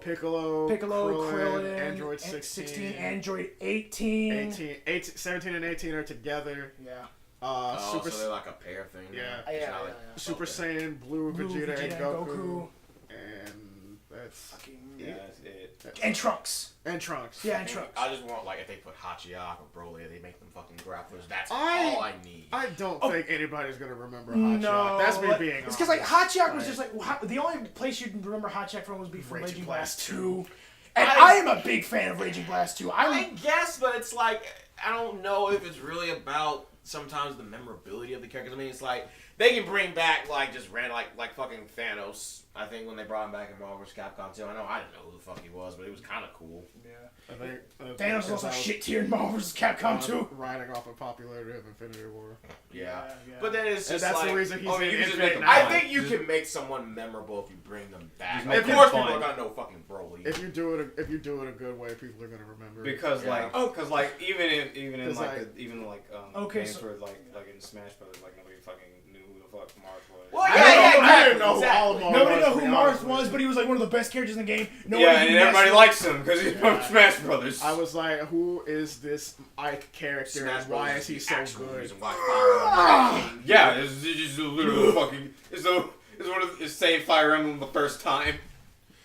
S3: Piccolo.
S4: Piccolo,
S5: Krillin,
S4: Android 16,
S5: Android 18.
S4: 17 and 18 are together.
S5: Yeah.
S4: Super,
S2: so they're like a pair thing.
S4: Yeah.
S2: It's
S5: Yeah,
S2: not
S5: yeah,
S2: like-
S5: yeah.
S4: Super
S2: okay.
S4: Saiyan, Blue, Vegeta, and Goku.
S5: Goku.
S4: And that's
S5: Fucking
S3: Yeah, that's it.
S5: and Trunks.
S4: and Trunks.
S5: Yeah, and Trunks.
S2: I just want like if they put Hachiyak or Broly, they make them fucking grapplers. That's
S4: I-
S2: all I need.
S4: I don't think anybody's gonna remember Hot
S5: No,
S4: Shot. That's me
S5: like,
S4: being
S5: it's because like
S4: honest.
S5: Hachiyak was
S4: Right.
S5: just like the only place you'd remember Hachiyak from was be from
S4: Raging
S5: Raging
S4: Blast
S5: Blast 2. And I am a big fan of Raging Blast 2.
S2: I guess, but it's like I don't know if it's really about sometimes the memorability of the characters. I mean, it's like they can bring back like just random like fucking Thanos. I think when they brought him back in Marvel vs. Capcom 2, I didn't know who the fuck he was, but it was kind of cool.
S5: Yeah.
S4: I think,
S5: Thanos is also shit tier in Marvel vs. Capcom 2.
S4: Riding off of popularity of Infinity War.
S2: Yeah.
S5: Yeah.
S2: But then it's
S4: And
S2: just
S4: that's
S2: like,
S4: the reason he's in
S3: you just
S4: Infinite
S3: make them
S2: I
S4: Knowledge.
S2: think you can make someone memorable if you bring them back.
S3: Just make
S2: Of
S3: them
S2: course,
S3: fun.
S2: people are gonna know fucking Broly.
S4: If you do it a good way, people are gonna remember.
S3: Because
S2: Yeah.
S3: even in
S4: 'Cause,
S3: like
S4: like-
S3: games
S5: so-
S3: where like in Smash Brothers like nobody fucking knew who the fuck Marth was.
S2: Well,
S4: I
S2: yeah,
S4: didn't know who
S2: exactly.
S4: all of them
S5: Nobody
S4: was,
S5: know
S4: to
S5: who
S4: be
S5: Marth
S4: honest with
S5: was,
S4: you.
S5: but he was like one of the best characters in the game.
S3: Yeah, and everybody likes him because he's from
S2: Yeah.
S3: Smash Brothers.
S4: I was like, who is this Ike character
S2: Smash
S4: and why
S2: Brothers
S4: is he
S2: the
S4: so
S2: actual
S4: good?
S2: reason why Fire Emblem became
S3: Yeah, it's just a literal fucking. It's one of it's saying Fire Emblem the first time.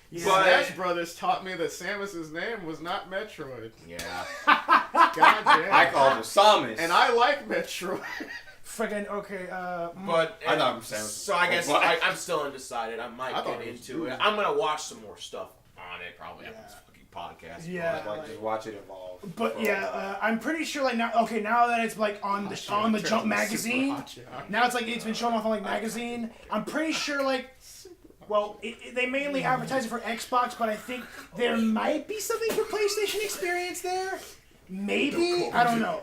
S5: Yeah.
S2: But-
S4: Smash Brothers taught me that Samus's name was not Metroid.
S2: Yeah.
S4: God damn.
S3: I called him Samus.
S4: And I like Metroid.
S5: Friggin' okay.
S2: But
S3: I thought Samus was
S2: so I guess
S3: cool.
S2: I'm still undecided. I might
S4: I thought
S2: get
S4: it was
S2: into
S4: cool.
S2: it. I'm gonna watch some more stuff on it probably after
S5: Yeah.
S2: this fucking podcast.
S5: Yeah.
S3: like just watch it evolve.
S5: But yeah, I'm pretty sure like now that it's like on the Jump magazine. Now it's like it's been shown off on like magazine. I'm pretty sure like. Well, they mainly advertise it for Xbox, but I think there might be something for PlayStation experience there. Maybe I don't know.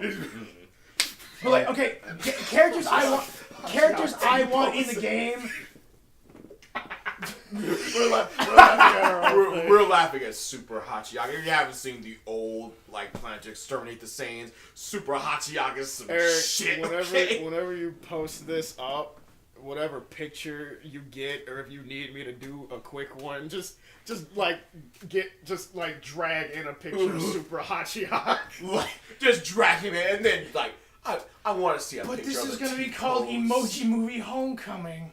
S5: But like, okay, characters I want in the game.
S2: We're laughing at Super Hachiyaga. If you haven't seen the old like Planet to Exterminate the Saiyans, Super Hachiyaga is some
S4: Eric,
S2: shit.
S4: whenever
S2: okay?
S4: whenever you post this up, whatever picture you get, or if you need me to do a quick one, just drag in a picture of Super Hachiyaga.
S2: Like, just drag him in, and then like I want to see a
S5: But
S2: picture.
S5: this
S2: of
S5: is
S2: the
S5: gonna be
S2: two
S5: called
S2: pose.
S5: Emoji Movie Homecoming.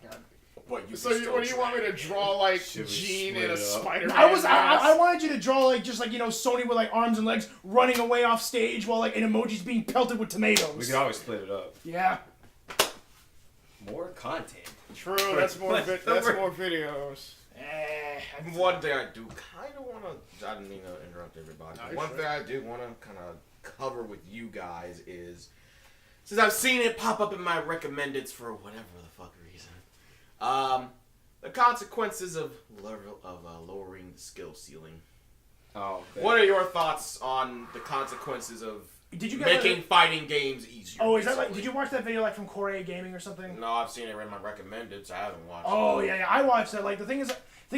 S2: What you
S4: So
S2: can
S4: what
S2: still
S4: do you want me to draw like
S3: Should we
S4: Gene
S3: split
S4: in a
S3: it up?
S4: Spider-Man
S5: I wanted you to draw like just like Sony with like arms and legs running away off stage while like an emoji's being pelted with tomatoes.
S3: We could always split it up.
S5: Yeah.
S3: More content.
S4: True, that's more videos.
S2: One thing I do kind of want to. I didn't mean to interrupt everybody.
S4: No,
S2: but
S4: you're
S2: one
S4: sure.
S2: thing I do want to kind of cover with you guys is, since I've seen it pop up in my recommendeds for whatever the fuck reason, the consequences of lowering the skill ceiling.
S3: Oh.
S2: What are your thoughts on the consequences of
S5: Did you guys
S2: making fighting games easier?
S5: Oh, is that like?
S2: basically?
S5: Did you watch that video like from Korea Gaming or something?
S2: No, I've seen it in my recommendeds. I haven't watched
S5: Oh
S2: it.
S5: yeah, I watched that. Like the thing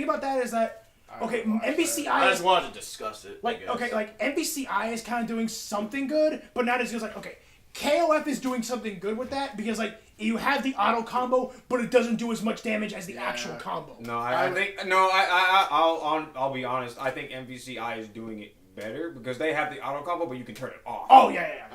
S5: about that is that okay, NBCI
S2: I
S5: is
S2: just wanted to discuss it. I guess.
S5: like NBCI is kind of doing something good, but not as good as like okay, KOF is doing something good with that because like you have the auto combo, but it doesn't do as much damage as the actual combo.
S3: No, I'll be honest. I think MVCI is doing it better because they have the auto combo, but you can turn it off.
S5: Oh yeah.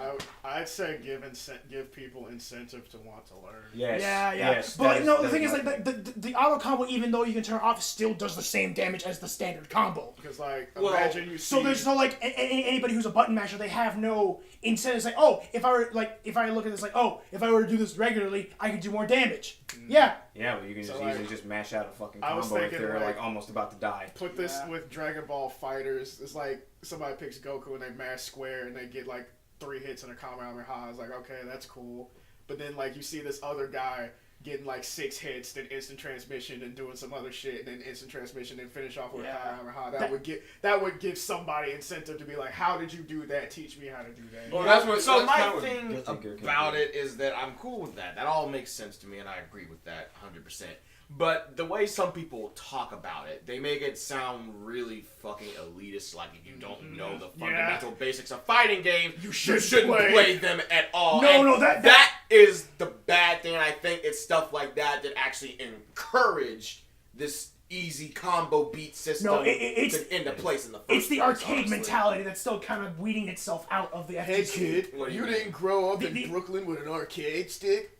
S4: I'd say give people incentive to want to learn.
S3: Yes.
S5: Yeah.
S3: Yes.
S5: But like, no, the
S3: that
S5: thing is
S3: my
S5: like
S3: thing.
S5: the auto combo, even though you can turn it off, still does the same damage as the standard combo.
S4: Because like
S2: Well,
S4: imagine you see.
S5: So there's no like anybody who's a button masher, they have no incentive. It's like, oh, if I look at this like, oh, if I were to do this regularly, I could do more damage. Yeah.
S3: Yeah, but you can just
S4: So, like,
S3: easily just mash out a fucking
S4: I was
S3: combo if
S4: thinking,
S3: they're
S4: like,
S3: like almost about to die.
S4: Put this
S5: Yeah.
S4: with Dragon Ball Fighters. It's like somebody picks Goku and they mash square and they get like 3 hits in a Kamehameha. It's like, okay, that's cool. But then like you see this other guy getting like 6 hits, then instant transmission, and doing some other shit, and then instant transmission, then finish off with a hammer. How that would give somebody incentive to be like, how did you do that? Teach me how to do that.
S2: Well, so my thing about it is that I'm cool with that. That all makes sense to me, and I agree with that 100%. But the way some people talk about it, they make it sound really fucking elitist. Like if you don't know the fundamental basics of fighting games, you shouldn't play them at all. That is the bad thing. And I think it's stuff like that actually encourage this easy combo beat system to into place in the first
S5: It's the
S2: place,
S5: arcade
S2: honestly.
S5: mentality that's still kind of weeding itself out of the FGC.
S4: Hey kid, you didn't grow up in Brooklyn with an arcade stick?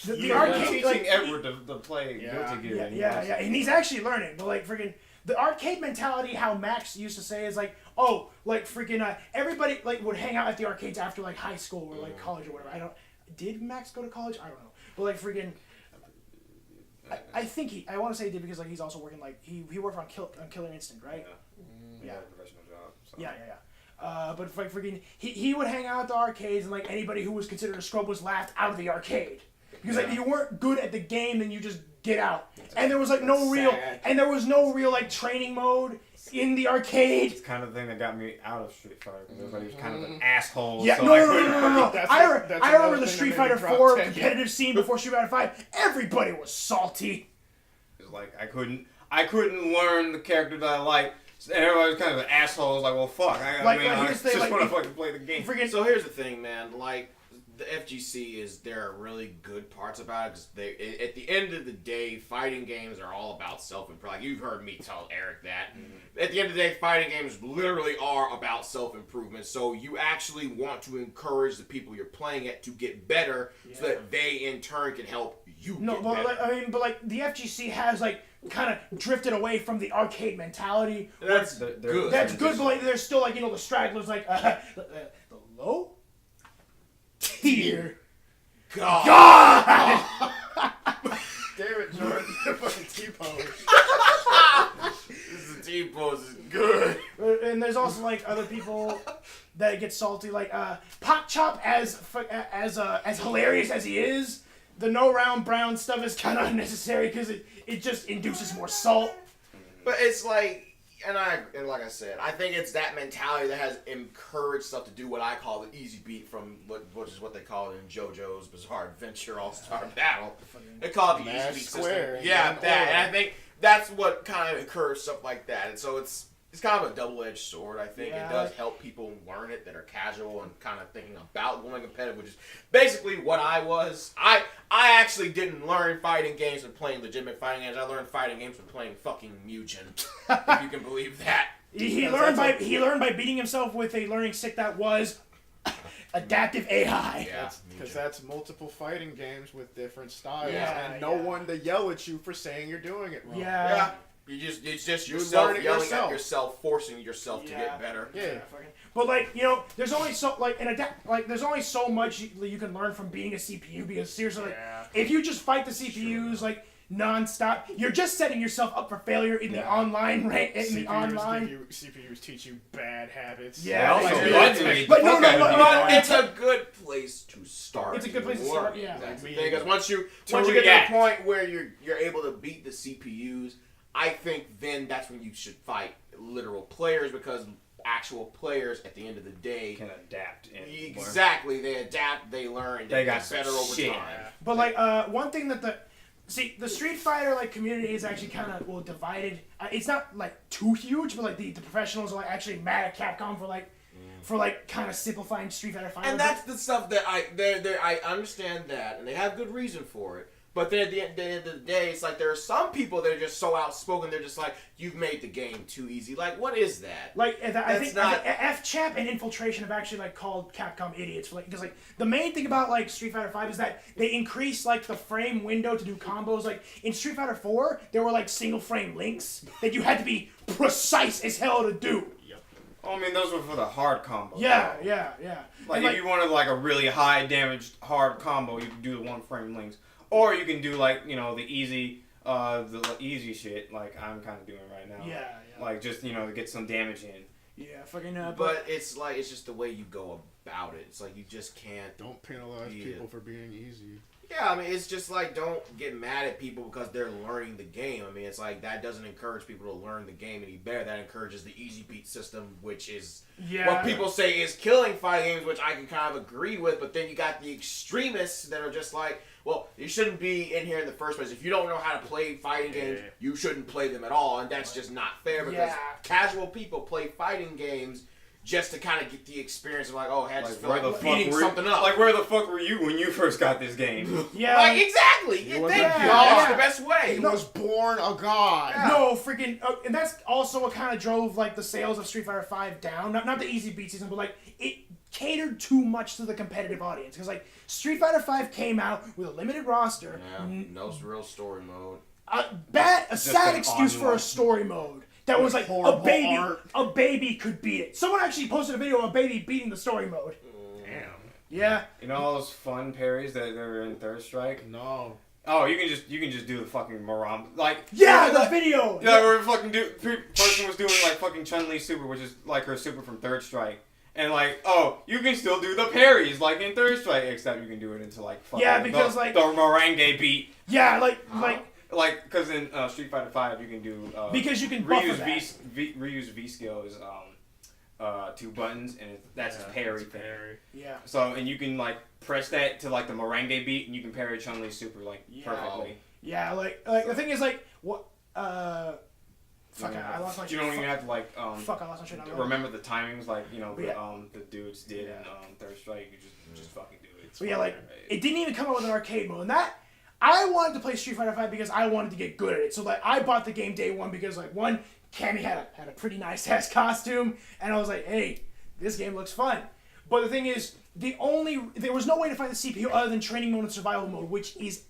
S5: The arcade,
S3: teaching Edward to play Guilty Gear.
S5: Yeah, and he's actually learning. But like freaking the arcade mentality, how Max used to say is like, oh, like freaking everybody like would hang out at the arcades after like high school or like college or whatever. Did Max go to college? I don't know. But like freaking, I think I want to say he did because like he's also working like he worked on Killer Instinct, right? Yeah.
S3: Professional job. So.
S5: Yeah. But like freaking, he would hang out at the arcades and like anybody who was considered a scrub was laughed out of the arcade. Because like you weren't good at the game, then you just get out. And there was like no real like training mode in the arcade.
S3: It's kind of the thing that got me out of Street Fighter because everybody was kind of an asshole.
S5: Yeah,
S3: so
S5: no. I remember the
S4: thing
S5: Street
S4: that made
S5: Fighter
S4: me drop
S5: 4
S4: Tekken.
S5: competitive scene before Street Fighter 5. Everybody was salty.
S3: It was like I couldn't learn the character that I liked. And everybody was kind of an asshole. I was like, well, fuck. I just want to fucking play the game.
S2: So here's the thing, man. Like, the FGC there are really good parts about it. 'Cause at the end of the day, fighting games are all about self-improvement. Like, you've heard me tell Eric that. Mm-hmm. At the end of the day, fighting games literally are about self-improvement. So you actually want to encourage the people you're playing at to get better so that they, in turn, can help you get better.
S5: But the FGC has, like, kind of drifted away from the arcade mentality.
S2: That's good.
S5: That's good, but like, there's still, like, the stragglers, like, the low tier.
S2: God!
S4: Damn it, Jordan. Fucking T-pose.
S2: This T-pose is good.
S5: And there's also, like, other people that get salty, like, Pot Chop, as hilarious as he is, the no round brown stuff is kind of unnecessary because it just induces more salt.
S2: But it's like, and like I said, I think it's that mentality that has encouraged stuff to do what I call the easy beat from which is what they call it in JoJo's Bizarre Adventure All-Star Battle. They call it the easy beat system. Yeah, that. And I think that's what kind of encouraged stuff like that. And so it's kind of a double-edged sword. I think it does help people learn it that are casual and kind of thinking about going competitive, which is basically what I was. I actually didn't learn fighting games from playing legitimate fighting games. I learned fighting games from playing fucking Mugen, if you can believe that.
S5: He learned by beating himself with a learning stick that was adaptive AI.
S2: Yeah,
S4: because that's multiple fighting games with different styles,
S5: Yeah,
S4: and no one to yell at you for saying you're doing it wrong.
S5: Yeah.
S2: It's just
S4: You're
S2: yourself
S4: learning
S2: yelling
S4: yourself.
S2: at yourself, forcing yourself to get better.
S4: Yeah.
S5: But like, there's only so there's only so much you can learn from being a CPU because seriously, like, if you just fight the CPUs like non-stop, you're just setting yourself up for failure in the online rank.
S4: CPUs teach you bad habits.
S5: Yeah,
S2: but it's a good place to start.
S5: It's a good place to start. Yeah,
S2: that's the thing. Because once you get to the point where you're able to beat the CPUs, I think then that's when you should fight literal players because actual players at the end of the day
S3: can adapt.
S2: Exactly, they adapt, they learn, they get better over time.
S5: But like one thing that the Street Fighter like community is actually kind of divided. It's not like too huge, but like the professionals are like actually mad at Capcom for kind of simplifying Street Fighter Final.
S2: And that's the stuff that I understand that, and they have good reason for it. But then at the end of the day, it's like there are some people that are just so outspoken. They're just like, "You've made the game too easy." Like, what is that?
S5: Like, I think FChap and Infiltration have actually like called Capcom idiots for because the main thing about like Street Fighter 5 is that they increase like the frame window to do combos. Like in Street Fighter 4, there were like single frame links that you had to be precise as hell to do.
S3: Well, I mean, those were for the hard combo.
S5: Yeah.
S3: Like, if you wanted like a really high damaged hard combo, you could do the one frame links. Or you can do like the easy shit like I'm kind of doing right now.
S5: Yeah.
S3: Like just to get some damage in.
S5: Yeah, fucking.
S2: But it's just the way you go about it. It's like you just can't.
S4: Don't penalize people for being easy.
S2: Yeah, I mean, it's just like, don't get mad at people because they're learning the game. I mean, it's like, that doesn't encourage people to learn the game any better. That encourages the easy beat system, which is what people say is killing fighting games, which I can kind of agree with. But then you got the extremists that are just like, well, you shouldn't be in here in the first place. If you don't know how to play fighting games, you shouldn't play them at all. And that's just not fair because casual people play fighting games just to kind of get the experience of like, oh, I just feel like beating something up.
S3: Like, where the fuck were you when you first got this game?
S5: Yeah.
S2: Like, exactly. That's the best way.
S4: He was born a god.
S5: Yeah. No, freaking... and that's also what kind of drove, like, the sales of Street Fighter V down. Not the easy beat season, but, like, it catered too much to the competitive audience. Because, like, Street Fighter V came out with a limited roster.
S2: Yeah, no real story mode.
S5: A sad excuse for a story mode. That was like a baby could beat it. Someone actually posted a video of a baby beating the story mode.
S4: Damn.
S5: Yeah.
S3: You know all those fun parries that are in Third Strike?
S4: No.
S3: Oh, you can just do the fucking Maram
S5: the video.
S3: Yeah, where fucking person was doing like fucking Chun-Li super, which is like her super from Third Strike. And like, oh, you can still do the parries like in Third Strike, except you can do it into like fucking
S5: because
S3: the merengue beat.
S5: Yeah,
S3: like, because in Street Fighter V you can do
S5: because you can
S3: reuse V skills 2 buttons and that's his parry thing.
S5: Yeah.
S3: So and you can like press that to like the merengue beat and you can parry Chun-Li super perfectly.
S5: Yeah, like the thing is like what fuck, I lost my.
S3: You don't even have to like
S5: I lost my shit.
S3: Remember the timings like the dudes did in Third Strike. You just fucking do it.
S5: So it didn't even come out with an arcade mode, and that I wanted to play Street Fighter V because I wanted to get good at it. So like I bought the game day one because like one, Cammy had a pretty nice ass costume, and I was like, hey, this game looks fun. But the thing is, there was no way to find the CPU other than training mode and survival mode, which is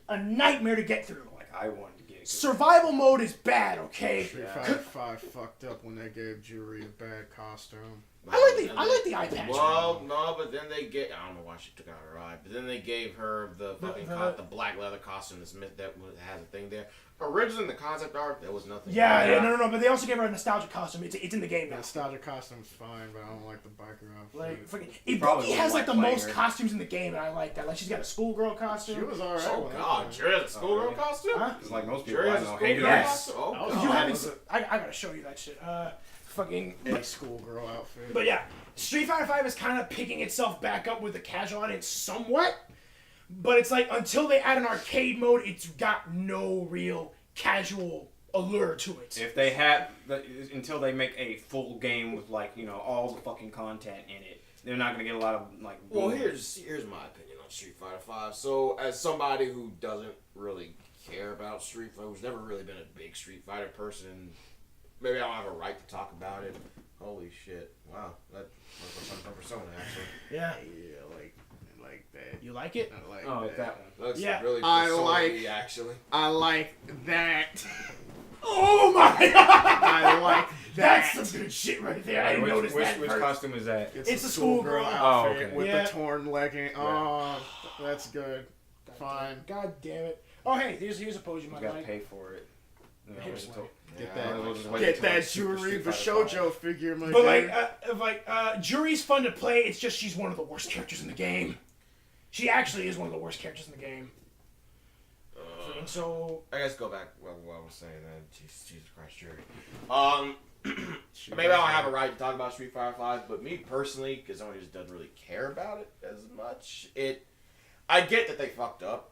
S5: a nightmare to get through.
S3: Like I wanted to get good.
S5: Survival mode is bad, okay?
S4: Street Fighter 5 fucked up when they gave Juri a bad costume.
S5: I like the eye patch.
S2: Well, no, but then I don't know why she took out her eye, but then they gave her the black leather costume that has a thing there. Originally, the concept art, there was nothing.
S5: No, but they also gave her a nostalgic costume. It's in the game now.
S4: The nostalgic costume's fine, but I don't like the biker outfit.
S5: Like, freaking, Ibuki has like the most costumes in the game, and I like that. Like, she's got a schoolgirl costume.
S4: She was alright.
S2: Oh god, Juri has a schoolgirl costume?
S3: Huh? It's like most people
S2: Juri
S3: I
S2: has a
S3: know
S2: schoolgirl
S3: hate
S2: costume? Oh,
S5: you haven't. I gotta show you that shit. Fucking
S4: a schoolgirl outfit.
S5: But yeah, Street Fighter V is kind of picking itself back up with the casual audience somewhat. But it's like until they add an arcade mode, it's got no real casual allure to it.
S3: If they have until they make a full game with like all the fucking content in it, they're not gonna get a lot of like.
S2: Well, here's my opinion on Street Fighter V. So as somebody who doesn't really care about Street Fighter, who's never really been a big Street Fighter person, maybe I don't have a right to talk about it. Holy shit! Wow, that looks like something from Persona actually.
S5: Yeah,
S4: like that.
S5: You like it?
S4: I like
S3: that one.
S2: Looks
S5: Yeah.
S2: really actually.
S4: I like that.
S5: Oh my god!
S4: I like that.
S5: That's some good shit right there. I didn't notice that.
S3: Which costume is that?
S4: It's
S5: a
S4: a
S5: schoolgirl
S4: outfit
S3: okay.
S4: with the torn legging. Oh, that's good. Fine.
S5: God damn it. Oh hey, here's a pose you
S3: You
S5: might
S3: gotta
S5: like.
S3: pay for it.
S4: Get that Juri, the shoujo figure, my
S5: But
S4: dude.
S5: Juri's fun to play. It's just she's one of the worst characters in the game. She actually is one of the worst characters in the game. So
S2: I guess go back what I was saying then. Jesus Christ, Juri. Maybe I don't have a right to talk about Street Fighter V, but me personally, because someone just doesn't really care about it as much, I get that they fucked up.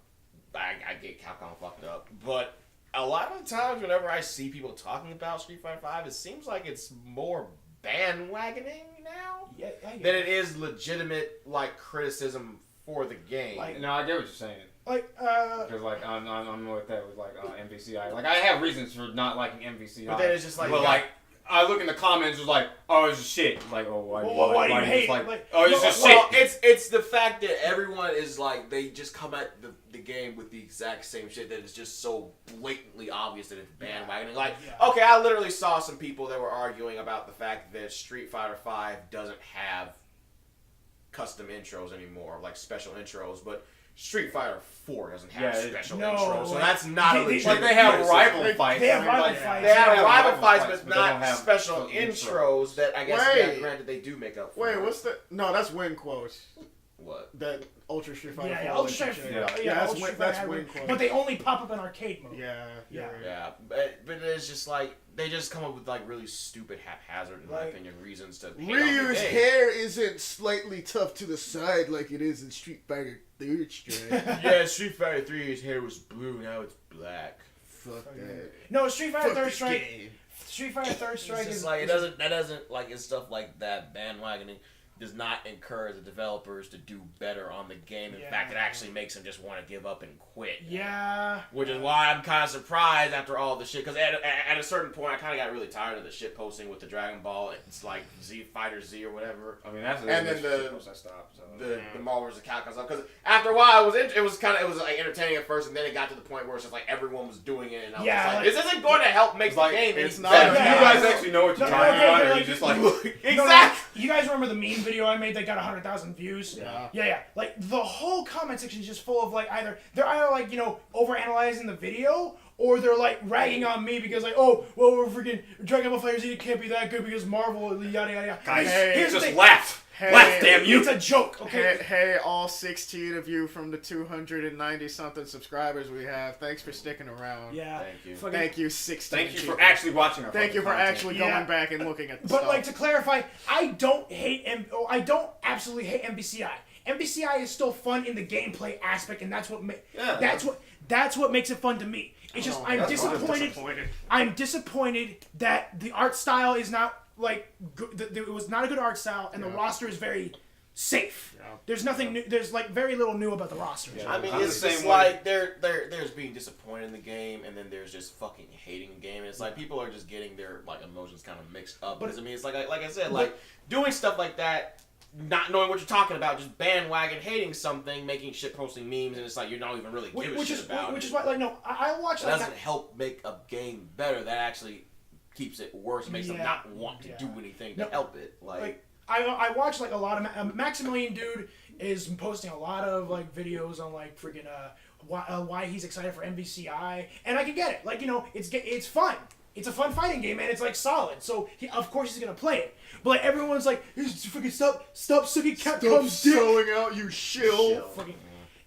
S2: I get Capcom fucked up, but a lot of the times whenever I see people talking about Street Fighter V, it seems like it's more bandwagoning now than it is legitimate criticism for the game.
S3: No, I get what you're saying. Because I'm with that with MVCI. Like I have reasons for not liking MVCI.
S2: But then it's just
S3: I look in the comments, it's like, oh, it's just shit. It's like, oh, why
S5: do you hate?
S3: Oh, it's just shit.
S2: It's the fact that everyone is they just come at the game with the exact same shit that is just so blatantly obvious that it's bandwagoning. Okay, I literally saw some people that were arguing about the fact that Street Fighter V doesn't have custom intros anymore, special intros, but Street Fighter 4 doesn't have special intros, so that's not a legitimate
S3: they have rival fights.
S5: They have rival fights.
S2: They have rival fights, but not special intros that I guess, granted, they do make up for.
S4: Wait, what's the... No, that's win quotes.
S2: What?
S4: That Ultra Street Fighter.
S5: Yeah,
S4: 4
S5: Ultra Street
S4: relationship.
S5: Fighter.
S4: that's
S5: Ultra Street
S4: that's
S5: Fighter
S4: win
S5: had
S4: quotes.
S5: but they only pop up in arcade mode.
S4: Yeah.
S2: Yeah, but it's just like they just come up with like really stupid, haphazard, in my
S5: Like,
S2: opinion, reasons to. hate on the
S4: Ryu's
S2: game.
S4: hair isn't slightly tough to the side like it is in Street Fighter 3 Strike.
S2: Yeah, Street Fighter 3, his hair was blue, now it's black.
S4: Fuck that.
S5: No, Street Fighter
S4: Fuck
S5: Third
S4: this
S5: Strike.
S4: game.
S5: Street Fighter Third Strike
S2: It's just
S5: is
S2: like that doesn't like it's stuff like that bandwagoning does not encourage the developers to do better on the game. In fact, it actually makes them just want to give up and quit.
S5: Yeah.
S2: Which is why I'm kind of surprised after all the shit. Because at a certain point, I kind of got really tired of the shit posting with the Dragon Ball. It's like Z Fighter Z or whatever.
S3: I mean, that's
S2: And then
S3: I stopped. So.
S2: The Marvel vs. Capcom stuff. Because after a while, it was like entertaining at first, and then it got to the point where it's just like everyone was doing it, and I was just like, this isn't going to help make the game
S4: it's
S2: any
S4: not-
S2: better.
S3: You guys actually know what you're talking about, or
S5: like,
S3: you just like
S2: Exactly.
S5: You guys remember the meme video I made that got 100,000 views? Yeah. Like the whole comment section is just full of like they're either like over analyzing the video, or they're like ragging on me because like, oh well, we're freaking Dragon Ball FighterZ, it can't be that good because Marvel yada yada yada.
S3: guys,
S5: Here's the
S3: just
S5: thing.
S3: laugh. Laugh, damn you.
S5: It's a joke, okay?
S4: Hey, all 16 of you from the 290 something subscribers we have. Thanks for sticking around.
S5: Yeah.
S2: Thank you.
S5: Fucking-
S4: Thank you, 16.
S3: Thank you for
S4: people.
S3: actually watching our
S4: Thank you for
S3: content.
S4: actually going back and looking at the
S5: But
S4: stuff.
S5: like to clarify, I don't absolutely hate MBCI. MBCI is still fun in the gameplay aspect, and that's what that's what makes it fun to me. It's just I'm disappointed. I'm disappointed that the art style is not like good. It was not a good art style, and the roster is very safe.
S4: Yeah.
S5: There's nothing new. There's like very little new about the roster.
S3: Yeah.
S2: I mean,
S3: I'm
S2: it's
S3: the
S2: just
S3: same
S2: like there's being disappointed in the game, and then there's just fucking hating the game. And it's like people are just getting their like emotions kind of mixed up. Because I mean, it's like I said, like doing stuff like that, not knowing what you're talking about, just bandwagon hating something, making shit, posting memes, and it's like you're not even really giving a shit about it.
S5: Which is why, like, no, I watch
S2: It
S5: like
S2: doesn't help make a game better. That actually keeps it worse. It makes them not want to do anything to help it. Like
S5: I watch like a lot of Maximilian dude is posting a lot of like videos on like freaking why he's excited for MVCI, and I can get it. Like it's fun. It's a fun fighting game, and it's like solid. So of course he's gonna play it. But like everyone's like, freaking stop sucking Capcom's dick.
S4: Selling out, you shill.
S5: Fucking,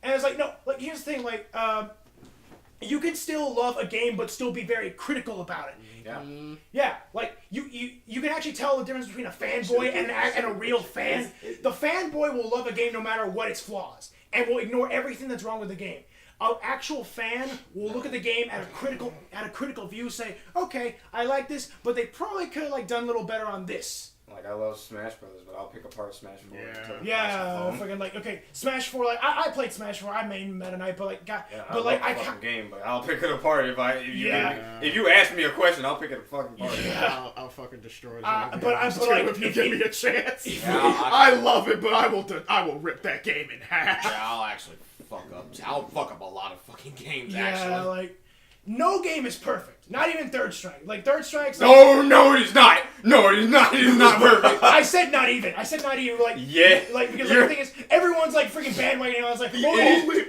S5: and it's like no, like here's the thing, like you can still love a game but still be very critical about it.
S3: Yeah.
S5: Yeah, like you can actually tell the difference between a fanboy and a real fan. The fanboy will love a game no matter what its flaws, and will ignore everything that's wrong with the game. An actual fan will look at the game at a critical view, say, okay, I like this, but they probably could have like done a little better on this.
S3: Like I love Smash Brothers, but I'll pick apart Smash 4.
S5: Yeah, fucking like okay, Smash 4. Like I played Smash 4. I made Meta Knight, but like
S3: but like I can't game, but I'll pick it apart if you ask me a question, I'll pick it fucking apart.
S5: Yeah.
S4: I'll fucking destroy it.
S5: But like
S4: if you give me a chance,
S2: I
S4: love it, but I will rip that game in half.
S2: yeah, I'll fuck up a lot of fucking games.
S5: yeah,
S2: Actually,
S5: like no game is perfect. Not even Third Strike. Like Third Strike's.
S3: No, it is not. No, it is not. It is not perfect.
S5: I said not even. Like
S3: Yeah.
S5: Like because like, the thing is, everyone's like freaking bandwagoning. I was like,
S3: It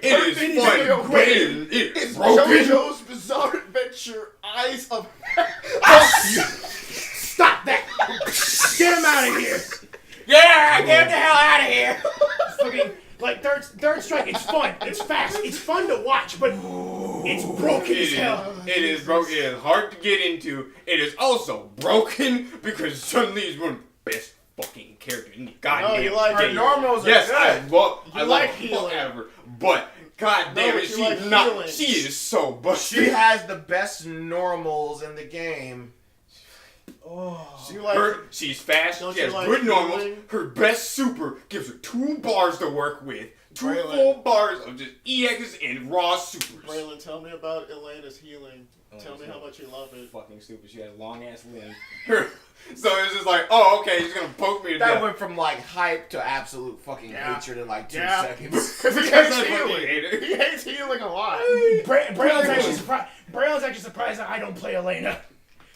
S3: is fun, but it is broken.
S4: JoJo's Bizarre Adventure Eyes of
S5: Stop that! Get him out of here!
S2: yeah, get the hell out of here.
S5: Fucking like Third Strike. It's fun. It's fast. It's fun to watch, but it's broken as hell.
S3: It is broken. It is hard to get into. It is also broken because suddenly he's one of the best fucking characters in the goddamn
S4: you like
S3: game.
S2: Normals are
S3: Yes,
S2: good.
S3: I
S4: like
S3: like the
S4: healing.
S3: fuck out of her, but goddamn
S4: but
S3: it,
S4: you
S3: she's
S4: like
S3: not.
S4: healing.
S3: She is so busted.
S2: She has the best normals in the game.
S3: She's fast.
S4: Don't
S3: She
S4: you
S3: has
S4: like
S3: good normals.
S4: healing?
S3: Her best super gives her 2 bars to work with. 2
S4: Braylon.
S3: full bars of just EXs and raw supers.
S4: Braylon, tell me about Elena's healing. Tell me
S3: so
S4: how much you love it.
S3: Fucking stupid. She has long ass limbs. So it's just like, oh, okay, she's gonna poke me to
S2: That
S3: death.
S2: went from like hype to absolute fucking hatred in like 2 seconds.
S4: Because he
S3: Because
S4: hates
S3: I fucking
S4: healing.
S3: hate it.
S4: He hates healing a lot.
S5: Braylon's actually surprised. Braylon's actually surprised that I don't play Elena.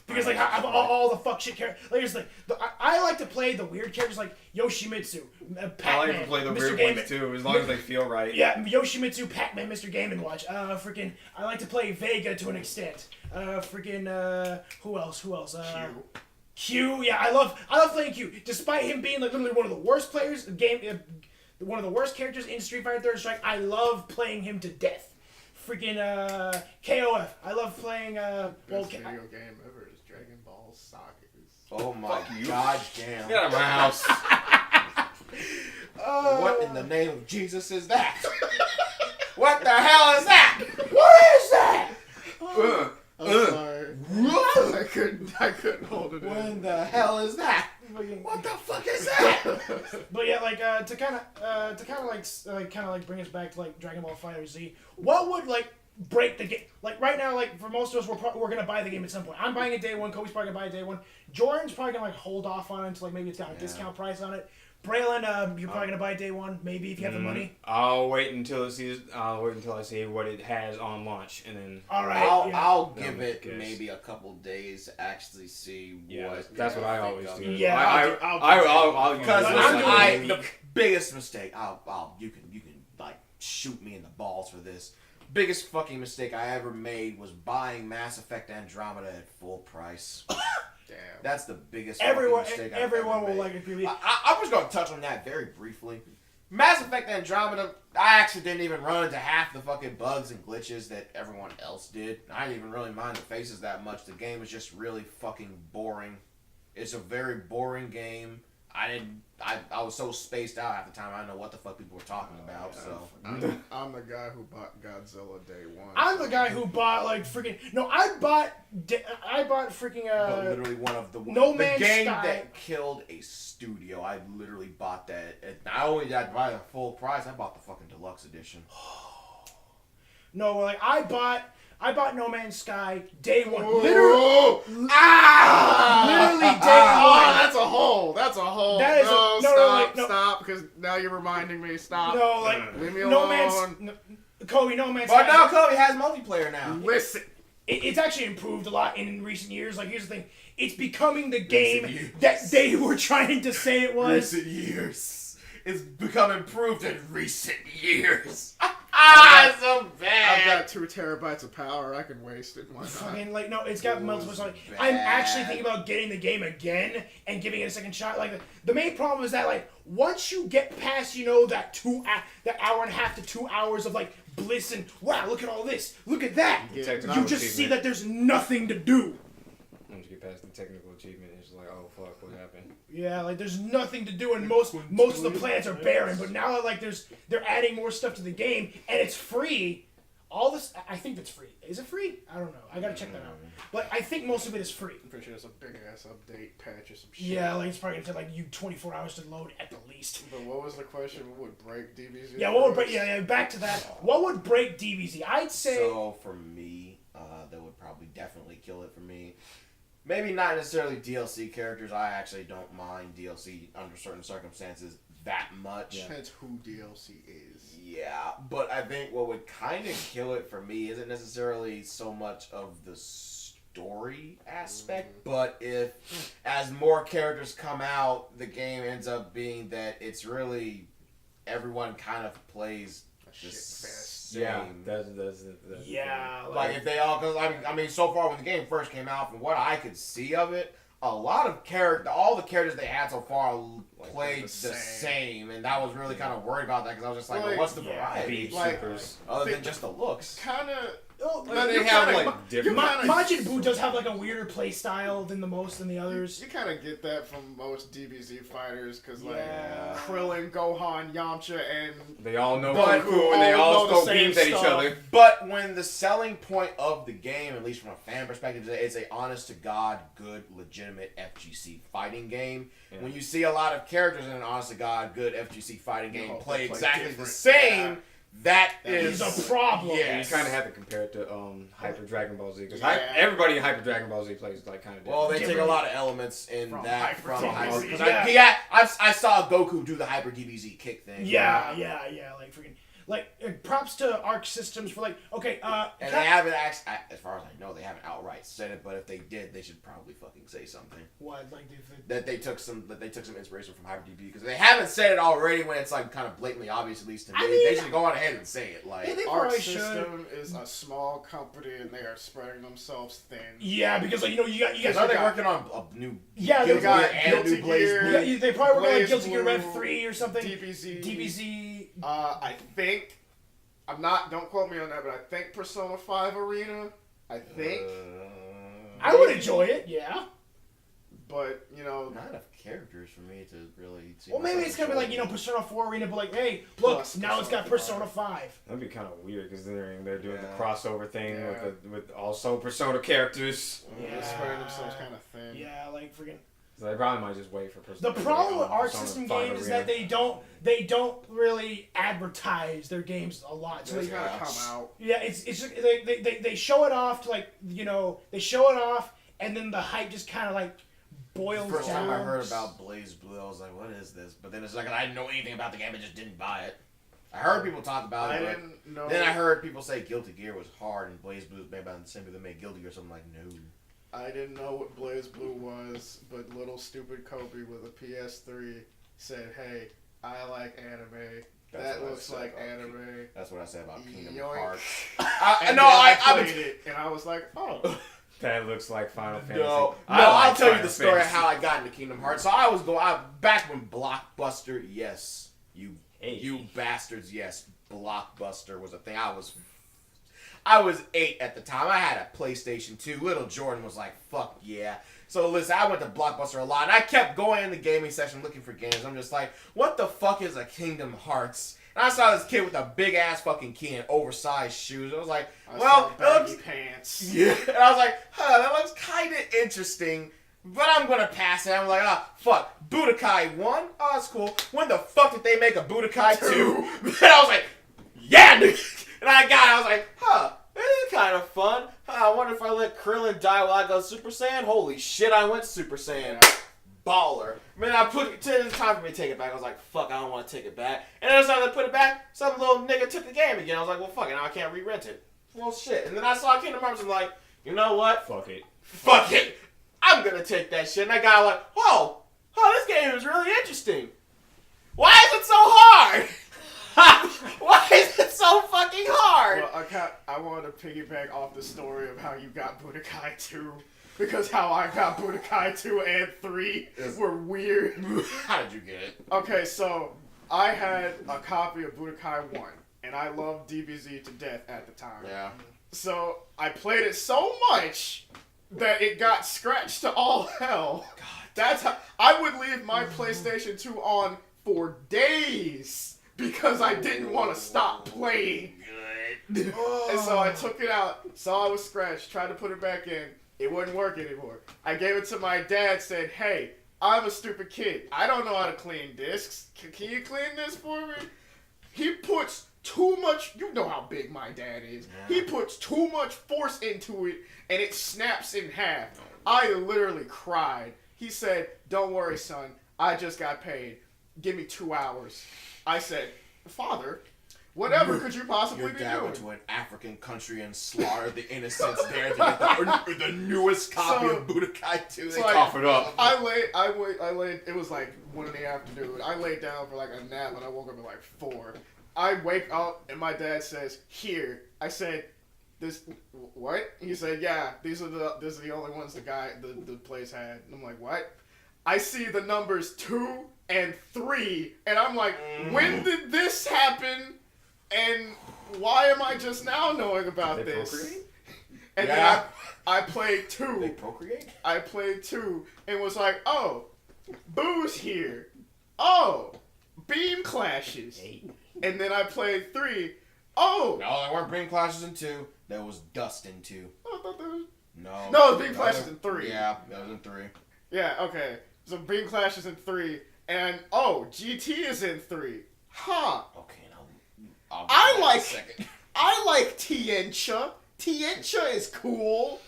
S5: Because like all the fuck shit characters, like it's like I like to play the weird characters like Yoshimitsu, Pac-Man,
S3: I like to play the
S5: Mr.
S3: weird
S5: Game
S3: ones too, as long as they feel right.
S5: Yeah, Yoshimitsu, Pac-Man, Mr. Game & Watch. Freaking, I like to play Vega to an extent. Who else? Q. Yeah, I love playing Q. Despite him being like literally one of the worst players, the one of the worst characters in Street Fighter Third Strike. I love playing him to death. Freaking KOF. I love playing.
S4: Best video game ever is Dragon Ball Saga.
S2: Oh my god damn.
S3: Get out of my house.
S2: What in the name of Jesus is that? What the hell is that? What is that?
S4: I'm sorry. I couldn't hold it
S2: What
S4: in.
S2: in the hell is that? What the fuck is that?
S5: But yeah, like to kind of bring us back to like Dragon Ball Fighter Z. What would like break the game? Like right now, like for most of us, we're gonna buy the game at some point. I'm buying it day one. Kobe's probably gonna buy it day one. Jordan's probably gonna like hold off on it until like maybe it's got a discount price on it. Braylon, you're probably gonna buy it day one, maybe if you have the money.
S3: I'll wait until I see what it has on launch, and then.
S5: All right.
S2: I'll give it maybe a couple days to actually see what.
S3: That's what I always do.
S5: Yeah,
S3: I'll
S2: Because
S3: use
S2: the biggest mistake. You can like shoot me in the balls for this. Biggest fucking mistake I ever made was buying Mass Effect Andromeda at full price.
S4: Damn.
S2: That's the biggest
S5: Everyone
S2: fucking mistake
S5: will
S2: I've ever
S5: like
S2: made.
S5: agree with you.
S2: I was going to touch on that very briefly. Mass Effect Andromeda, I actually didn't even run into half the fucking bugs and glitches that everyone else did. I didn't even really mind the faces that much. The game was just really fucking boring. It's a very boring game. I was so spaced out at the time. I didn't know what the fuck people were talking about. So
S4: I'm the guy who bought Godzilla day one.
S5: I'm the guy who bought like freaking. No, I bought freaking.
S2: but literally one of the
S5: Man's
S2: game
S5: Sky.
S2: that killed a studio. I literally bought that. Not only did I buy the full price, I bought the fucking deluxe edition.
S5: No, like I bought No Man's Sky day one.
S4: Literally
S5: Literally day one.
S4: That's a hole. That's a hole.
S5: That is
S4: Stop, because now you're reminding me. Stop.
S5: No, like
S4: Leave me
S5: No
S4: alone.
S5: Man's Kobe. No Man's
S2: But
S5: Sky.
S2: now Kobe has multiplayer now.
S4: Listen.
S5: It's actually improved a lot in recent years. Like here's the thing, it's becoming the game that they were trying to say it was.
S2: Recent years. It's become improved in recent years.
S4: I've
S2: so bad.
S4: I've got 2 terabytes of power. I can waste it. Why not?
S5: Fucking like no, it's got multiple. Like I'm actually thinking about getting the game again and giving it a second shot. Like the main problem is that like once you get past that that hour and a half to 2 hours of like bliss and wow, look at all this, look at that. You just see that there's nothing to do.
S3: Once you get past the technical achievement, it's like, oh fuck, what happened?
S5: Yeah, like there's nothing to do, and most of the planets are barren. But now that like they're adding more stuff to the game, and it's free. All this, I think it's free. Is it free? I don't know. I gotta check that out. But I think most of it is free.
S4: I'm pretty sure it's a big ass update patch or some shit.
S5: Yeah, like it's probably gonna take like you 24 hours to load at the least.
S4: But what was the question? What would break DBZ?
S5: Yeah, what would break? Yeah, back to that. What would break DBZ? I'd say.
S2: So for me, that would probably definitely kill it for me. Maybe not necessarily DLC characters. I actually don't mind DLC under certain circumstances that much.
S4: Depends who DLC is.
S2: Yeah, but I think what would kind of kill it for me isn't necessarily so much of the story aspect, but if as more characters come out, the game ends up being that it's really everyone kind of plays the same.
S3: Yeah, that's
S5: Yeah,
S2: Like if they all, because I mean, so far when the game first came out, from what I could see of it, a lot of all the characters they had so far played the same, and I was really kind of worried about that because I was just like, well, what's the variety? Other than just the looks.
S4: Kind of.
S3: But they have like different.
S5: Majin Buu does have like a weirder play style than the others.
S4: You kind of get that from most DBZ fighters because like
S5: Yeah.
S4: Krillin, Gohan, Yamcha, and
S3: They all know
S2: But-
S3: Kung Fu and they all
S4: know the
S3: throw
S4: same
S3: beams at each
S4: stuff.
S3: other.
S2: But when the selling point of the game, at least from a fan perspective, is a honest to God, good, legitimate FGC fighting game.
S3: Yeah.
S2: When you see a lot of characters in an honest to God, good FGC fighting game
S4: No,
S2: play
S4: they play
S2: exactly the
S4: different.
S2: same, that is
S5: a problem.
S2: Yeah,
S3: You kind of have to compare it to Hyper Dragon Ball Z because
S4: Yeah.
S3: everybody in Hyper Dragon Ball Z plays like kind of different.
S2: Well, they take a lot of elements in
S4: From
S2: that
S4: Hyper
S2: from
S4: DBZ.
S2: Hyper. Because
S5: Yeah.
S2: I saw Goku do the Hyper DBZ kick thing.
S5: Yeah, like freaking. props to Arc Systems for okay.
S2: And they haven't actually, as far as I know, they haven't outright said it. But if they did, they should probably fucking say something.
S5: What
S2: That they took some inspiration from HyperDB, because they haven't said it already when it's like kind of blatantly obvious, at least to me. They should go on ahead and say it. Like,
S5: they
S4: Arc
S5: probably
S4: System is a small company and they are spreading themselves thin.
S5: Yeah, because you guys
S2: are they working on a new?
S5: Yeah,
S2: Guilty Gear and a new Blaze Blue?
S5: Yeah, they probably working on
S4: Blaze
S5: Guilty Gear
S4: Blue,
S5: Rev 3 or something.
S4: DBZ. I think. I'm not. Don't quote me on that, but I think Persona 5 Arena. I think.
S5: I would enjoy it. Yeah.
S4: But
S2: not enough characters for me to really see.
S5: Well, maybe it's gonna be like Persona 4 Arena, but hey, look,
S4: Plus
S5: now it's got Persona 5.
S3: That'd be kind of weird because they're doing the crossover thing with also Persona characters.
S4: They're spreading themselves kind of thin.
S5: Yeah, freaking.
S3: So they probably might just wait for Persona.
S5: The problem with Arc
S3: Persona
S5: System
S3: 5
S5: games is
S3: Arena.
S5: that they don't really advertise their games a lot. So
S4: They gotta come out.
S5: Yeah, it's just, they show it off to they show it off, and then the hype just kind of boils
S2: First
S5: down.
S2: time I heard about Blaze Blue, I was like, "What is this?" But then it's like I didn't know anything about the game. I just didn't buy it. I heard people talk about it.
S4: I
S2: but
S4: didn't know.
S2: Then I heard people say Guilty Gear was hard and Blaze Blue was made by the same people that made Guilty Gear. So I'm like, no.
S4: I didn't know what Blaze Blue was, but little stupid Kobe with a PS3 said, "Hey, I like anime. That looks like anime."
S2: That's what I said about Kingdom
S4: Yoink.
S2: Hearts.
S4: I played it, and I was like, "Oh."
S3: That looks like Final Fantasy.
S2: No,
S3: I
S2: I'll
S3: like
S2: tell you
S3: Final
S2: the story of
S3: Fantasy.
S2: how I got into Kingdom Hearts. So I was back when Blockbuster, yes, you bastards, yes, Blockbuster was a thing. I was 8 at the time. I had a PlayStation 2. Little Jordan was like, fuck yeah. So listen, I went to Blockbuster a lot, and I kept going in the gaming section looking for games. I'm just like, what the fuck is a Kingdom Hearts? And I saw this kid with a big ass fucking key and oversized shoes. I was like, well, it looks
S4: pants.
S2: yeah. And I was like, that looks kind of interesting, but I'm gonna pass it. I'm like, fuck, Budokai 1? Oh, that's cool. When the fuck did they make a Budokai 2? And I was like, yeah, nigga. And I was like, this is kind of fun. I wonder if I let Krillin die while I go Super Saiyan. Holy shit, I went Super Saiyan. Baller. Man, it's time for me to take it back. I was like, fuck, I don't want to take it back. And then as I put it back, some little nigga took the game again. I was like, well, fuck it, now I can't re-rent it. Well, shit. And then I saw Kingdom Hearts and I'm like, you know what?
S3: Fuck it.
S2: Fuck it. I'm gonna take that shit. And I got like, whoa, this game is really interesting. Why is it so hard? Why is it so fucking hard?
S4: Well, I wanted to piggyback off the story of how you got Budokai 2. Because how I got Budokai 2 and 3 were weird.
S2: How did you get it?
S4: Okay, so I had a copy of Budokai 1, and I loved DBZ to death at the time.
S2: Yeah.
S4: So I played it so much that it got scratched to all hell. God. That's how I would leave my PlayStation 2 on for days because I didn't want to stop playing.
S2: Good.
S4: And so I took it out, saw it was scratched, tried to put it back in. It wouldn't work anymore. I gave it to my dad, said, hey, I'm a stupid kid. I don't know how to clean discs. Can you clean this for me? He puts too much, you know how big my dad is. Yeah. He puts too much force into it, and it snaps in half. I literally cried. He said, don't worry, son. I just got paid. Give me 2 hours. I said, Father, whatever could you possibly be doing?
S2: Your dad went to an African country and slaughtered the innocents there to get the newest copy of Budokai 2. They cough it up.
S4: I laid, it was like 1 in the afternoon. I laid down for like a nap and I woke up at like 4. I wake up and my dad says, here. I said, this, what? He said, yeah, these are the only ones the place had. And I'm like, what? I see the numbers 2 and 3 and I'm like, when did this happen? And why am I just now knowing about this?
S3: Procreate?
S4: And then I played 2.
S2: They procreate?
S4: I played 2 and was like, oh, Boo's here. Oh, Beam clashes. And then I played 3. Oh.
S2: No, there weren't Beam clashes in 2. There was Dust in 2.
S4: I thought there was...
S2: No.
S4: No, Beam clashes in 3.
S2: Yeah, that was in 3.
S4: Yeah, okay. So Beam clashes in 3. And, oh, GT is in 3. Huh.
S2: Okay, now...
S4: I like Tiencha. Tiencha is cool.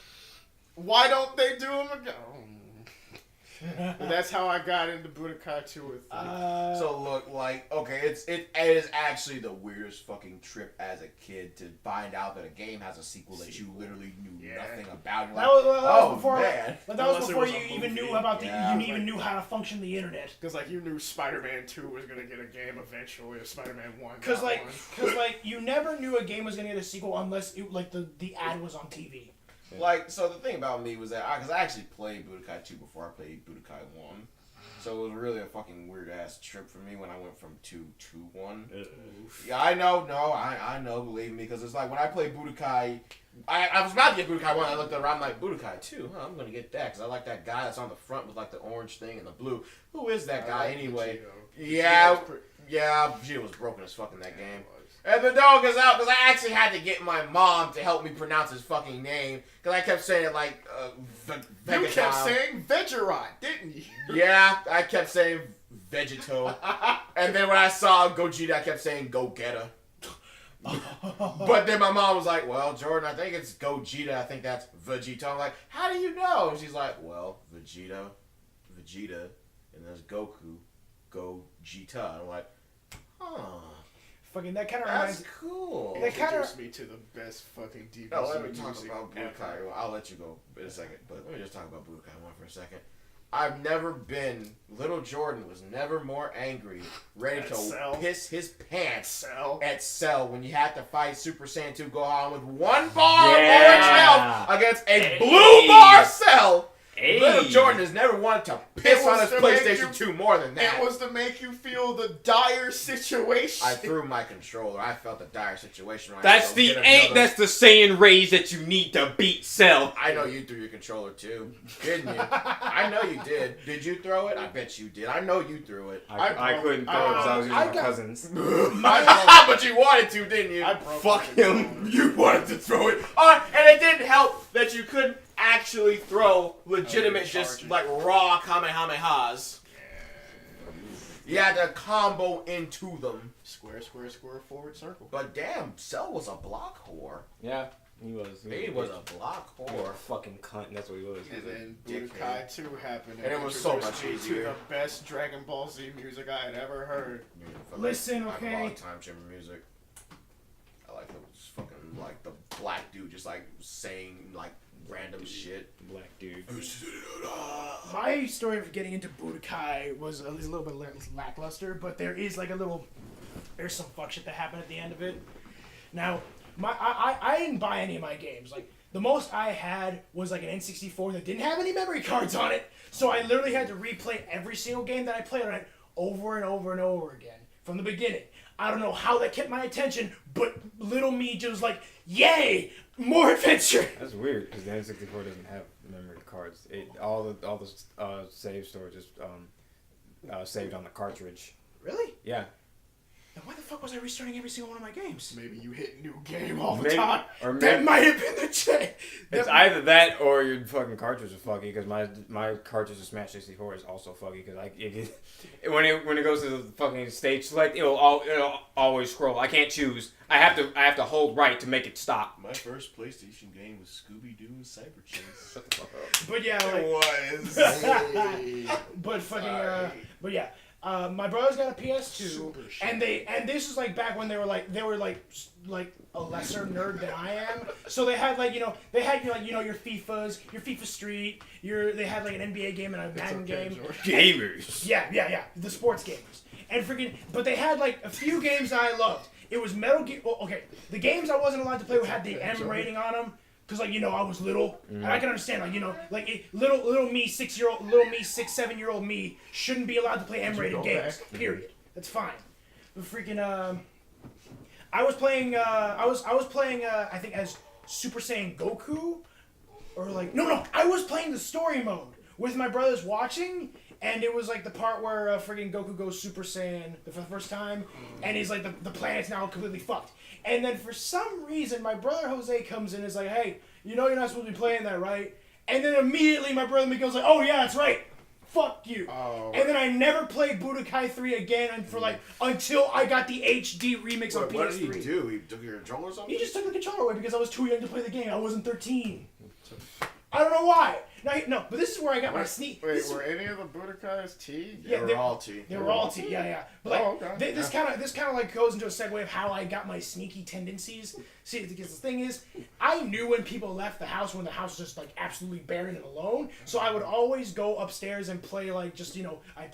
S4: Why don't they do them again? And that's how I got into Budokai 2 with.
S2: So look, like, okay, it is actually the weirdest fucking trip as a kid to find out that a game has a sequel that you literally knew nothing about. Like,
S5: That was before,
S2: man.
S5: But that was
S4: Unless it
S5: before
S4: was
S5: you
S4: a
S5: even
S4: movie.
S5: knew about
S2: Yeah,
S5: you even knew how to function the internet.
S4: Because like you knew Spider-Man 2 was gonna get a game eventually, or Spider-Man 1.
S5: Because like you never knew a game was gonna get a sequel unless it, like the ad was on TV.
S2: Like, so the thing about me was that because I actually played Budokai 2 before I played Budokai 1. So it was really a fucking weird ass trip for me when I went from 2 to 1. Yeah, I know, I know, believe me, because it's like when I played Budokai, I was about to get Budokai 1, I looked around like, Budokai 2, huh, I'm gonna get that, because I like that guy that's on the front with like the orange thing and the blue. Who is that guy anyway? Yeah, Vegeta was broken as fuck in that game. And the dog is out because I actually had to get my mom to help me pronounce his fucking name because I kept saying it like
S4: You kept saying Vegerot, didn't you?
S2: Yeah, I kept saying Vegeto. And then when I saw Gogeta, I kept saying Go Getter. But then my mom was like, well, Jordan, I think it's Gogeta. I think that's Vegeta. I'm like, how do you know? And she's like, well, Vegeta, and there's Goku, Gogeta. I'm like, huh.
S5: Fucking that kind of
S2: That's
S5: reminds.
S2: cool.
S5: That kind of.
S4: Introduced me to the best fucking DBZ
S2: No, let me talk
S4: music
S2: about
S4: ever.
S2: Budokai. Well, I'll let you go in a second, but let me just talk about Budokai 1 for a second. I've never been, little Jordan was never more angry, ready
S4: At
S2: to
S4: Cell.
S2: piss his pants
S4: Cell.
S2: at Cell when you had to fight Super Saiyan 2 Gohan with 1 bar of
S3: Yeah.
S2: orange health against a blue bar Cell.
S3: Hey.
S2: Little Jordan has never wanted to piss
S4: It
S2: on
S4: was
S2: his
S4: to make
S2: PlayStation
S4: you-
S2: 2 more than that.
S4: It was to make you feel the dire situation.
S2: I threw my controller. I felt a dire situation. Right
S3: That's
S2: now.
S3: the
S2: Get another-
S3: that's the Saiyan rays that you need to beat Cell.
S2: I know you threw your controller too, didn't you? I know you did. Did you throw it? I bet you did. I know you threw it.
S3: I couldn't throw it because I was using
S5: I
S3: my
S5: got-
S3: cousins.
S2: But you wanted to, didn't you?
S4: I broke
S3: Fuck
S4: my
S3: him.
S4: controller.
S2: You wanted to throw it. And it didn't help that you couldn't actually throw legitimate, just
S4: charges.
S2: like raw Kamehamehas. You had to combo into them.
S4: Square, forward circle.
S2: But damn, Cell was a block whore.
S3: Yeah, he was.
S2: He was a block
S3: Or
S2: whore.
S3: a fucking cunt. That's what he was.
S4: And then
S2: dickhead.
S4: Budokai 2 happened.
S2: And it was so
S4: introduced
S2: much
S4: me
S2: easier.
S4: to the best Dragon Ball Z music I had ever heard.
S5: Listen,
S2: I have a
S5: okay?
S2: long time Jimmy music. I like the fucking like the black dude just like saying like random shit.
S3: Black dude.
S5: My story of getting into Budokai was a little bit lackluster, but there is like there's some fuck shit that happened at the end of it. Now, I didn't buy any of my games. Like the most I had was like an N64 that didn't have any memory cards on it, so I literally had to replay every single game that I played on it over and over and over again from the beginning. I don't know how that kept my attention, but little me just was like, yay, more adventure.
S3: That's weird because the N64 doesn't have memory cards. All the save storage is saved on the cartridge.
S5: Really?
S3: Yeah.
S5: Then why the fuck was I restarting every single one of my games?
S4: Maybe you hit new game all the
S3: Maybe-
S4: time.
S3: Or
S5: That
S3: maybe
S5: might have been the check.
S3: it's either that or your fucking cartridge is fucky because my cartridge of Smash 64 is also fucky because when it goes to the fucking stage select it'll always scroll. I can't choose. I have to hold right to make it stop.
S2: My first PlayStation game was Scooby Doo and Cyber Chase.
S5: But yeah, like,
S2: was.
S5: but fucking, but yeah. My brother's got a PS2, and this is like back when they were like a lesser nerd than I am. So they had your FIFAs, your FIFA Street, they had like an NBA game and a Madden game.
S3: Gamers.
S5: Yeah, the sports games. And freaking, but they had like a few games that I loved. It was Metal Gear. Well, okay, the games I wasn't allowed to play had the M rating on them. Cause I was little, and I can understand little me 6-7-year-old me shouldn't be allowed to play M-rated games. Period. That's fine. But freaking I was playing I think as Super Saiyan Goku, or like no I was playing the story mode with my brothers watching, and it was like the part where freaking Goku goes Super Saiyan for the first time, and he's like the planet's now completely fucked. And then for some reason, my brother Jose comes in and is like, hey, you're not supposed to be playing that, right? And then immediately my brother Miguel's like, oh yeah, that's right. Fuck you.
S4: Oh.
S5: And then I never played Budokai 3 again until I got the HD remix on PS3.
S2: What did he do? He took your controller or something?
S5: He just took the controller away because I was too young to play the game. I wasn't 13. I don't know why. No, but this is where I got my sneak.
S4: Wait, were any of the Budokais T?
S2: They were all T.
S5: They were all T. Yeah. But like,
S4: okay.
S5: this kind of like goes into a segue of how I got my sneaky tendencies. See, because the thing is, I knew when people left the house when the house was just like absolutely barren and alone. So I would always go upstairs and play like just I'd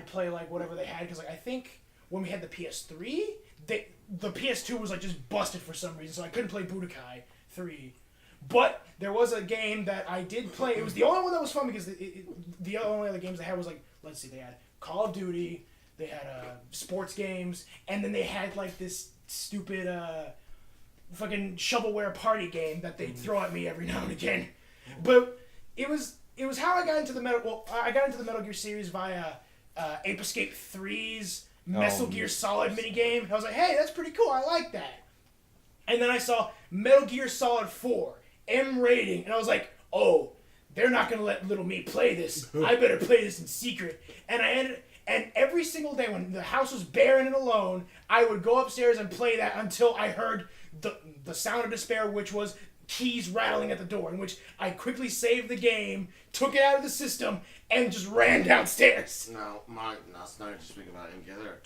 S5: play like whatever they had because like I think when we had the PS3, the PS2 was like just busted for some reason, so I couldn't play Budokai 3. But there was a game that I did play. It was the only one that was fun because the only other games they had was like, let's see, they had Call of Duty, they had sports games, and then they had like this stupid fucking shovelware party game that they'd throw at me every now and again. But it was how I got into the I got into the Metal Gear series via Ape Escape 3's Metal Gear Solid minigame. I was like, hey, that's pretty cool. I like that. And then I saw Metal Gear Solid 4. M rating, and I was like, oh, they're not gonna let little me play this. I better play this in secret. And every single day when the house was barren and alone, I would go upstairs and play that until I heard the sound of despair, which was keys rattling at the door, in which I quickly saved the game, took it out of the system, and just ran downstairs.
S2: No, it's not just speaking about MK. There are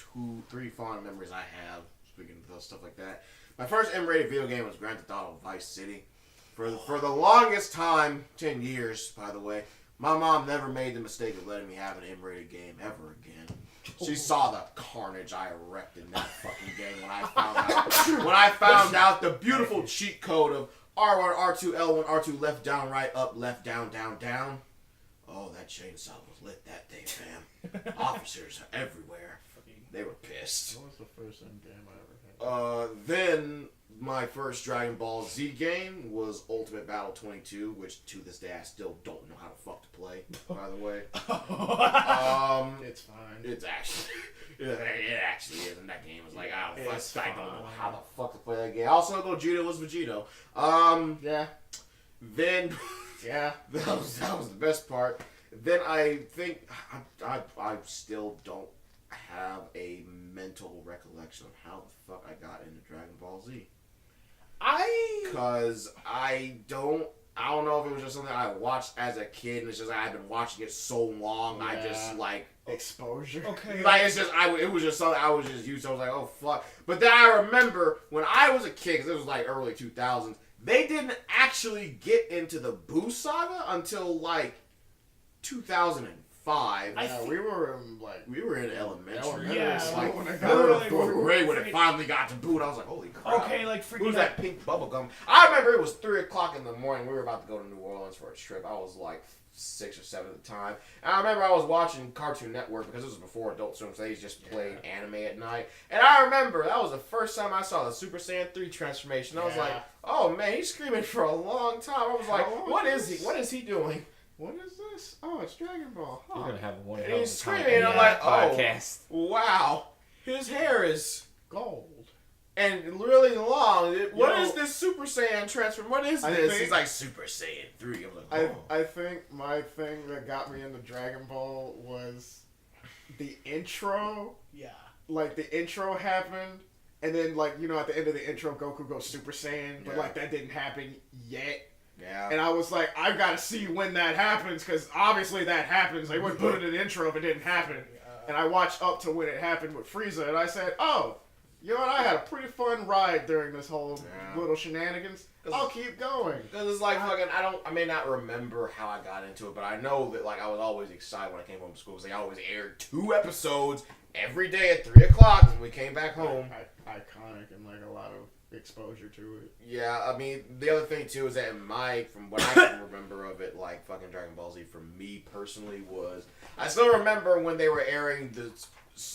S2: 3 fond memories I have, speaking of stuff like that. My first M-rated video game was Grand Theft Auto Vice City. For the longest time, 10 years, by the way, my mom never made the mistake of letting me have an M-rated game ever again. She saw the carnage I erected in that fucking game when I found out the beautiful cheat code of R1, R2, L1, R2, left, down, right, up, left, down, down, down. Oh, that chainsaw was lit that day, fam. Officers everywhere. They were pissed.
S4: What was the first game I ever had?
S2: Then my first Dragon Ball Z game was Ultimate Battle 22, which to this day I still don't know how the fuck to play, by the way.
S4: It's fine.
S2: It actually is, and that game was like, I don't know how the fuck to play that game. Also, Gogeta was Vegito.
S4: Yeah.
S2: Then,
S4: yeah,
S2: that was the best part. Then I think I still don't have a mental recollection of how the fuck I got into Dragon Ball Z. Because I don't know if it was just something I watched as a kid, and it's just like I've been watching it so long,
S4: yeah.
S2: I just like
S4: exposure.
S5: Okay.
S2: Like it's just it was just something I was just used to. I was like, oh fuck. But then I remember when I was a kid, because it was like early 2000s, they didn't actually get into the Boo saga until like 2005.
S4: We were in
S2: elementary.
S5: Yeah,
S2: like
S4: when I
S2: third or
S5: got
S2: fourth grade when it finally got to Boo. I was like, holy crap.
S5: Okay, like freaking.
S2: Who's that pink bubble gum? I remember it was 3 o'clock in the morning. We were about to go to New Orleans for a trip. I was like 6 or 7 at the time. And I remember I was watching Cartoon Network because this was before Adult Swim, so they just played anime at night. And I remember that was the first time I saw the Super Saiyan 3 transformation. I was like, oh man, he's screaming for a long time. I was like, what is he? What is he doing?
S4: What is this? Oh, it's Dragon Ball. Huh.
S3: You're gonna have one
S2: And
S3: hell of
S2: he's
S3: a time
S2: screaming, and I'm like, oh,
S3: podcast.
S2: wow. His hair is
S4: Gold.
S2: and really long. What is this Super Saiyan transform? What is this? He's like Super Saiyan 3. I'm like, oh.
S4: I think my thing that got me into Dragon Ball was the intro.
S5: Yeah.
S4: Like the intro happened, and then like at the end of the intro, Goku goes Super Saiyan, but like that didn't happen yet.
S2: Yeah.
S4: And I was like, I've got to see when that happens, because obviously that happens. They wouldn't put it in the intro if it didn't happen. And I watched up to when it happened with Frieza, and I said, oh, you know what? I had a pretty fun ride during this whole little shenanigans. I'll keep going.
S2: Because it's like fucking, I may not remember how I got into it, but I know that like I was always excited when I came home from school because they always aired 2 episodes every day at 3 o'clock when we came back home.
S4: Iconic and like a lot of exposure to it.
S2: Yeah, I mean, the other thing too is that from what I can remember of it, like fucking Dragon Ball Z for me personally was, I still remember when they were airing the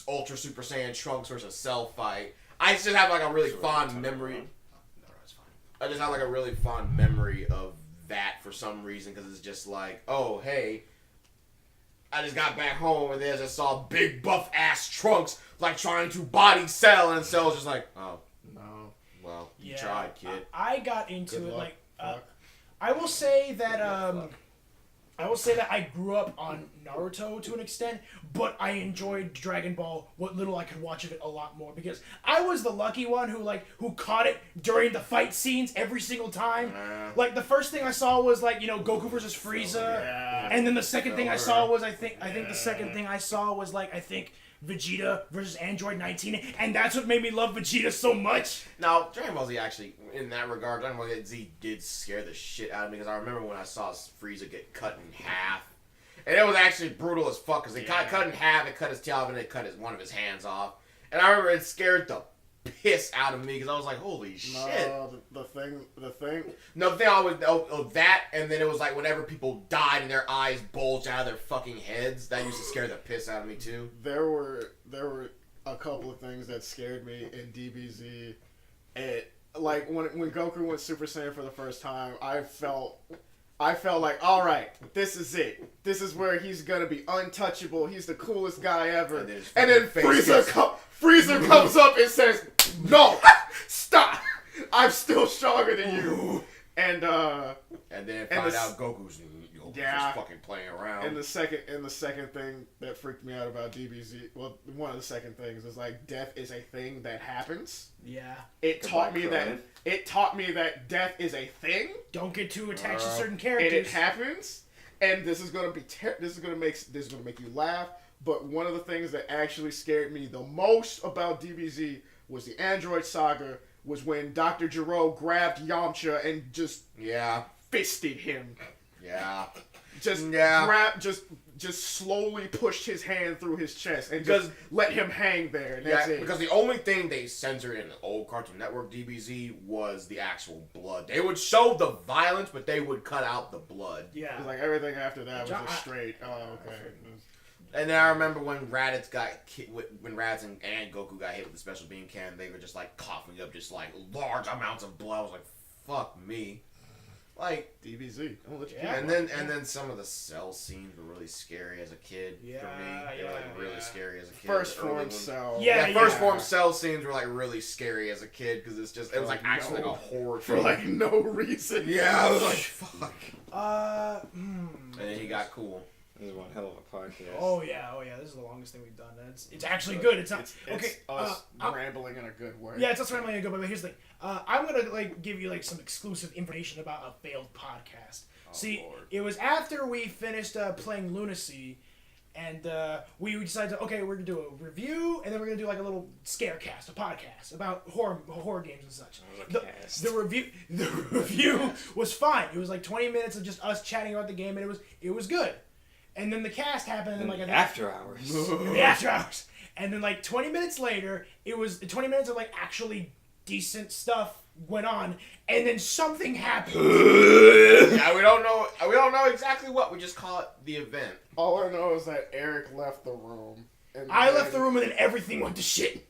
S2: Ultra Super Saiyan Trunks versus Cell fight. I just have like a really fond memory. No, it's fine. I just have like a really fond memory of that for some reason because it's just like, oh hey, I just got back home and then I just saw big buff ass Trunks like trying to body Cell, and Cell's just like, oh
S4: no.
S2: Well, you tried, kid.
S5: I got into
S4: Good
S5: it
S4: luck.
S5: like I will say that I will say that I grew up on Naruto to an extent, but I enjoyed Dragon Ball, what little I could watch of it, a lot more, because I was the lucky one who caught it during the fight scenes every single time. Like the first thing I saw was like, Goku versus Frieza, and then the second thing I saw was I think the second thing I saw was like Vegeta versus Android 19, and that's what made me love Vegeta so much.
S2: Now, Dragon Ball Z actually, in that regard, Dragon Ball Z did scare the shit out of me, because I remember when I saw Frieza get cut in half, and it was actually brutal as fuck, because they got cut in half, it cut his tail off, and it cut one of his hands off, and I remember it scared the piss out of me, because I was like, holy shit.
S4: No, the thing.
S2: No, the thing I was, that, and then it was like whenever people died and their eyes bulged out of their fucking heads, that used to scare the piss out of me too.
S4: There were a couple of things that scared me in DBZ. Like when Goku went Super Saiyan for the first time, I felt like, all right, this is it. This is where he's gonna be untouchable. He's the coolest guy ever. And then Frieza comes up and says, "No, stop! I'm still stronger than you." And
S2: then find out Goku's just fucking playing around.
S4: And the second thing that freaked me out about DBZ, well, one of the second things is like death is a thing that happens.
S5: Yeah.
S4: It taught me that death is a thing.
S5: Don't get too attached to certain characters.
S4: And it happens. And this is gonna make you laugh. But one of the things that actually scared me the most about DBZ was the Android Saga. Was when Dr. Gero grabbed Yamcha and just fisted him.
S2: Yeah.
S4: Just slowly pushed his hand through his chest and just let him hang there. And that's it.
S2: Because the only thing they censored in the old Cartoon Network DBZ was the actual blood. They would show the violence, but they would cut out the blood.
S5: Yeah.
S4: It was like everything after that was just straight. Oh, okay.
S2: And then I remember when Raditz and Goku got hit with the special beam cannon, they were just like coughing up just like large amounts of blood. I was like, fuck me. Like
S4: DBZ.
S2: And then some of the Cell scenes were really scary as a kid for me. They were like really scary as a kid.
S4: First form Cell.
S2: First form Cell scenes were like really scary as a kid because it was like actually like a horror
S4: for like no reason.
S2: Yeah, I was like, fuck.
S3: And
S2: then he got cool.
S3: This is one hell of a podcast.
S5: Oh yeah. This is the longest thing we've done. It's actually good. It's not okay.
S4: Us rambling in a good way.
S5: Yeah, it's us rambling in a good way. But here's the thing. I'm gonna give you some exclusive information about a failed podcast. Lord. It was after we finished playing Lunacy, and we decided we're gonna do a review, and then we're gonna do a little scarecast, a podcast about horror games and such. The review was fine. It was 20 minutes of just us chatting about the game, and it was good. And then the cast happened, and
S3: after hours.
S5: The after hours. And then 20 minutes later, it was 20 minutes of actually decent stuff went on, and then something happened.
S2: Yeah, we don't know exactly what. We just call it the event.
S4: All I know is that Eric left the room.
S5: I left the room, and then everything went to shit.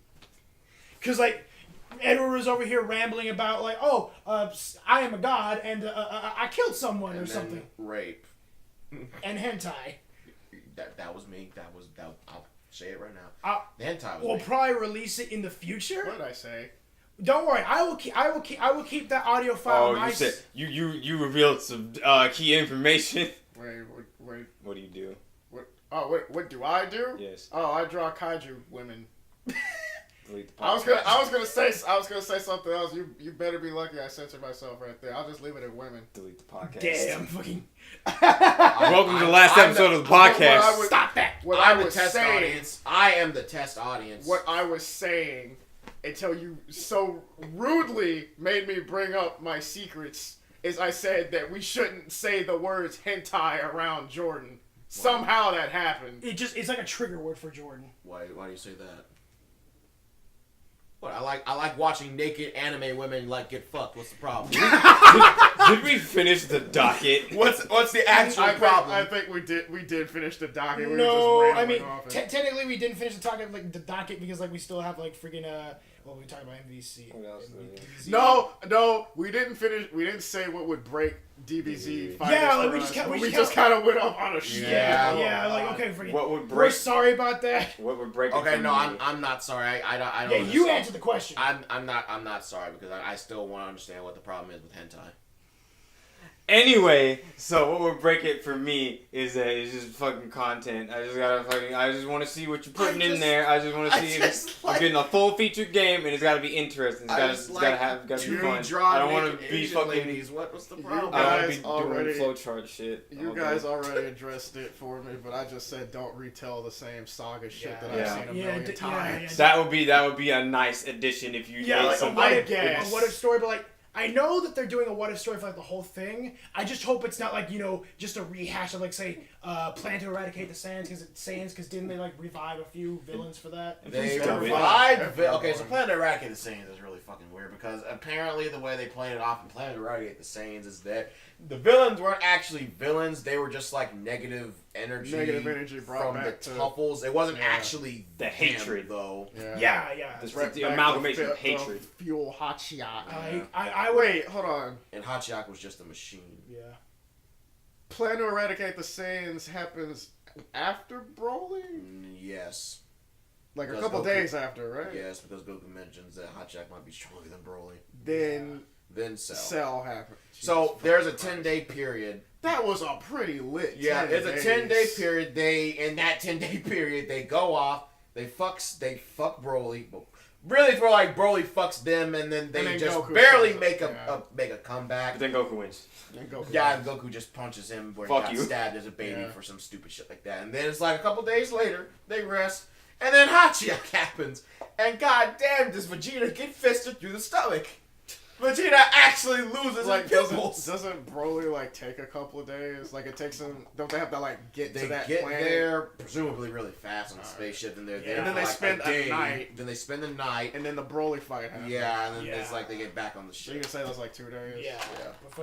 S5: Cause Edward was over here rambling about I am a god, and I killed someone or something.
S2: Rape.
S5: And hentai.
S2: That was me. I'll say it right now. The hentai was
S5: We'll
S2: me.
S5: probably release it in the future.
S4: What did I say?
S5: Don't worry. I will keep that audio file.
S3: Oh, you said you revealed some key information.
S4: Wait.
S3: What do you do?
S4: What do I do?
S3: Yes.
S4: Oh, I draw kaiju women.
S3: I
S4: was gonna say something else. You better be lucky I censored myself right there. I'll just leave it at women.
S3: Delete the podcast.
S5: Damn, fucking.
S3: Welcome to the last episode of the podcast.
S5: Stop that.
S2: I'm the test audience. I am the test audience.
S4: What I was saying until you so rudely made me bring up my secrets is I said that we shouldn't say the words hentai around Jordan. Somehow that happened.
S5: It's like a trigger word for Jordan.
S2: Why do you say that? What, I like watching naked anime women get fucked. What's the problem?
S3: Did we finish the docket?
S2: What's the actual problem?
S4: I think we did finish the docket.
S5: Technically we didn't finish the docket because we still have freaking we talked about MVC.
S4: No, we didn't finish. We didn't say what would break DBZ.
S5: Yeah,
S4: we just kind of went off on a shit.
S5: Yeah, okay, forget.
S3: What would break?
S5: We're sorry about that.
S3: What would break?
S2: Okay, no, I'm not sorry. I don't.
S5: Yeah, you answered the question.
S2: I'm not sorry because I still want to understand what the problem is with hentai.
S3: Anyway, so what would break it for me is that it's just fucking content. I just want to see what you're putting in there. I just want to see it. I'm getting a full featured game, and it's got to be interesting. It's got to be fun. I don't want to be fucking.
S2: Ladies. What's the problem?
S3: I don't want to be doing flowchart shit.
S4: You guys already addressed it for me, but I just said don't retell the same saga shit that I've seen a million times.
S3: That would be a nice addition if you
S5: like
S3: some.
S5: a what if story, but like. I know that they're doing a what if story for like the whole thing. I just hope it's not like, just a rehash of like, say, Plan to Eradicate the Saiyans, because didn't they like revive a few villains for that?
S2: They revived. Okay, so Plan to Eradicate the Saiyans is really fucking weird because apparently the way they played it off in Plan to Eradicate the Saiyans is that the villains weren't actually villains. They were just like negative energy
S4: brought
S2: from the
S4: back to
S2: Tuffles. It wasn't actually
S3: the hatred
S2: though.
S5: Yeah.
S3: The amalgamation of hatred.
S4: Fuel Hachiyak.
S5: I
S4: wait, hold on.
S2: And Hachiyak was just a machine.
S5: Yeah.
S4: Plan to Eradicate the Saiyans happens after Broly?
S2: Yes.
S4: Like a couple days after, right?
S2: Yes, because Goku mentions that Hachiyak might be stronger than Broly.
S4: Then Cell happened.
S2: So there's a 10-day period.
S4: That was a pretty lit.
S2: Yeah, it's a 10-day period. In that 10-day period, they go off. They fuck Broly. Really, for like Broly fucks them, and then they just Goku barely make a comeback.
S3: But then Goku wins.
S2: Goku just punches him where he got stabbed as a baby for some stupid shit like that. And then it's like a couple days later, they rest, and then Hachiyak happens, and goddamn, does Vegeta get fisted through the stomach? Vegeta actually loses his pupils.
S4: Doesn't Broly like take a couple of days? Like it takes them. Don't they have to like get to that
S2: get
S4: planet?
S2: there presumably really fast on the spaceship, and they're there.
S4: And then they spend a night.
S2: Then they spend the night,
S4: and then the Broly fight happens.
S2: Yeah, and then it's like they get back on the ship.
S4: So you can say that's like 2 days.
S5: Yeah.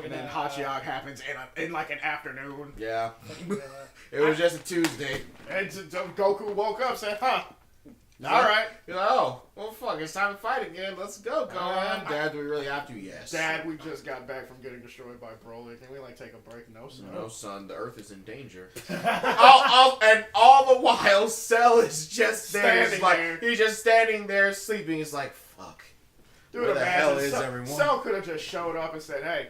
S4: And then Hachiyak happens in like an afternoon.
S2: Yeah. It was just a Tuesday.
S4: And Goku woke up, said, "Huh." Alright.
S2: You're like, oh, well, fuck, it's time to fight again. Let's go. Go on. Dad, do we really have to? Yes.
S4: Dad, we just got back from getting destroyed by Broly. Can we, like, take a break? No, son.
S2: No, son. The Earth is in danger. And all the while, Cell is just there. He's just standing there sleeping. He's like, fuck.
S4: Dude,
S2: where the hell is everyone?
S4: Cell could have just showed up and said, hey,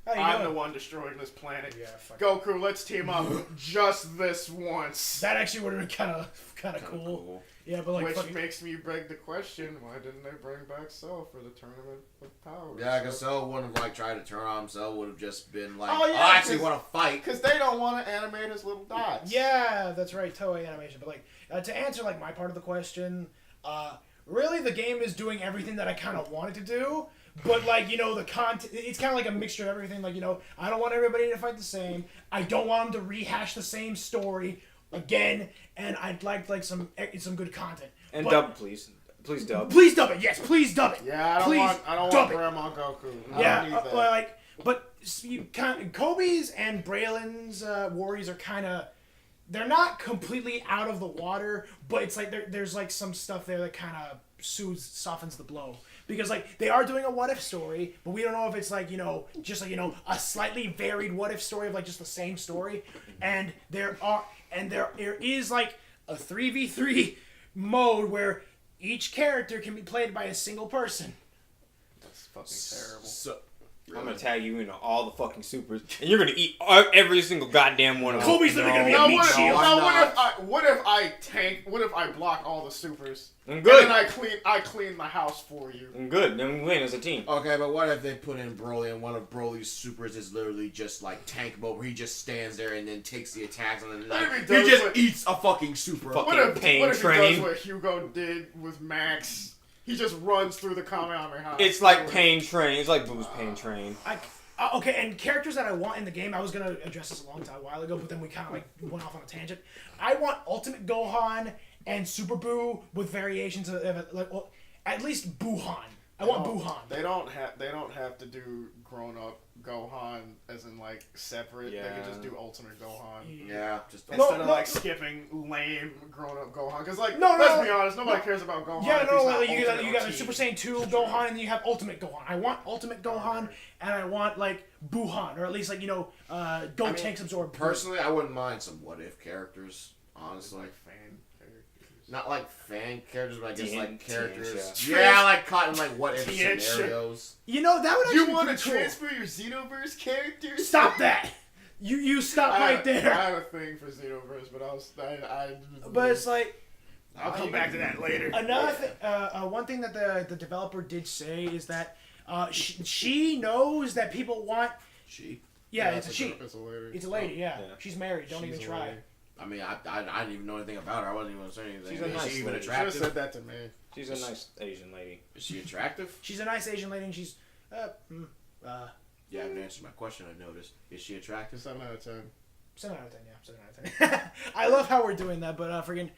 S4: I'm the one destroying this planet. Yeah, Goku, let's team up just this once.
S5: That actually would have been kind of cool. Yeah, but like,
S4: which makes me beg the question: why didn't they bring back Cell for the tournament of power?
S2: Yeah, because Cell wouldn't have tried to turn on him. Cell would have just been like, I actually want to fight,
S4: because they don't want to animate his little dots.
S5: Yeah, that's right, Toei Animation. But like, to answer like my part of the question, really the game is doing everything that I kind of wanted to do. But like, the content, it's kind of like a mixture of everything. Like, I don't want everybody to fight the same. I don't want them to rehash the same story again, and I'd like some good content.
S3: And dub, please dub.
S5: Please dub it. Yes, please dub it.
S4: Yeah, I don't want Grandma Goku.
S5: But Kobe's and Braylon's worries are kind of, they're not completely out of the water, but it's like there's like some stuff there that kind of softens the blow. Because like they are doing a what if story, but we don't know if it's like just like a slightly varied what if story of like just the same story, and there is like a 3v3 mode where each character can be played by a single person.
S4: That's fucking terrible.
S3: I'm gonna tag you into all the fucking supers, and you're gonna eat every single goddamn one of them.
S5: Kobe's literally gonna be a meat shield.
S4: What if I tank? What if I block all the supers?
S3: I'm good.
S4: And then I clean my house for you.
S3: I'm good. Then we win as a team.
S2: Okay, but what if they put in Broly and one of Broly's supers is literally just like tank mode, where he just stands there and then takes the attacks and then he just eats a fucking super.
S3: What
S4: if he does what Hugo did with Max? He just runs through the Kamehameha.
S3: It's like Pain Train. It's like Boo's Pain Train.
S5: Okay, and characters that I want in the game, I was going to address this a while ago, but then we kind of like went off on a tangent. I want Ultimate Gohan and Super Boo with variations of at least Buhan. I want Buhan.
S4: They don't have to do grown up Gohan as in like separate.
S3: Yeah.
S4: They can just do Ultimate Gohan.
S2: Yeah, just
S4: instead of like skipping lame grown up Gohan. Because like let's be honest, nobody cares about Gohan.
S5: Yeah, you got Super Saiyan 2 Gohan, and then you have Ultimate Gohan. I want Ultimate Gohan, and I want like Buhan, or at least like Tanks Absorb.
S2: Personally, I wouldn't mind some what if characters. Honestly,
S4: fan characters.
S2: Not like fan characters, but I guess like characters.
S3: Yeah.
S2: Yeah, like caught in like what if
S4: TN
S2: scenarios.
S5: You know that would actually
S4: You want to
S5: be cool.
S4: transfer your Xenoverse characters?
S5: Stop that! You stop right there.
S4: I have a thing for Xenoverse, but I
S5: But it's like
S4: I'll come back to that later.
S5: another thing. One thing that the developer did say is that she knows that people want.
S2: She.
S5: Yeah, it's a she.
S4: It's a lady.
S5: It's a lady. Yeah,
S3: Yeah.
S5: she's married. Don't
S4: She's
S5: even
S4: a
S5: try.
S4: lady.
S2: I mean, I didn't even know anything about her. I wasn't even gonna say anything.
S3: She's a
S2: Is
S3: nice
S2: she even
S3: lady.
S4: You should have
S2: attractive?
S4: said that to me.
S3: She's a nice Asian lady.
S2: Is she attractive?
S5: She's a nice Asian lady, and she's.
S2: You haven't answered my question. I noticed. Is she attractive?
S4: 7 out of 10.
S5: 7 out of 10, yeah. 7 out of 10. I love how we're doing that, but friggin',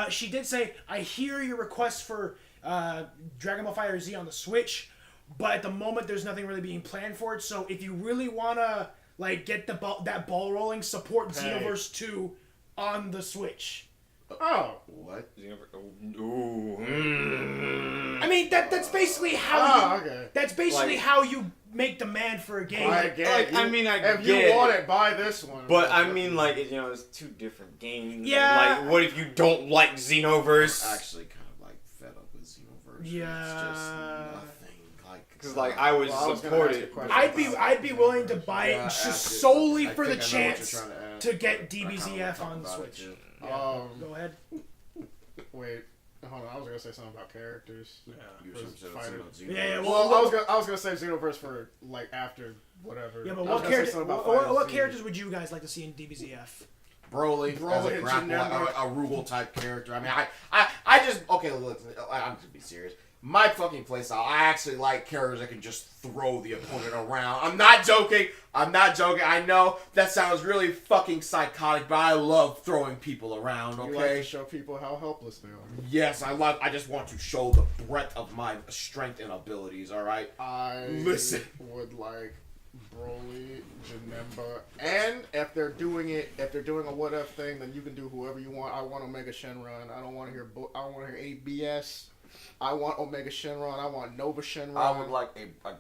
S5: she did say, I hear your request for Dragon Ball FighterZ on the Switch, but at the moment there's nothing really being planned for it, so if you really wanna, like, get that ball rolling, support
S4: Hey.
S5: Xenoverse 2 on the Switch.
S4: Oh.
S2: What?
S3: Ooh.
S5: I mean, that's basically how
S4: okay.
S5: that's basically
S3: Like-
S5: how you make demand for a game.
S4: I get
S3: Like,
S4: you.
S3: I mean, I
S4: if
S3: get
S4: you want it, buy this one.
S3: But I mean, like, it's two different games.
S5: Yeah.
S3: And, like, what if you don't like Xenoverse?
S2: Actually, kind of like fed up with Xenoverse.
S5: Yeah.
S2: It's just nothing. Like,
S3: Because, like, I would
S4: Well, I was gonna
S3: support
S4: ask a
S3: it.
S4: question.
S5: I'd be willing to buy it
S2: Yeah,
S5: just
S2: ask it.
S5: solely
S2: I
S5: for the
S2: think I know what you're
S5: chance
S2: trying to ask.
S5: to get
S2: I kinda
S5: DBZF
S2: wanna
S5: on the
S2: talk about it,
S5: Switch.
S2: too.
S5: Yeah. Go ahead.
S4: Wait, hold on. I was gonna say something about characters.
S2: You were
S4: Versus
S2: saying
S4: fighter.
S2: something about
S5: Yeah,
S2: Xenoverse.
S4: Well, I was gonna say Xenoverse for like after whatever.
S5: Yeah, but
S4: I was
S5: what
S4: gonna say something about
S5: what
S4: FighterZ.
S5: characters would you guys like to see in DBZF?
S2: Broly, as
S4: Broly,
S2: a grapple,
S4: generic.
S2: a Rugal type character. I mean, I just okay. Look, I'm just be serious. My fucking playstyle, I actually like characters that can just throw the opponent around. I'm not joking. I know that sounds really fucking psychotic, but I love throwing people around.
S4: You
S2: Okay.
S4: like to show people how helpless they are.
S2: Yes, I just want to show the breadth of my strength and abilities. All right.
S4: I
S2: Listen.
S4: would like Broly, Janemba, and if they're doing a what if thing, then you can do whoever you want. I want Omega Shenron. I don't want to hear any BS. I want Omega Shenron. I want Nova Shenron.
S2: I would like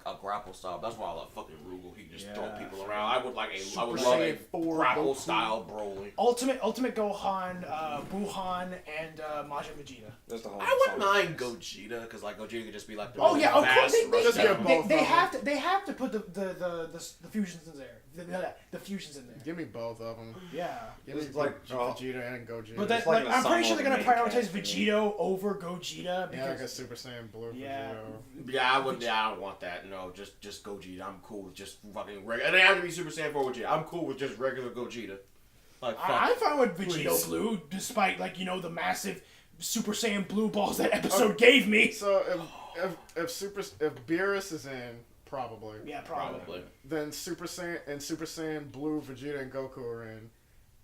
S2: a grapple style. That's why I love fucking Rugal. He can just throw people around. I would love
S4: Saiyan
S2: a
S4: 4
S2: grapple
S4: Goku.
S2: style Broly.
S5: Ultimate Gohan, Buhan, and Majin Vegeta.
S3: That's the whole
S2: I wouldn't
S3: song.
S2: mind Gogeta because like Gogeta could just be like the
S5: Oh yeah, of course
S2: fast
S4: Just
S2: rush
S4: get
S2: down.
S4: both
S5: they
S4: of
S5: have to put the fusions in there. The fusions in there.
S4: Give me both of them.
S5: Yeah.
S4: Give me
S3: It's like,
S4: Vegeta and Gogeta.
S5: But that,
S3: It's like
S5: like,
S3: an
S5: I'm pretty sure they're gonna
S3: ensemble
S5: prioritize
S3: to make
S5: Vegito over Gogeta
S4: yeah, like a
S5: because
S4: Super Saiyan Blue.
S5: Yeah.
S4: Vegito.
S2: Yeah, I wouldn't. Yeah, I don't want that. No, just Gogeta. I'm cool with just fucking regular. And they have to be Super Saiyan 4 Gogeta. I'm cool with just regular Gogeta. Like fuck.
S5: I'm fine with Vegito
S2: Please.
S5: Blue, despite like the massive Super Saiyan Blue balls that episode gave me.
S4: So if Beerus is in, probably.
S5: Yeah, probably.
S4: Then Super Saiyan Blue, Vegeta and Goku are in.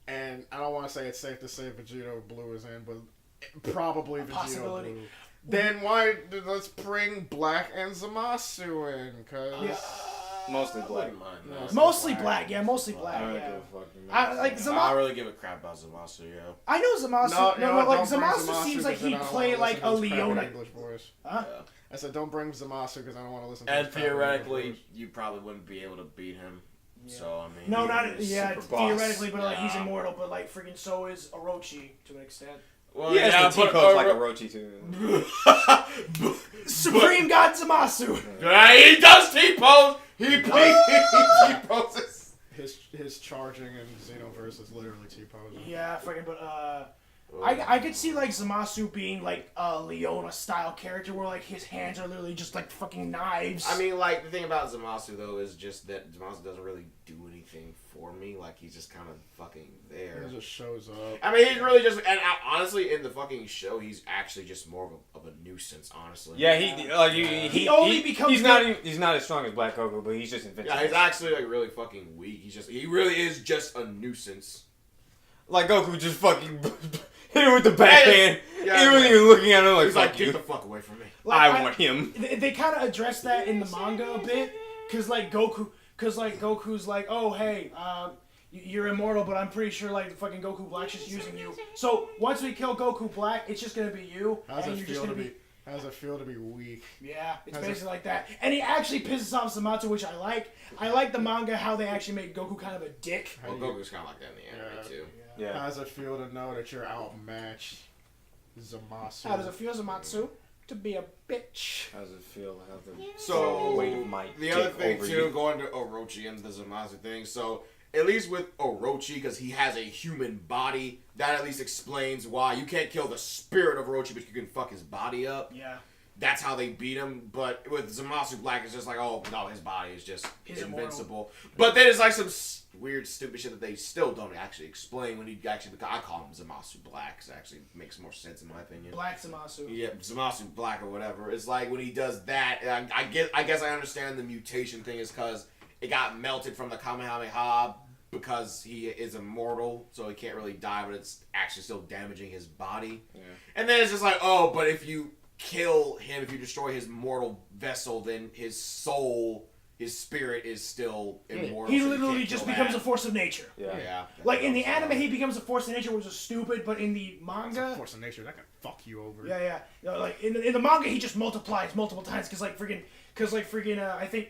S4: And I don't want to say it's safe to say Vegito Blue is in, but probably Vegito
S5: possibility.
S4: Blue. Then let's bring Black and Zamasu in, cause
S3: Mostly black.
S2: Wouldn't mind that.
S5: Mostly black, yeah, mostly black,
S3: I don't
S5: yeah.
S3: give a fuck.
S5: I like
S2: I
S5: Zamasu.
S2: really give a crap about Zamasu, yo.
S5: I know Zamasu.
S4: No, you know what,
S5: like
S4: don't bring
S5: Zamasu seems like
S4: because then
S5: he'd
S4: I don't
S5: play
S4: wanna
S5: like a
S4: listen to his crappy
S5: Leona.
S4: English voice.
S5: Huh?
S2: Yeah.
S4: I said don't bring Zamasu because I don't want to listen to
S2: And
S4: his crappy English
S2: theoretically,
S4: voice.
S2: you probably wouldn't be able to beat him.
S5: Yeah.
S2: So I mean,
S5: No,
S2: he
S5: not
S2: is
S5: yeah.
S2: super boss.
S5: Theoretically, but like he's
S2: Yeah.
S5: immortal. But like freaking so is Orochi to an extent.
S2: Well,
S3: He has the T-pose like a Orochi too.
S5: Supreme God Zamasu.
S2: He does T-pose. He T-poses.
S4: His charging in Xenoverse is literally T-posing.
S5: Yeah, freaking. But I could see like Zamasu being like a Leona style character where like his hands are literally just like fucking knives.
S2: I mean, like, the thing about Zamasu, though, is just that Zamasu doesn't really do anything for me. Like, he's just kind of fucking there.
S4: He just shows up.
S2: I mean, he's really just... And honestly, in the fucking show, he's actually just more of a nuisance, honestly.
S3: Yeah, he
S5: only becomes
S3: he's not as strong as Black Goku, but he's just invincible.
S2: Yeah, he's actually, like, really fucking weak. He really is just a nuisance.
S3: Like Goku just fucking hit him with the backhand.
S2: Yeah,
S3: he wasn't even looking at him like,
S2: He's like,
S3: fuck
S2: get
S3: you.
S2: the fuck away from me.
S5: Like,
S3: I want him.
S5: They kind of address that in the manga a bit, cause Goku's like, oh hey, you're immortal, but I'm pretty sure like fucking Goku Black's just using you. So once we kill Goku Black, it's just gonna be you,
S4: How's
S5: and
S4: it
S5: you're just
S4: feel
S5: gonna
S4: to
S5: be.
S4: How's it feel to be weak?
S5: Yeah, it's
S4: How's it-
S5: basically like that. And he actually pisses off Zamasu, which I like. I like the manga how they actually make Goku kind of a dick.
S2: Well, Goku's kind of like that in the anime,
S4: Yeah.
S2: too.
S3: Yeah.
S4: How's it feel to know that you're outmatched? Zamasu.
S5: How does it feel, Zamatsu, to be a bitch?
S3: How does it feel to have the
S2: So,
S3: weight of might
S2: the other
S3: take
S2: thing,
S3: over
S2: too,
S3: you?
S2: going to Orochi and the Zamasu thing, so, at least with Orochi, because he has a human body, that at least explains why you can't kill the spirit of Orochi, but you can fuck his body up.
S5: Yeah.
S2: That's how they beat him, but with Zamasu Black, it's just like, oh, no, his body is just
S5: He's
S2: invincible. But then it's like some weird, stupid shit that they still don't actually explain when he actually, I call him Zamasu Black, because it actually makes more sense in my opinion.
S5: Black Zamasu.
S2: Yeah, Zamasu Black or whatever. It's like when he does that, I guess I understand the mutation thing is because it got melted from the Kamehameha because he is immortal, so he can't really die, but it's actually still damaging his body.
S3: Yeah.
S2: And then it's just like, oh, but if you kill him, if you destroy his mortal vessel, then his soul, his spirit is still immortal.
S5: He
S2: so you
S5: literally
S2: can't
S5: just
S2: kill
S5: becomes
S2: that.
S5: a force of nature.
S2: Yeah.
S5: Like in the anime, he becomes a force of nature, which is stupid, but in the
S4: It's a
S5: manga,
S4: force of nature that can fuck you over.
S5: yeah. You know, like in the manga, he just multiplies multiple times because I think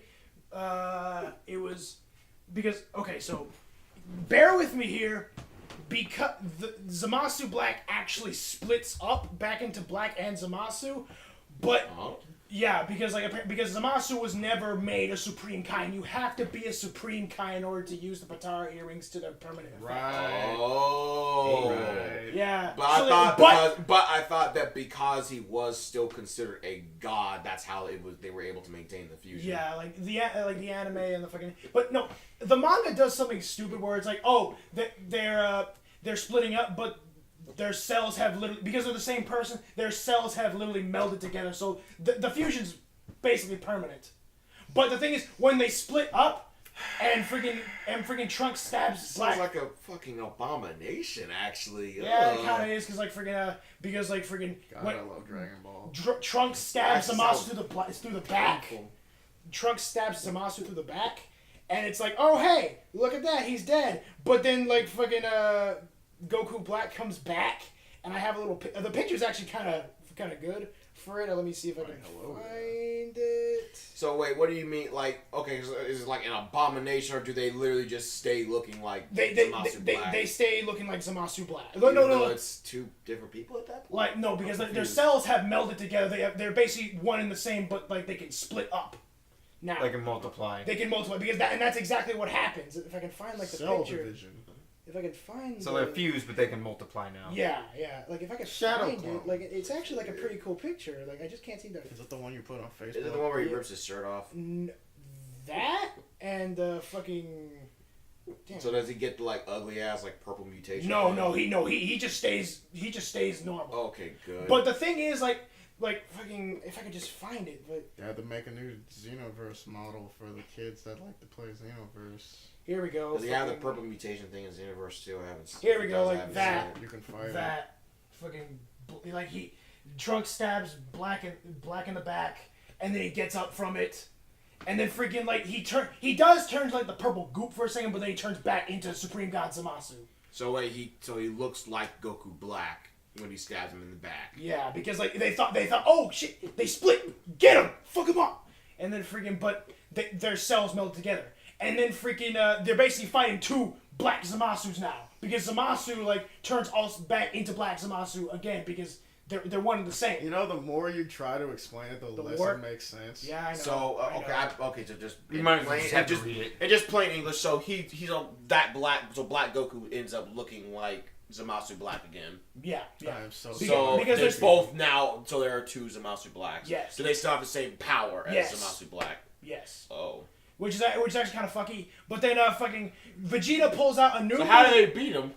S5: it was because okay, so bear with me here. Because the Zamasu Black actually splits up back into Black and Zamasu, but yeah, because Zamasu was never made a Supreme Kai. You have to be a Supreme Kai in order to use the Patara earrings to their permanent effect.
S4: Right.
S2: Oh.
S4: Right.
S5: Yeah.
S2: But I thought that because he was still considered a god, that's how it was. They were able to maintain the fusion.
S5: Yeah, like the anime and the fucking. But no, the manga does something stupid where it's like, oh, they're splitting up, but their cells have literally, because they're the same person, their cells have literally melded together. So the fusion's basically permanent. But the thing is, when they split up, and freaking Trunks stabs Black.
S2: Sounds like a fucking abomination, actually.
S5: Yeah, it kind of is, because
S4: God,
S5: when
S4: I love Dragon Ball.
S5: Trunks stabs
S2: That
S5: Zamasu
S2: sounds
S5: through the back.
S2: painful.
S5: Trunks stabs Zamasu through the back, and it's like, oh hey, look at that, he's dead. But then like fucking Goku Black comes back, and I have a little. The picture's actually kind of good for it. Let me see if I can find it.
S2: So wait, what do you mean? Like, okay, so is it like an abomination, or do they literally just stay looking like Zamasu Black?
S5: They stay looking like Zamasu Black.
S2: Even
S5: No.
S2: though it's two different people at that point.
S5: Like no, because their cells have melded together. They're basically one and the same, but like they can split up. Now
S3: They can multiply.
S5: They can multiply because that's exactly what happens. If I can find like the
S4: Cell
S5: picture.
S4: division.
S5: If I can find.
S3: So they're fused, but they can multiply now.
S5: Yeah. Like if I could
S4: Shadow
S5: find
S4: Clone.
S5: it, like it's actually like a pretty cool picture. Like I just can't seem to.
S4: Is that the one you put on Facebook?
S2: Is it the one where he rips his shirt off?
S5: That and fucking. Damn.
S2: So does he get the like ugly ass like purple mutation?
S5: No. He just stays normal.
S2: Okay, good.
S5: But the thing is, like fucking, if I could just find it, but
S4: They had to make a new Xenoverse model for the kids that like to play Xenoverse.
S5: here we go.
S2: does he have the
S5: fucking-
S2: purple mutation thing in Xenoverse too? I haven't.
S5: Here we go,
S2: does
S5: like
S2: have it.
S5: that.
S4: You can fight it.
S5: That fucking like Trunks stabs Black in the back, and then he gets up from it, and then freaking like he does turn like the purple goop for a second, but then he turns back into Supreme God Zamasu.
S2: So wait, he looks like Goku Black when he stabs him in the back.
S5: Yeah, because like they thought oh shit, they split, get him, fuck him up, and then freaking but their cells meld together, and then freaking they're basically fighting two Black Zamasus now because Zamasu like turns all back into Black Zamasu again because they're one and the same.
S4: You know, the more you try to explain it, the less
S5: work-
S4: it makes sense.
S5: Yeah, I know.
S2: So
S5: I know.
S2: so just
S3: You might as well
S2: plain,
S3: just have
S2: and
S3: to
S2: just
S3: read it.
S2: and just plain English. So he's on that black. So Black Goku ends up looking like Zamasu Black again.
S5: Yeah.
S4: I am so
S2: So
S5: because
S2: there's
S5: there's-
S2: both now. So there are two Zamasu Blacks.
S5: Yes.
S2: Do they still have the same power as
S5: Yes.
S2: Zamasu Black?
S5: Yes.
S2: Oh.
S5: Which is actually kind of fucky. But then fucking Vegeta pulls out a new.
S2: So how do they beat him?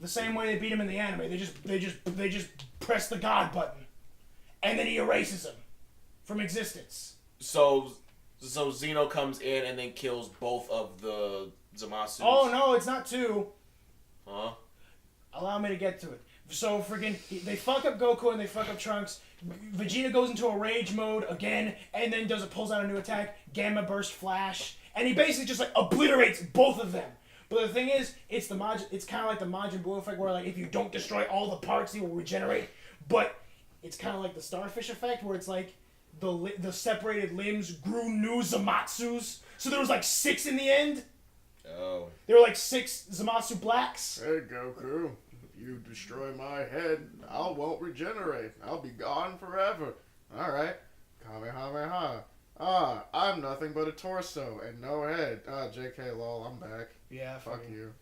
S5: The same way they beat him in the anime. They just press the God button, and then he erases him from existence.
S2: So Zeno comes in and then kills both of the Zamasus.
S5: Oh no, it's not two.
S2: Huh?
S5: Allow me to get to it. So freaking, they fuck up Goku and they fuck up Trunks. Vegeta goes into a rage mode again, and then pulls out a new attack, Gamma Burst Flash, and he basically just like obliterates both of them. But the thing is, it's kind of like the Majin Buu effect, where like if you don't destroy all the parts, he will regenerate. But it's kind of like the Starfish effect, where it's like the separated limbs grew new Zamatsus. So there was like 6 in the end.
S2: Oh.
S5: There were like 6 Zamasu Blacks.
S4: Hey, Goku. You destroy my head, I won't regenerate. I'll be gone forever. Alright. Kamehameha. I'm nothing but a torso and no head. JK lol, I'm back.
S5: Yeah,
S4: Fuck you.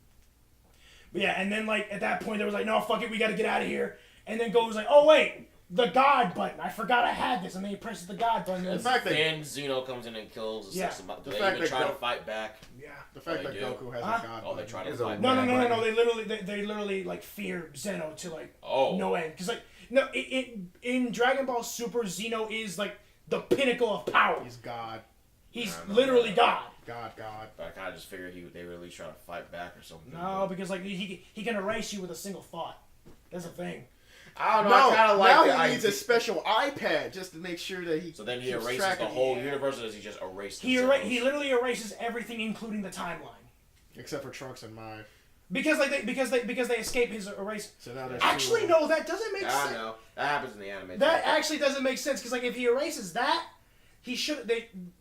S5: But yeah, and then like at that point, they was like, no, fuck it, we gotta get out of here. And then Goku's like, oh wait, the God button. I forgot I had this. And then he presses the God button.
S2: In fact, then Zeno comes in and kills.
S5: Yeah.
S2: Do they even try to fight back?
S5: Yeah.
S4: The fact that
S2: do.
S4: Goku has a God
S2: Oh, they
S4: button.
S2: try to
S3: It's
S2: fight
S3: a-
S5: No,
S2: back.
S5: They literally like fear Zeno to like
S2: Oh.
S5: no end. Cause like no, in Dragon Ball Super, Zeno is like the pinnacle of power.
S4: He's God.
S5: He's
S2: I know
S5: literally
S2: that.
S5: God.
S4: God.
S2: But I kind of just figured they were at least trying to fight back or something.
S5: No, because like he can erase you with a single thought. That's the thing.
S2: I don't know. I kind of
S4: now
S2: like
S4: he needs a special iPad just to make sure that he.
S2: So then he
S4: keeps
S2: erases
S4: track
S2: the
S4: of-
S2: whole universe, or does he just erase the
S5: He
S2: zeros?
S5: he literally erases everything, including the timeline.
S4: Except for Trunks and Mai.
S5: Because they escape his erase.
S4: So now there's
S5: Actually,
S4: two.
S5: no, that doesn't make
S2: I
S5: sense.
S2: know. That happens in the anime.
S5: That
S2: too.
S5: actually doesn't make sense because like if he erases that, he should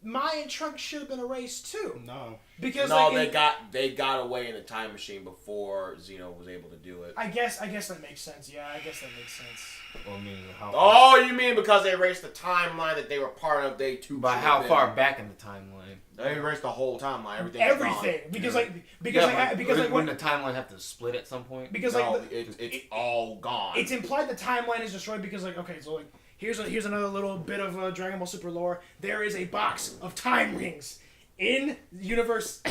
S5: Mai and Trunks should have been erased too.
S4: No.
S5: Because
S2: No,
S5: like
S2: they got away in the time machine before Zeno was able to do it.
S5: I guess that makes sense. Yeah, I guess that makes sense.
S3: Well, I mean, how
S2: Oh, you mean because they erased the timeline that they were part of? They too.
S3: By how far back in the timeline?
S2: They erased the whole timeline. Everything.
S5: Everything because
S3: When the timeline have to split at some point.
S5: because
S2: No,
S5: like
S2: it's all gone.
S5: it's implied the timeline is destroyed because like okay so like here's another little bit of Dragon Ball Super lore. There is a box of time rings in universe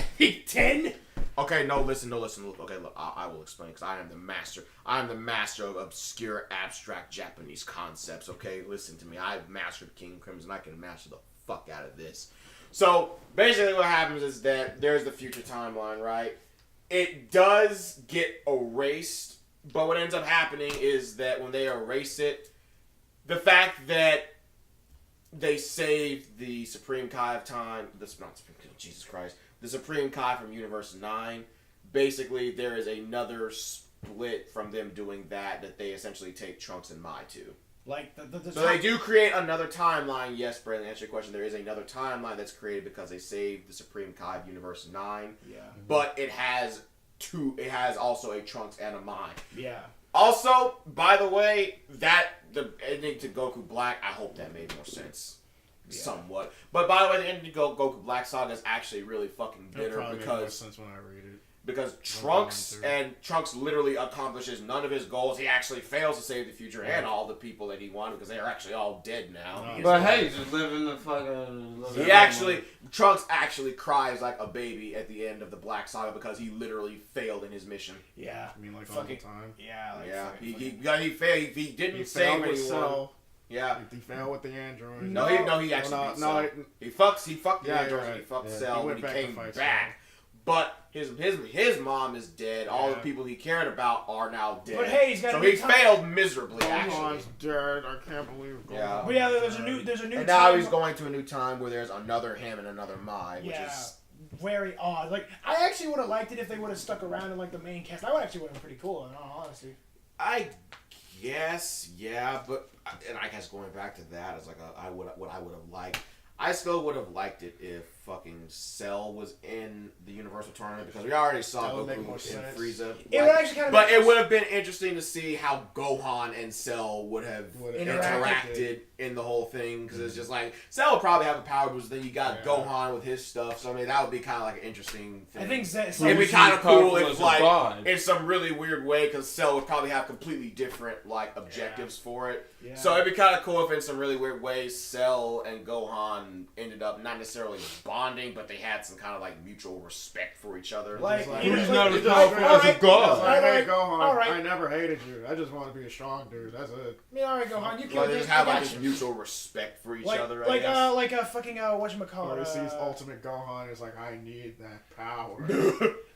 S5: 10.
S2: Okay, no, listen. Okay, look, I will explain because I am the master. I am the master of obscure, abstract Japanese concepts. Okay, listen to me. I've mastered King Crimson. I can master the fuck out of this. So basically, what happens is that there's the future timeline, right? It does get erased, but what ends up happening is that when they erase it, the fact that they saved the Supreme Kai of Time, Jesus Christ, the Supreme Kai from Universe 9, basically there is another split from them doing that they essentially take Trunks and Mai to.
S5: Like the
S2: So they do create another timeline. Yes, Brandon, to answer your question, there is another timeline that's created because they saved the Supreme Kai of Universe 9.
S5: Yeah.
S2: But it has also a Trunks and a Mai.
S5: Yeah.
S2: Also, by the way, the ending to Goku Black, I hope that made more sense.
S5: Yeah.
S2: Somewhat. But by the way, the ending to Goku Black Saga is actually really fucking
S4: It'll
S2: bitter
S4: probably make more
S2: because
S4: sense when I read it.
S2: Trunks literally accomplishes none of his goals. He actually fails to save the future and all the people that he wanted because they are actually all dead now.
S3: But hey, just living the fucking.
S2: Trunks actually cries like a baby at the end of the Black Saga because he literally failed in his mission.
S5: Yeah.
S4: I mean, like all the
S5: Fucking-
S4: time.
S5: Yeah. Like
S2: Yeah,
S5: fucking-
S2: he failed. He didn't
S4: He
S2: save
S4: failed with
S2: anyone.
S4: Cell.
S2: Yeah.
S4: He failed with the android.
S2: No, he actually beat Cell. He fucked the
S4: Yeah,
S2: androids
S4: you're
S2: and he
S4: right.
S2: fucked
S4: Yeah.
S2: Cell
S4: He
S2: when
S4: went
S2: he
S4: back to
S2: came
S4: fight
S2: back. But his mom is dead. All the
S4: Yeah.
S2: people he cared about are now dead.
S5: But hey, he's got
S2: so
S5: a
S2: he
S5: new time-
S2: failed miserably, actually.
S4: Gohan's dead. I can't believe Gohan.
S2: Yeah.
S5: But yeah, there's a new.
S2: And now
S5: time-
S2: he's going to a new time where there's another him and another Mai, which
S5: Yeah.
S2: is
S5: Very odd. Like I actually would have liked it if they would have stuck around in like the main cast. That would actually would have been pretty cool. In all honesty.
S2: I guess, yeah, but and I guess going back to that is like what I would have liked. I still would have liked it if fucking Cell was in the Universal Tournament because we already saw
S4: That would make
S2: Goku
S4: more
S2: and
S4: sense.
S2: Frieza.
S5: It would actually kind of.
S2: But it would have been interesting to see how Gohan and Cell would have
S4: Would've
S2: interacted in the whole thing because it's just like Cell would probably have a power boost. Then you got
S4: Yeah.
S2: Gohan with his stuff. So I mean that would be kind of like an interesting thing.
S5: I think
S2: It'd be kind of cool if, like,
S3: God.
S2: in some really weird way, because Cell would probably have completely different, like, objectives for it.
S5: Yeah.
S2: So it'd be kind of cool if in some really weird ways, Cell and Gohan ended up not necessarily bonding, but they had some kind of, like, mutual respect for each other.
S5: Like,
S4: Like,
S5: you know,
S3: He's
S5: like-
S3: not as
S4: He just-
S3: powerful
S5: all
S3: as a
S5: right,
S4: It's
S3: god.
S4: like, hey,
S5: Alright,
S4: Gohan,
S5: alright.
S4: I never hated you. I just want to be a strong dude. That's it.
S5: I mean, all right, Gohan, you
S2: Like,
S5: killed
S2: they
S5: this.
S2: just have,
S5: I
S2: like,
S5: got
S2: this
S5: you.
S2: mutual respect for each
S5: Like,
S2: other, I guess.
S5: like a fucking whatchamacallit.
S4: Or he sees Ultimate Gohan is like, I need that power.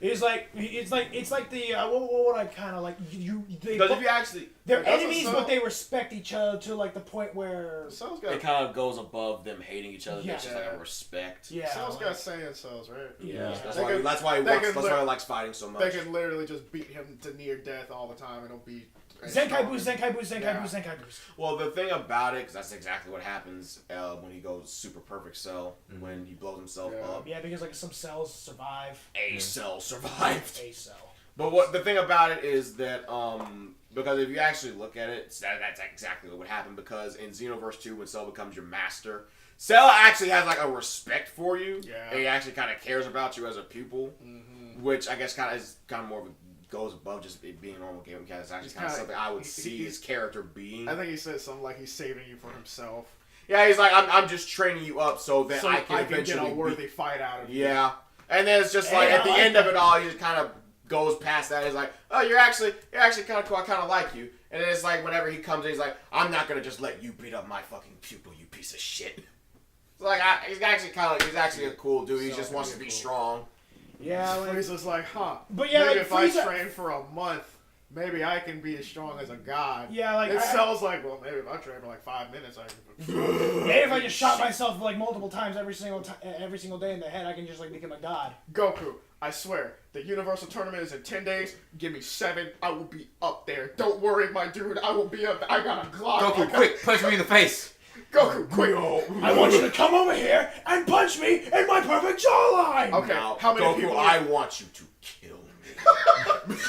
S5: It's like the what would I kind of like
S2: Because if you actually...
S5: they're
S4: That's
S5: enemies,
S4: a
S5: but
S4: song.
S5: they respect each other to like the point where
S4: Cell's
S2: It
S4: got
S2: kind of goes above them hating each other.
S5: Yeah.
S2: There's just, like, a respect.
S5: yeah,
S4: Cell's got
S5: like,
S4: Saiyan cells, right?
S5: yeah.
S2: That's
S4: They
S2: why,
S4: could-
S2: that's why he
S4: they
S2: wants,
S4: could
S2: that's why he likes fighting so much.
S4: They can literally just beat him to near death all the time, and he'll be
S5: Zenkai boost, Zenkai boost, Zenkai
S4: Yeah.
S5: boost, Zenkai boost.
S2: Well, the thing about it, because that's exactly what happens when he goes super perfect cell, when he blows himself
S4: Yeah.
S2: up.
S5: Yeah, because like some cells survive.
S2: A cell survived.
S5: A cell.
S2: But what the thing about it is that because if you actually look at it, that's exactly what would happen. Because in Xenoverse 2, when Cell becomes your master, Cell actually has like a respect for you.
S4: Yeah.
S2: And he actually kind of cares about you as a pupil, which I guess kind of more of a, goes above just it being a normal game mechanic. It's actually kind of something I would see his character being.
S4: I think he said something like he's saving you for himself.
S2: Yeah, he's like, I'm just training you up so that I can eventually
S4: get a worthy fight out of you.
S2: Yeah. And then it's just like, at the end of it all, he just kind of goes past that. He's like, oh, you're actually kind of cool. I kind of like you. And then it's like, whenever he comes in, he's like, I'm not going to just let you beat up my fucking pupil, you piece of shit. It's like, he's actually a cool dude. He just wants to be strong.
S5: Yeah, like,
S4: Frieza's like,
S5: but yeah,
S4: maybe
S5: like,
S4: if
S5: Frieza,
S4: I train for a month, maybe I can be as strong as a god.
S5: Yeah, like
S4: it sounds like, well, maybe if I train for like 5 minutes, I can.
S5: maybe if I just shot myself like multiple times every single day in the head, I can just like become a god.
S4: Goku, I swear, the Universal Tournament is in 10 days. Give me 7, I will be up there. Don't worry, my dude, I will be up. I got a Glock.
S3: Goku, quick, punch me in the face.
S4: Goku, quick!
S5: I want you to come over here and punch me in my perfect jawline!
S4: Okay,
S2: Now,
S4: how many
S2: Goku,
S4: people...
S2: I want you to kill me.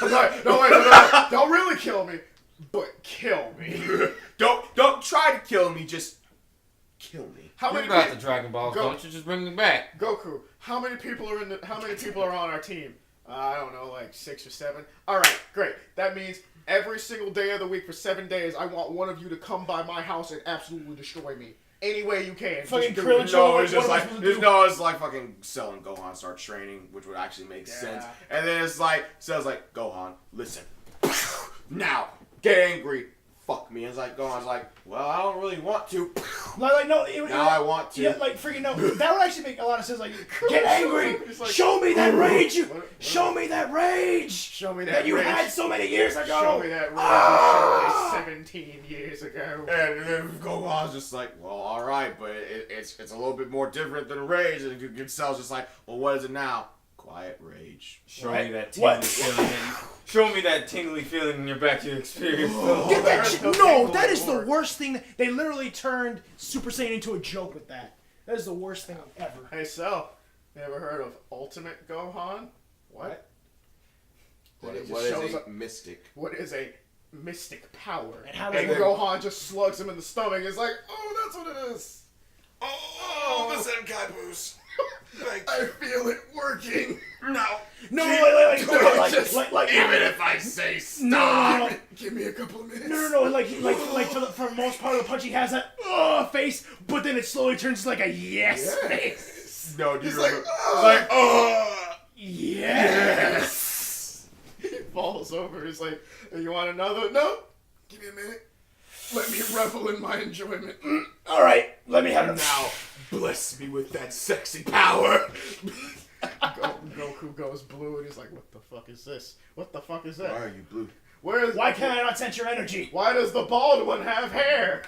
S4: No, don't really kill me, but kill me.
S2: Don't try to kill me, just kill me.
S4: How
S3: You
S4: many
S3: got
S4: people...
S3: the Dragon Balls, don't you? Just bring me back.
S4: Goku, how many people are on our team? I don't know, like 6 or 7. Alright, great. That means every single day of the week for 7 days, I want one of you to come by my house and absolutely destroy me. Any way you can.
S5: Fucking
S4: Just do
S5: Krillin
S4: it.
S2: No, it's just like it's like fucking Cell and Gohan start training, which would actually make sense. And then it's like Cell's like, Gohan, listen, now get angry, fuck me. And it's like Gohan's like, well, I don't really want to.
S5: Like no,
S2: Now I want to.
S5: Yeah, like freaking no. That would actually make a lot of sense. Like, get angry, show me that rage, show me that rage,
S4: show me
S5: that you
S4: rage.
S5: had so many years ago.
S4: Show me that rage you showed me 17 years ago.
S2: And then Gohan's just like, well, all right, but it's a little bit more different than rage. And Cell's just like, well, what is it now? Quiet rage.
S3: Show me that tingly feeling. Show me that tingly feeling in your back to experience.
S5: Get that shit. No, that is the worst thing. They literally turned Super Saiyan into a joke with that. That is the worst thing ever.
S4: Hey, Cell, you ever heard of Ultimate Gohan? What?
S2: What is a mystic?
S4: What is a mystic power?
S5: And how
S4: And
S5: does
S4: Gohan just slugs him in the stomach. It's like, oh, that's what it is.
S2: Oh, the Zenkai boost.
S4: I feel it working.
S2: No.
S5: No, like
S2: Even if I say stop.
S5: no.
S4: Give me a couple of minutes.
S5: No, like for most part of the punch, he has that face, but then it slowly turns to like a yes face.
S2: No, dude.
S4: He's like,
S5: Yes.
S4: He falls over. He's like, you want another? No. Give me a minute. Let me revel in my enjoyment.
S5: All right, let me have it
S2: Now, bless me with that sexy power.
S4: Goku goes blue and he's like, what the fuck is this? What the fuck is that?
S2: Why are you blue?
S5: Why can't I not sense your energy?
S4: Why does the bald one have hair?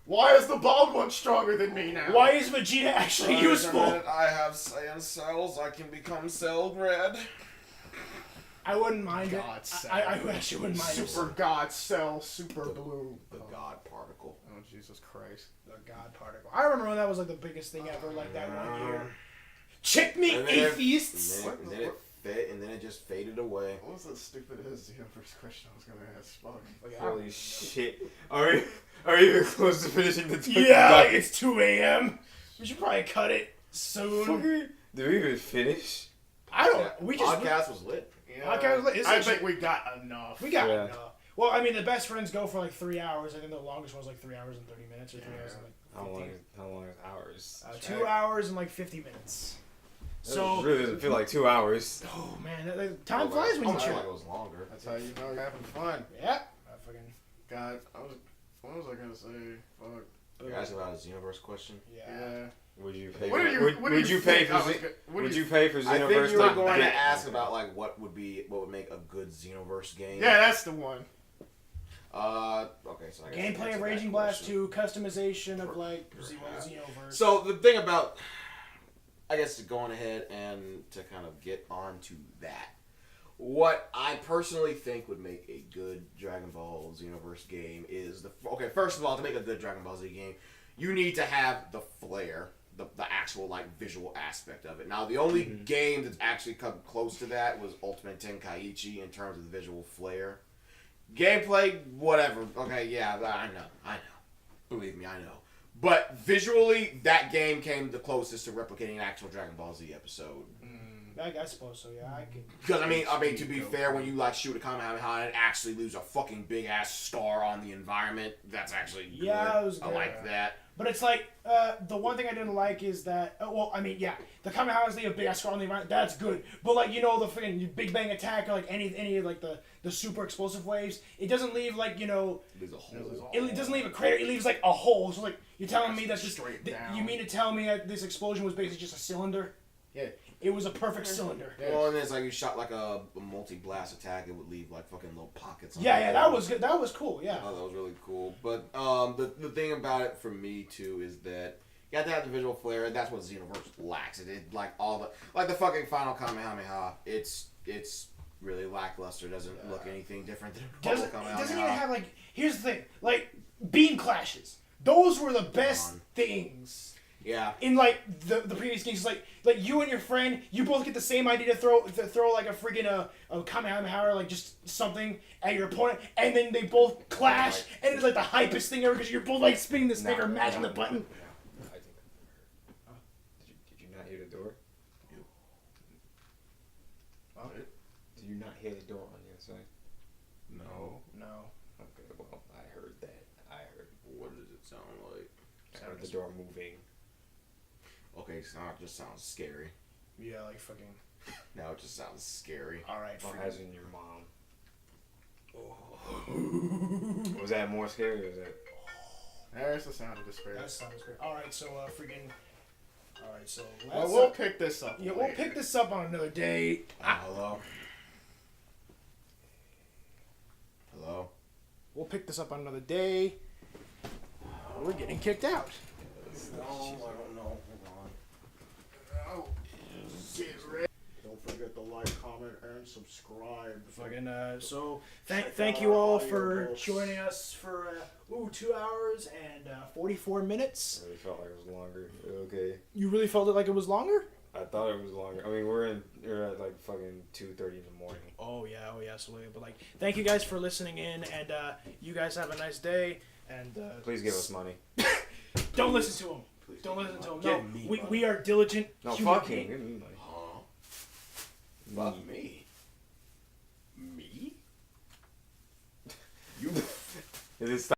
S4: Why is the bald one stronger than me now?
S5: Why is Vegeta actually useful?
S2: I have Saiyan cells. I can become cell red.
S5: I wouldn't mind
S4: God
S5: it.
S4: Cell.
S5: I actually wouldn't mind it.
S4: Super God Cell, Super Blue.
S2: The God particle.
S4: Oh, Jesus Christ.
S5: The God particle. I remember when that was like the biggest thing ever, like that 1 year. Check me,
S2: And then
S5: atheists!
S2: And then it fit, and then it just faded away.
S4: What was the stupidest Xenoverse question I was going to ask? Fuck.
S3: Holy shit. Are you even close to finishing the
S5: Yeah, like it's 2 a.m. We should probably cut it soon.
S3: Did we even finish?
S5: I don't. We just.
S2: Podcast was lit.
S4: I think we got enough.
S5: We got enough. Well, I mean, the best friends go for like 3 hours. I think the longest one was like 3 hours and 30 minutes, or 3 hours and like 15.
S3: How long is hours?
S5: 2 hours and like 50 minutes.
S3: So it really doesn't feel like 2 hours.
S5: Oh man, time flies when you chill.
S2: It was longer.
S4: That's how you know you're having fun.
S5: Yeah. I fucking.
S4: God, what was I gonna say? Fuck.
S2: You guys about a Xenoverse question?
S5: Yeah.
S3: Would you pay?
S4: Would you pay for
S3: Xenoverse?
S2: I think you were going to
S3: get?
S2: ask about like what would make a good Xenoverse game.
S4: Yeah, that's the one.
S2: Okay, so I guess
S5: Gameplay of Raging Blast 2, customization of like Xenoverse.
S2: So the thing about, I guess, going ahead and to kind of get onto that, what I personally think would make a good Dragon Ball Xenoverse game is first of all, to make a good Dragon Ball Z game, you need to have the flair, the actual like visual aspect of it. Now the only game that's actually come close to that was Ultimate Tenkaichi in terms of the visual flair. Gameplay, whatever. Okay, yeah, I know. Believe me, I know. But visually, that game came the closest to replicating an actual Dragon Ball Z episode.
S5: I suppose so. Yeah, I can.
S2: Because I mean, to be fair, when you like shoot a Kamehameha and it actually leaves a fucking big ass star on the environment, that's actually good.
S5: Yeah, it was good.
S2: I like that.
S5: But it's like, the one thing I didn't like is that, the Kamehamehas leave a big ass scar on the environment, that's good. But like, the freaking Big Bang Attack or like any of like the super explosive waves, it doesn't leave like,
S2: There's a hole.
S5: it doesn't leave a crater, it leaves like a hole. So like, you're telling me that's just,
S4: straight down.
S5: you mean to tell me that this explosion was basically just a cylinder?
S4: Yeah.
S5: It was a perfect cylinder.
S4: Yeah.
S2: Well, and it's like you shot like a multi-blast attack, it would leave like fucking little pockets.
S5: Yeah, that was good. That was cool. Yeah.
S2: I thought that was really cool. But the thing about it for me too is that you have to have the visual flair, and that's what Xenoverse lacks. It like the fucking final Kamehameha. It's really lackluster. Doesn't look anything different than
S5: Doesn't
S2: Kamehameha.
S5: even have like. Here's the thing, like beam clashes. Those were the best things.
S2: Yeah.
S5: In like the previous games, like you and your friend, you both get the same idea to throw like a freaking a Kamehameha or like just something at your opponent, and then they both clash, and it's like the hypest thing ever because you're both like spinning the stick or mashing the button.
S3: I think did you not hear the door? Did you not hear the door on the other side?
S2: No.
S3: Okay, well, I heard that.
S2: What does it sound like?
S3: I heard the door moving.
S2: Okay, so now it just sounds scary.
S5: Yeah, like fucking.
S2: Now it just sounds scary.
S5: All right.
S3: Or as in your mom. Oh. Was that more scary or was that?
S4: There's the sound of despair.
S5: That sounds great. All right, so freaking. All right, so let's.
S4: Well, we'll pick this up.
S5: Yeah,
S4: later.
S5: we'll pick this up on another day.
S2: Hello. Hello.
S5: We'll pick this up on another day. We're getting kicked out.
S2: No, I don't know. Hold on.
S4: Oh, get ready. Don't forget to like, comment, and subscribe.
S5: Fucking so thank you all for joining us for 2 hours and 44 minutes.
S3: I really felt like it was longer. Okay.
S5: You really felt it like it was longer?
S3: I thought it was longer. I mean, we're at like fucking 2:30 in the morning.
S5: Oh yeah, absolutely. But like, thank you guys for listening in, and you guys have a nice day. And
S3: Please give us money.
S5: don't listen to them.
S2: Please
S5: Don't listen to them.
S2: Give
S5: No,
S2: me
S5: we
S2: money.
S5: we are diligent.
S3: No,
S5: human
S3: fuck him.
S5: beings.
S3: Give me money.
S2: Huh? Fuck me. Me? You
S3: Is it